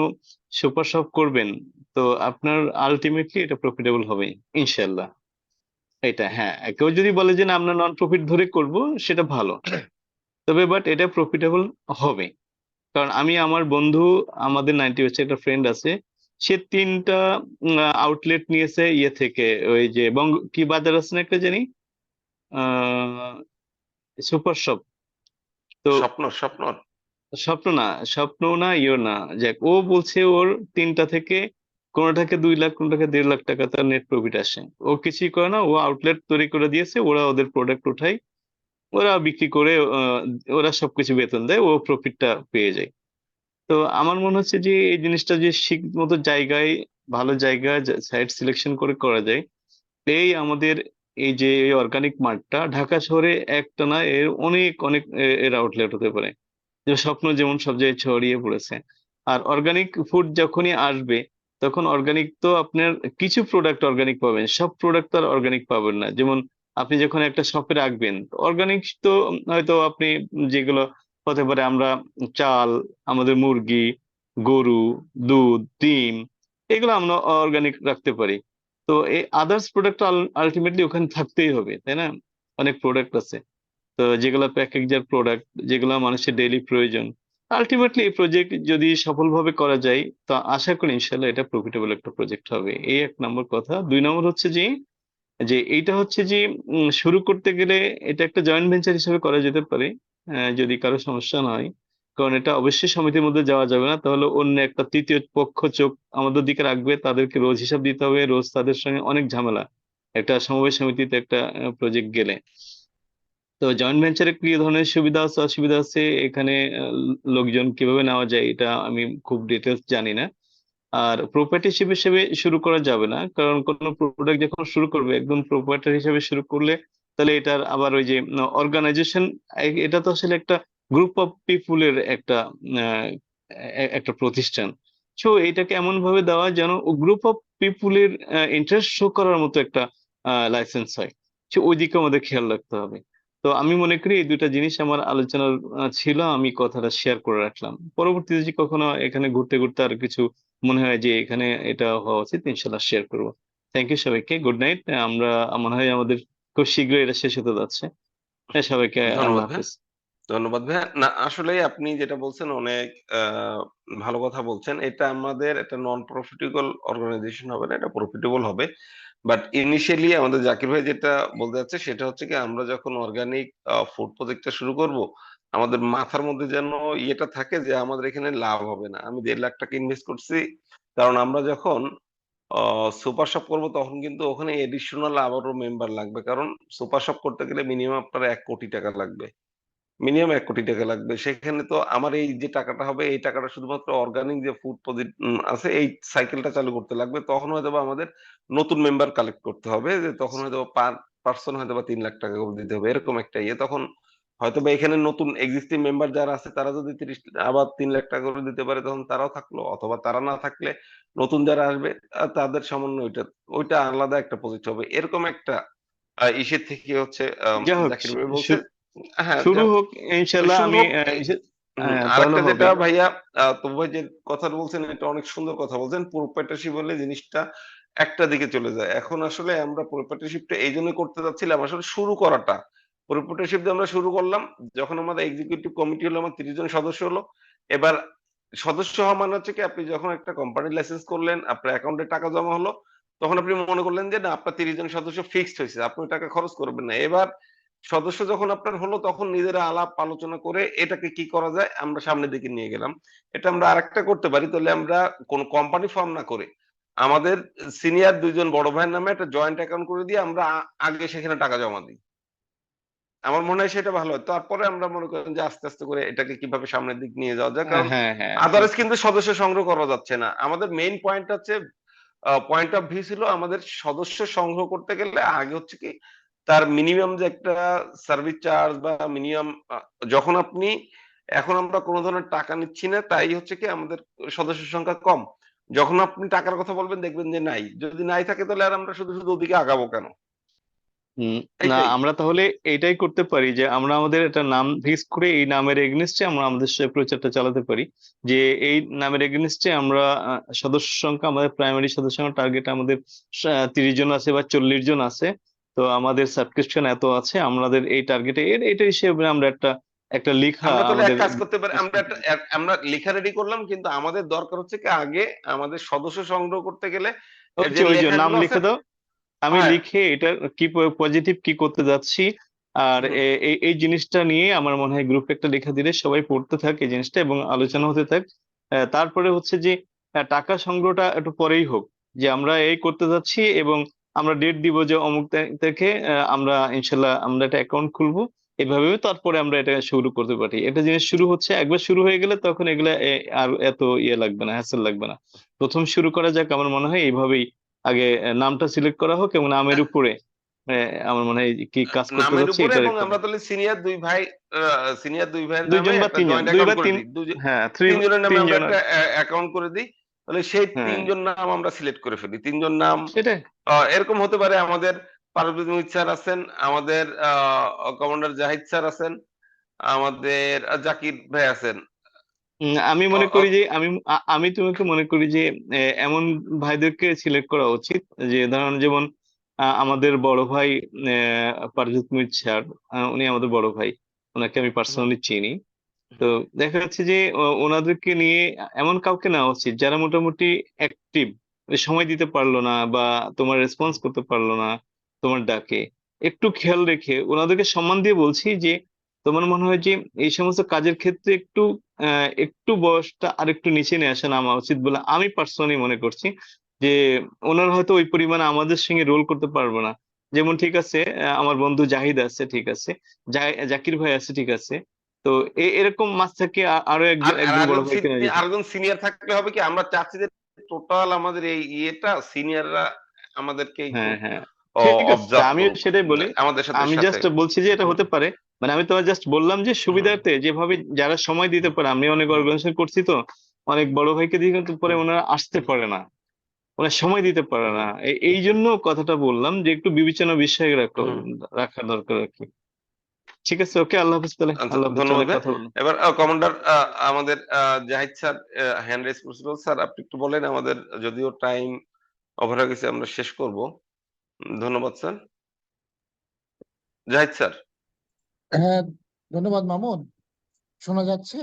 সুপার শপ করবেন, তো আপনার আলটিমেটলি এটা প্রফিটেবল হবে ইনশাল্লাহ। এটা হ্যাঁ, কেউ যদি বলে যে না আমরা নন প্রফিট ধরে করব, সেটা ভালো, তবে বাট এটা প্রফিটেবল হবে। কারণ আমি আমার বন্ধু, আমাদের 90 হচ্ছে একটা ফ্রেন্ড আছে, সে 3টা আউটলেট নিয়েছে ইয়ে থেকে, ওই যে কি বাজার আছে না একটা জানি, আহ সুপার শপ। তো স্বপ্ন স্বপ্ন না, স্বপ্ন না, ইয়ে না, যাক ও বলছে ওর 3টা থেকে কোনোটাকে 2 লাখ, কোনোটাকে 1.5 লাখ টাকা তার নেট প্রফিট আসে। ও কিছুই করে না, ও আউটলেট তৈরি করে দিয়েছে, ওরা ওদের প্রোডাক্ট উঠায়, ওরা বিক্রি করে, ওরা সবকিছু বেতন দেয়, ও প্রফিটটা পেয়ে যায়। তো আমার মনে হচ্ছে যে এই জিনিসটা যে ঠিক মতো জায়গায়, ভালো জায়গায় সাইট সিলেকশন করে করা যায়, এই আমাদের এই যে অর্গানিক মার্টটা ঢাকা শহরে একটা না, এর অনেক অনেক এর আউটলেট হতে পারে। যে স্বপ্ন যেমন সব জায়গায় ছড়িয়ে পড়েছে। আর অর্গানিক ফুড যখনই আসবে, তখন অর্গানিক তো আপনার কিছু প্রোডাক্ট অর্গানিক পাবেন, সব প্রোডাক্ট তো আর অর্গানিক পাবেন না। যেমন আপনি যখন একটা শপে রাখবেন, অর্গানিক তো হয়তো আপনি যেগুলো হতে পারে, আমরা চাল, আমাদের মুরগি, গরু, দুধ, ডিম, এগুলো আমরা অর্গানিক রাখতে পারি। তো এই আদার্স প্রোডাক্ট আলটিমেটলি ওখানে থাকতেই হবে, তাই না? অনেক প্রোডাক্ট আছে, তো যেগুলো প্যাকেজার প্রোডাক্ট, যেগুলো মানুষের ডেইলি প্রয়োজন। আলটিমেটলি এই প্রজেক্ট যদি সফলভাবে করা যায়, তো আশা করি ইনশাল্লাহ এটা প্রফিটেবল একটা প্রজেক্ট হবে। এই 1 নম্বর কথা। 2 নম্বর হচ্ছে যে যে এইটা হচ্ছে যে শুরু করতে গেলে এটা একটা জয়েন্ট ভেঞ্চার হিসেবে করা যেতে পারে, যদি কারো সমস্যা না হয়। কারণ এটা অবশ্যই সমিতির মধ্যে যাওয়া যাবে না, তাহলে অন্য একটা তৃতীয় পক্ষ চোখ আমাদের দিকে রাখবে, তাদেরকে রোজ হিসাব দিতে হবে, রোজ তাদের সঙ্গে অনেক ঝামেলা একটা সমবায় সমিতিতে একটা প্রজেক্ট গেলে। তো জয়েন্ট ভেঞ্চারে কি ধরনের সুবিধা আছে অসুবিধা আছে, এখানে লোকজন কিভাবে নেওয়া যায় এটা আমি খুব ডিটেলস জানি না। আর প্রোপ্রাইটারশিপ হিসেবে শুরু করা যাবে না, কারণ কোনো প্রোডাক্ট যখন শুরু করবে একদম প্রোপ্রাইটার হিসেবে শুরু করলে, তাহলে এটার আবার ওই যে অর্গানাইজেশন, এটা তো আসলে একটা গ্রুপ অফ পিপুলের একটা একটা প্রতিষ্ঠান। সো এটাকে এমন ভাবে দেওয়া যেন গ্রুপ অফ পিপুলের ইন্টারেস্ট শো করার মতো একটা লাইসেন্স হয়। সো ওই দিকে আমাদের খেয়াল রাখতে হবে। তো আমি মনে করি এই 2টা জিনিস আমার আলোচনার ছিল, আমি কথাটা শেয়ার করে রাখলাম। পরবর্তীতে যদি কখনো এখানে ঘুরতে ঘুরতে আর কিছু মনে হয় যে এখানে এটা হওয়া উচিত, ইনশাল্লাহ শেয়ার করবো। থ্যাংক ইউ সবাইকে, গুড নাইট। আমরা মনে হয় আমাদের খুব শীঘ্রই এটা শেষ হতে যাচ্ছে। হ্যাঁ, সবাইকে আল্লাহ ধন্যবাদ ভাইয়া। হাফেজ। ধন্যবাদ ভাইয়া। না আসলে আপনি যেটা বলছেন অনেক ভালো কথা বলছেন। এটা আমাদের একটা নন প্রফিটেবল অর্গানাইজেশন হবে না, এটা প্রফিটেবল হবে। বাট ইনিশিয়ালি আমাদের জাকির ভাই যেটা বলতে যাচ্ছে সেটা হচ্ছে কি, আমরা যখন অর্গানিক ফুড প্রজেক্টটা শুরু করব, আমাদের মাথার মধ্যে যেন ইয়েটা থাকে যে আমাদের এখানে লাভ হবে না। আমি 1.5 লাখ টাকা ইনভেস্ট করছি, কারণ আমরা যখন সুপার শপ করবো তখন কিন্তু ওখানে এডিশনাল আবারও মেম্বার লাগবে। কারণ সুপার শপ করতে গেলে মিনিমাম আপনার 1 কোটি টাকা লাগবে, মিনিমাম 1 কোটি টাকা লাগবে। সেখানে তো আমার এই যে টাকাটা হবে, এই টাকাটা শুধুমাত্র অর্গানিক যে ফুড আছে এই সাইকেলটা চালু করতে লাগবে। তখন হয়তোবা আমাদের নতুন মেম্বার কালেক্ট করতে হবে, যে তখন হয়তোবা পার পারসন হয়তোবা 3 লাখ টাকা করে দিতে হবে, এরকম একটা ইয়ে। তখন হয়তোবা এখানে নতুন এক্সিস্টিং মেম্বার যারা আছে তারা যদি 30 আবার 3 লাখ টাকা করে দিতে পারে, তখন তারাও থাকলো। অথবা তারা না থাকলে নতুন যারা আসবে তাদের সামান্য ওইটা আলাদা একটা প্রজেক্ট হবে। এরকম একটা ইসের থেকে হচ্ছে যা হোক, জাকির ভাই বলছে। হ্যাঁ, শুরু হোক ইনশাল্লাহ। শুরু আমি হোক। তাহলে আরেকটা হবে। যেটা ভাইয়া, তবু ভাই যে কথাটা বলছেন এটা অনেক সুন্দর কথা বলছেন। প্রোপ্রাইটারশিপ বলে জিনিসটা একটা দিকে চলে যায়। এখন আসলে আমরা প্রোপ্রাইটারশিপটা এই জন্য করতে যাচ্ছিলাম, আসলে শুরু করাটা। প্রোপ্রাইটারশিপ দিয়ে আমরা শুরু করলাম, যখন আমাদের এক্সিকিউটিভ কমিটি হলো, আমার 30 জন সদস্য হলো। এবার সদস্য হওয়া মানে হচ্ছে কি, আপনি যখন একটা কোম্পানির লাইসেন্স করলেন, আপনার অ্যাকাউন্টে টাকা জমা হলো, তখন আপনি মনে করলেন যে না আপনার 30 জন সদস্য ফিক্সড হয়েছে, আপনি ওই টাকা খরচ করবেন না। এবার সদস্য যখন আপনার হলো তখন নিজেরা আলাপ আলোচনা করে এটাকে কি করা যায় আমরা সামনের দিকে নিয়ে গেলাম। এটা আমরা আরেকটা করতে পারি, তাহলে আমরা কোন কোম্পানি ফর্ম না করে আমাদের সিনিয়র 2 জন বড় ভাইয়ের নামে একটা জয়েন্ট অ্যাকাউন্ট করে দিয়ে আমরা আগে সেখানে টাকা জমা দিই। আমার মনে হয় সেটা ভালো হয়। তারপরে আমরা মনে করেন যে আস্তে, আস্তে করে এটাকে কিভাবে সামনের দিক নিয়ে যাওয়া যায়। কারণ হ্যাঁ হ্যাঁ আদারওয়াইজ কিন্তু সদস্য সংগ্রহ করা যাচ্ছে না। আমাদের মেইন পয়েন্ট হচ্ছে পয়েন্ট অফ ভিউ ছিল আমাদের সদস্য সংগ্রহ করতে গেলে আগে হচ্ছে কি তার মিনিমাম যে একটা সার্ভিস চার্জ বা মিনিমাম যখন আপনি এখন আমরা কোন ধরনের টাকা নিচ্ছি না, তাই হচ্ছে কি আমাদের সদস্য সংখ্যা কম। যখন আপনি টাকার কথা বলবেন দেখবেন যে নাই। যদি নাই থাকে তাহলে আর আমরা শুধু, শুধু ওদিকে আগাবো কেন? না এইটাই। আমরা তাহলে এইটাই করতে পারি যে আমরা আমাদের একটা নাম ফিক্স করে এই নামের এগেনস্টে আমরা আমাদের প্রচারটা চালাতে পারি, যে এই নামের এগেনস্টে আমরা সদস্য সংখ্যা আমাদের প্রাইমারি সদস্য সংখ্যা টার্গেট আমাদের 30 জন আছে বা 40 জন আছে, তো আমাদের সাবস্ক্রিপশন এত আছে, আমাদের এই টার্গেটে এটা হিসেবে আমরা একটা লেখা আমরা তাহলে এক আমাদের কাজ করতে পারি, আমরা লেখা রেডি করলাম, কিন্তু আমাদের দরকার হচ্ছে কি আগে আমাদের সদস্য সংগ্রহ করতে গেলে যে ওই যে নাম লেখাগুলো আছে লিখে দাও, আমি হ্যাঁ লিখে এটা কি পজিটিভ কি করতে যাচ্ছি আর হুম। এই জিনিসটা নিয়ে আমার মনে হয় গ্রুপে একটা লেখা দিলে সবাই পড়তে থাকে এই জিনিসটা এবং আলোচনা হতে থাক। তারপরে হচ্ছে যে টাকা সংগ্রহটা একটু পরেই হোক, যে আমরা এই করতে যাচ্ছি এবং আমরা ডেট দিব যে অমুক তারিখ থেকে আমরা ইনশাল্লাহ আমরা একটা অ্যাকাউন্ট খুলবো, এভাবে তারপরে আমরা এটা শুরু করতে পারি। এটা জিনিস শুরু হচ্ছে, একবার শুরু হয়ে গেলে তখন এগুলা আর এত ইয়ে লাগবে না, হ্যাসেল লাগবে না। প্রথম শুরু করা যাক, আমার মনে হয় এইভাবেই আগে নামটা সিলেক্ট করা হোক এবং নামের উপরে আমার মনে হয় কি কাজ করতে নামের যাচ্ছে উপরে, এটা এবং একটা আমরা তাহলে সিনিয়র দুই ভাইয়ের নামে 2 জন বা একটা 3 জয়েন্ট 2 অ্যাকাউন্ট বা করে 3, দিই। হ্যাঁ 3 জনের নামে 3 আমরা জন একটা অ্যাকাউন্ট করে দিই। তাহলে সেই হ্যাঁ 3 জন নাম আমরা সিলেক্ট করে ফেলি। 3 জন নাম সেটাই। এরকম হতে পারে, আমাদের পারভেজ মুহিত স্যার আছেন, আমাদের কমান্ডার জাহিদ স্যার আছেন, আমাদের জাকির ভাই আছেন। আমি অ মনে অ করি যে আমি তোমাকে মনে করি যে এমন ভাইদেরকে সিলেক্ট করা উচিত, যে ধরেন যেমন আমাদের বড় ভাই পারভেজ মুহিত স্যার, উনি আমাদের বড় ভাই, ওনাকে আমি হুম, পার্সোনালি চিনি। তো দেখা যাচ্ছে যে ওনাদেরকে নিয়ে এমন কাউকে নেওয়া উচিত যারা মোটামুটি অ্যাক্টিভ, সময় দিতে পারলো না বা তোমার রেসপন্স করতে পারলো না তোমার ডাকে, একটু খেয়াল রেখে ওনাদেরকে সম্মান দিয়ে বলছি যে তোমার মনে হয় যে এই সমস্ত কাজের ক্ষেত্রে একটু বয়সটা আর একটু নিচে নিয়ে আসা নামা উচিত বলে আমি পার্সোনালি মনে করছি। যে ওনারা হয়তো ওই পরিমাণে আমাদের সঙ্গে রোল করতে পারবে না। যেমন ঠিক আছে, আমার বন্ধু জাহিদ আছে, ঠিক আছে, জাকির ভাই আছে, ঠিক আছে, তো এরকম মাছ থেকে আরো আর একজন বড় আরেকজন ভাইকে নিয়ে যেতে। আরেকজন সিনিয়র থাকলে হবে কি আমরা চাচ্ছি যে টোটাল আমাদের এই ইয়েটা সিনিয়ররা আমাদেরকে একটু হ্যাঁ হ্যাঁ ঠিক আছে, অবজার্ভ আমিও করুক সেটাই বলি। আমাদের সাথে আমি সাথে। জাস্ট বলছি যে এটা হুম, হতে পারে, মানে আমি তোমার জাস্ট বললাম যে হুম, সুবিধার্থে যেভাবে যারা সময় দিতে পারে, আমি অনেক হুম, অর্গানাইজেশন করছি তো, অনেক বড় ভাইকে দিয়ে কিন্তু পরে হুম, ওনারা আসতে হুম, পারে না, ওনারা সময় দিতে পারে না। হুম, এই জন্য কথাটা বললাম যে একটু বিবেচনা বিষয় হুম। রাখা দরকার আর কি। ঠিক আছে, ওকে, আল্লাহ হাফিজ, তাহলে আচ্ছা, আল্লাহ হাফিজ, ধন্যবাদ অনেক ভাই। কথা বললাম। এবার কমান্ডার আমাদের জাহিদ স্যার হ্যান্ড রেজ করছিল। স্যার আপনি একটু বলেন, আমাদের যদিও টাইম ওভার হয়ে গেছে আমরা শেষ করব। ধন্যবাদ স্যার। জাহিদ স্যার। হ্যাঁ, ধন্যবাদ মামুন। শোনা যাচ্ছে?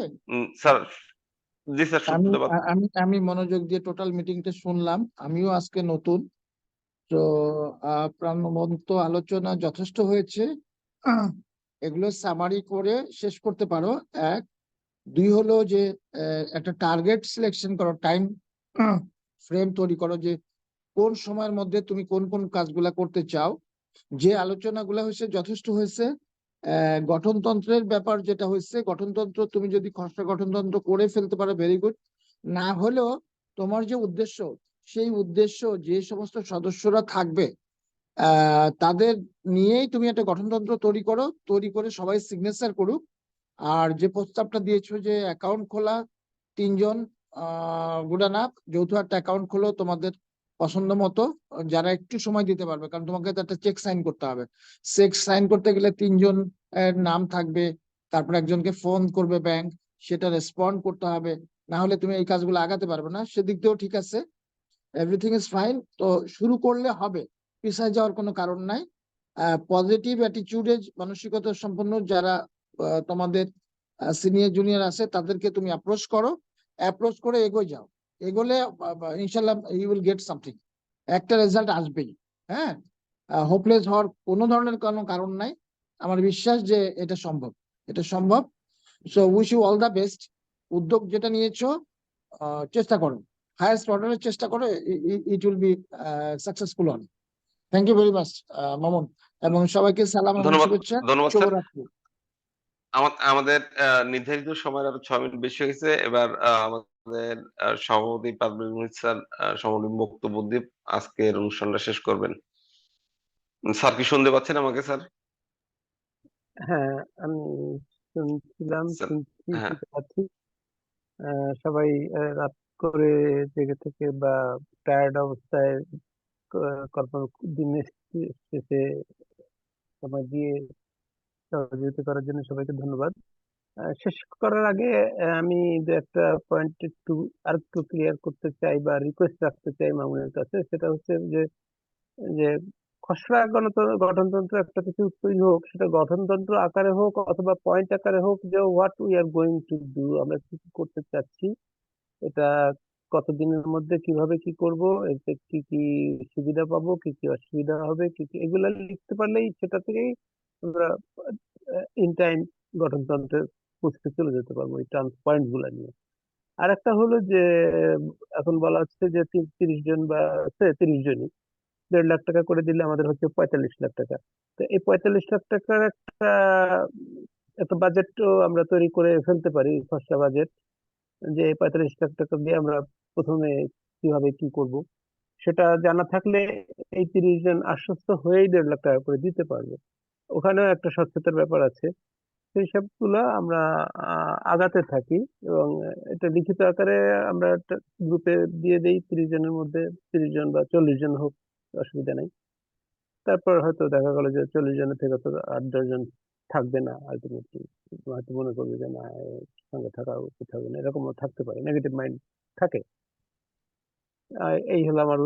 স্যার, জি স্যার, আমি শুনতে পাচ্ছি। আমি আমি মনোযোগ দিয়ে টোটাল মিটিংটা শুনলাম। আমিও আজকে নতুন, তো প্রাণবন্ত আলোচনা যথেষ্ট হয়েছে। এগুলো সামারি করে শেষ করতে পারো। এক, দুই হলো যে একটা টার্গেট সিলেকশন করো, টাইম ফ্রেম তৈরি করো যে কোন সময়ের মধ্যে তুমি কোন কোন কাজগুলা করতে চাও। যে আলোচনাগুলো হয়েছে যথেষ্ট হয়েছে। গঠনতন্ত্রের ব্যাপার যেটা হয়েছে, গঠনতন্ত্র তুমি যদি খসড়া গঠনতন্ত্র করে ফেলতে পারো ভেরি গুড। না হলেও তোমার যে উদ্দেশ্য, সেই উদ্দেশ্য যে সমস্ত সদস্যরা থাকবে তাদের নিয়েই তুমি একটা গঠনতন্ত্র তৈরি করো, তৈরি করে সবাই সিগনেচার করুক। আর যে প্রস্তাবটা দিয়েছো যে অ্যাকাউন্ট খোলা 3 জন, গুড এনাফ। যৌথ একটা অ্যাকাউন্ট খোলো তোমাদের পছন্দ মতো, যারা একটু সময় দিতে পারবে, কারণ তোমাকে তো একটা চেক সাইন করতে হবে। চেক সাইন করতে গেলে 3 জন নাম থাকবে, তারপর একজনকে ফোন করবে ব্যাংক, সেটা রেসপন্ড করতে হবে। না হলে তুমি এই কাজগুলো আগাতে পারবে না। সেদিক দিয়েও ঠিক আছে, এভরিথিং ইজ ফাইন। তো শুরু করলে হবে, পিছিয়ে যাওয়ার কোনো কারণ নাই। পজিটিভ অ্যাটিটিউডের মানসিকতা সম্পন্ন যারা তোমাদের সিনিয়র জুনিয়র আছে তাদেরকে তুমি অ্যাপ্রোচ করো, অ্যাপ্রোচ করে এগোয় যাও। এগোলে ইনশাল্লাহ ইউ উইল গেট সামথিং। একটা রেজাল্ট আসবেই। হ্যাঁ, হোপলেস হওয়ার কোনো ধরনের কোনো কারণ নাই। আমার বিশ্বাস যে এটা সম্ভব, এটা সম্ভব। So wish you all the best. উদ্যোগ যেটা নিয়েছো চেষ্টা করো, হায়েস্ট অর্ডারের চেষ্টা করো, it will be successful on. Thank you very much Mamun, এবং সবাইকে সালাম এবং ধন্যবাদ, শুভেচ্ছা, ধন্যবাদ স্যার। শুভরাত্রি। আমাদের নির্ধারিত সময়ের আরো 6 মিনিট বেশি হয়েছে। এবার আমাদের সভাপতি পারভেজ মোহিত স্যার সমাপনী বক্তব্য দিয়ে আজকের অনুষ্ঠানটা শেষ করবেন। স্যার কি শুনতে পাচ্ছেন আমাকে স্যার? হ্যাঁ, আমি শুনছিলাম, স্যার, শুনছি, হ্যাঁ, শুনতে পাচ্ছি। সবাই রাত করে জেগে থেকে বা টায়ার্ড অবস্থায় কর্ম দিনের শেষে সময় দিয়ে সহযোগিতা করার জন্য সবাইকে ধন্যবাদ। শেষ করার আগে আমি দু একটা পয়েন্ট আরেকটু ক্লিয়ার করতে চাই বা রিকোয়েস্ট রাখতে চাই মামুনের কাছে। সেটা হচ্ছে যে যে খসড়া গঠনতন্ত্র একটা কিছু তৈরি হোক, সেটা গঠনতন্ত্র আকারে হোক অথবা পয়েন্ট আকারে হোক, যে what we are going to do, আমরা কি কি করতে চাচ্ছি, এটা কতদিনের মধ্যে কিভাবে কি করব, এতে কি কি সুবিধা পাবো, কি কি অসুবিধা হবে, কি কি, এগুলা লিখতে পারলেই সেটা থেকেই আমরা ইন টাইম গঠনতন্ত্রের প্রস্তুতি চলে যেতে পারবো এই পয়েন্ট গুলা নিয়ে। আর একটা হলো যে এখন বলা হচ্ছে যে 30 জন বা 30 জনই 1.5 লাখ টাকা করে দিলে আমাদের হচ্ছে 45 লাখ টাকা। তো এই 45 লাখ টাকার একটা বাজেটও আমরা তৈরি করে ফেলতে পারি, খসড়া বাজেট, যে এই 45 লাখ টাকা দিয়ে আমরা প্রথমে কিভাবে কি করব সেটা জানা থাকলে এই 30 জন আশ্বস্ত হয়েই 1.5 লাখ টাকা করে দিতে পারবে। ওখানেও একটা স্বচ্ছতার ব্যাপার আছে। সেই সবগুলো আমরা আগাতে থাকি এবং এটা লিখিত আকারে আমরা একটা গ্রুপে দিয়ে দেই, 30 জনের মধ্যে 30 জন বা 40 জন হোক, অসুবিধা নেই। তারপর হয়তো দেখা গেল যে 40 জনের থেকে তো 8-10 জন থাকবে না, আলটিমেটলি হয়তো মনে করবে যে না, এর সঙ্গে থাকা উচিত হবে না, এরকমও থাকতে পারে, নেগেটিভ মাইন্ড থাকে। এই হলো আমার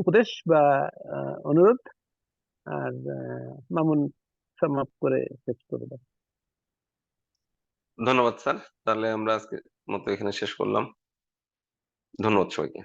উপদেশ বা অনুরোধ। আর মামুন সমাপ্ত করে শেষ করে দাও। ধন্যবাদ স্যার। তাহলে আমরা আজকে মতো এখানে শেষ করলাম। ধন্যবাদ সবাইকে।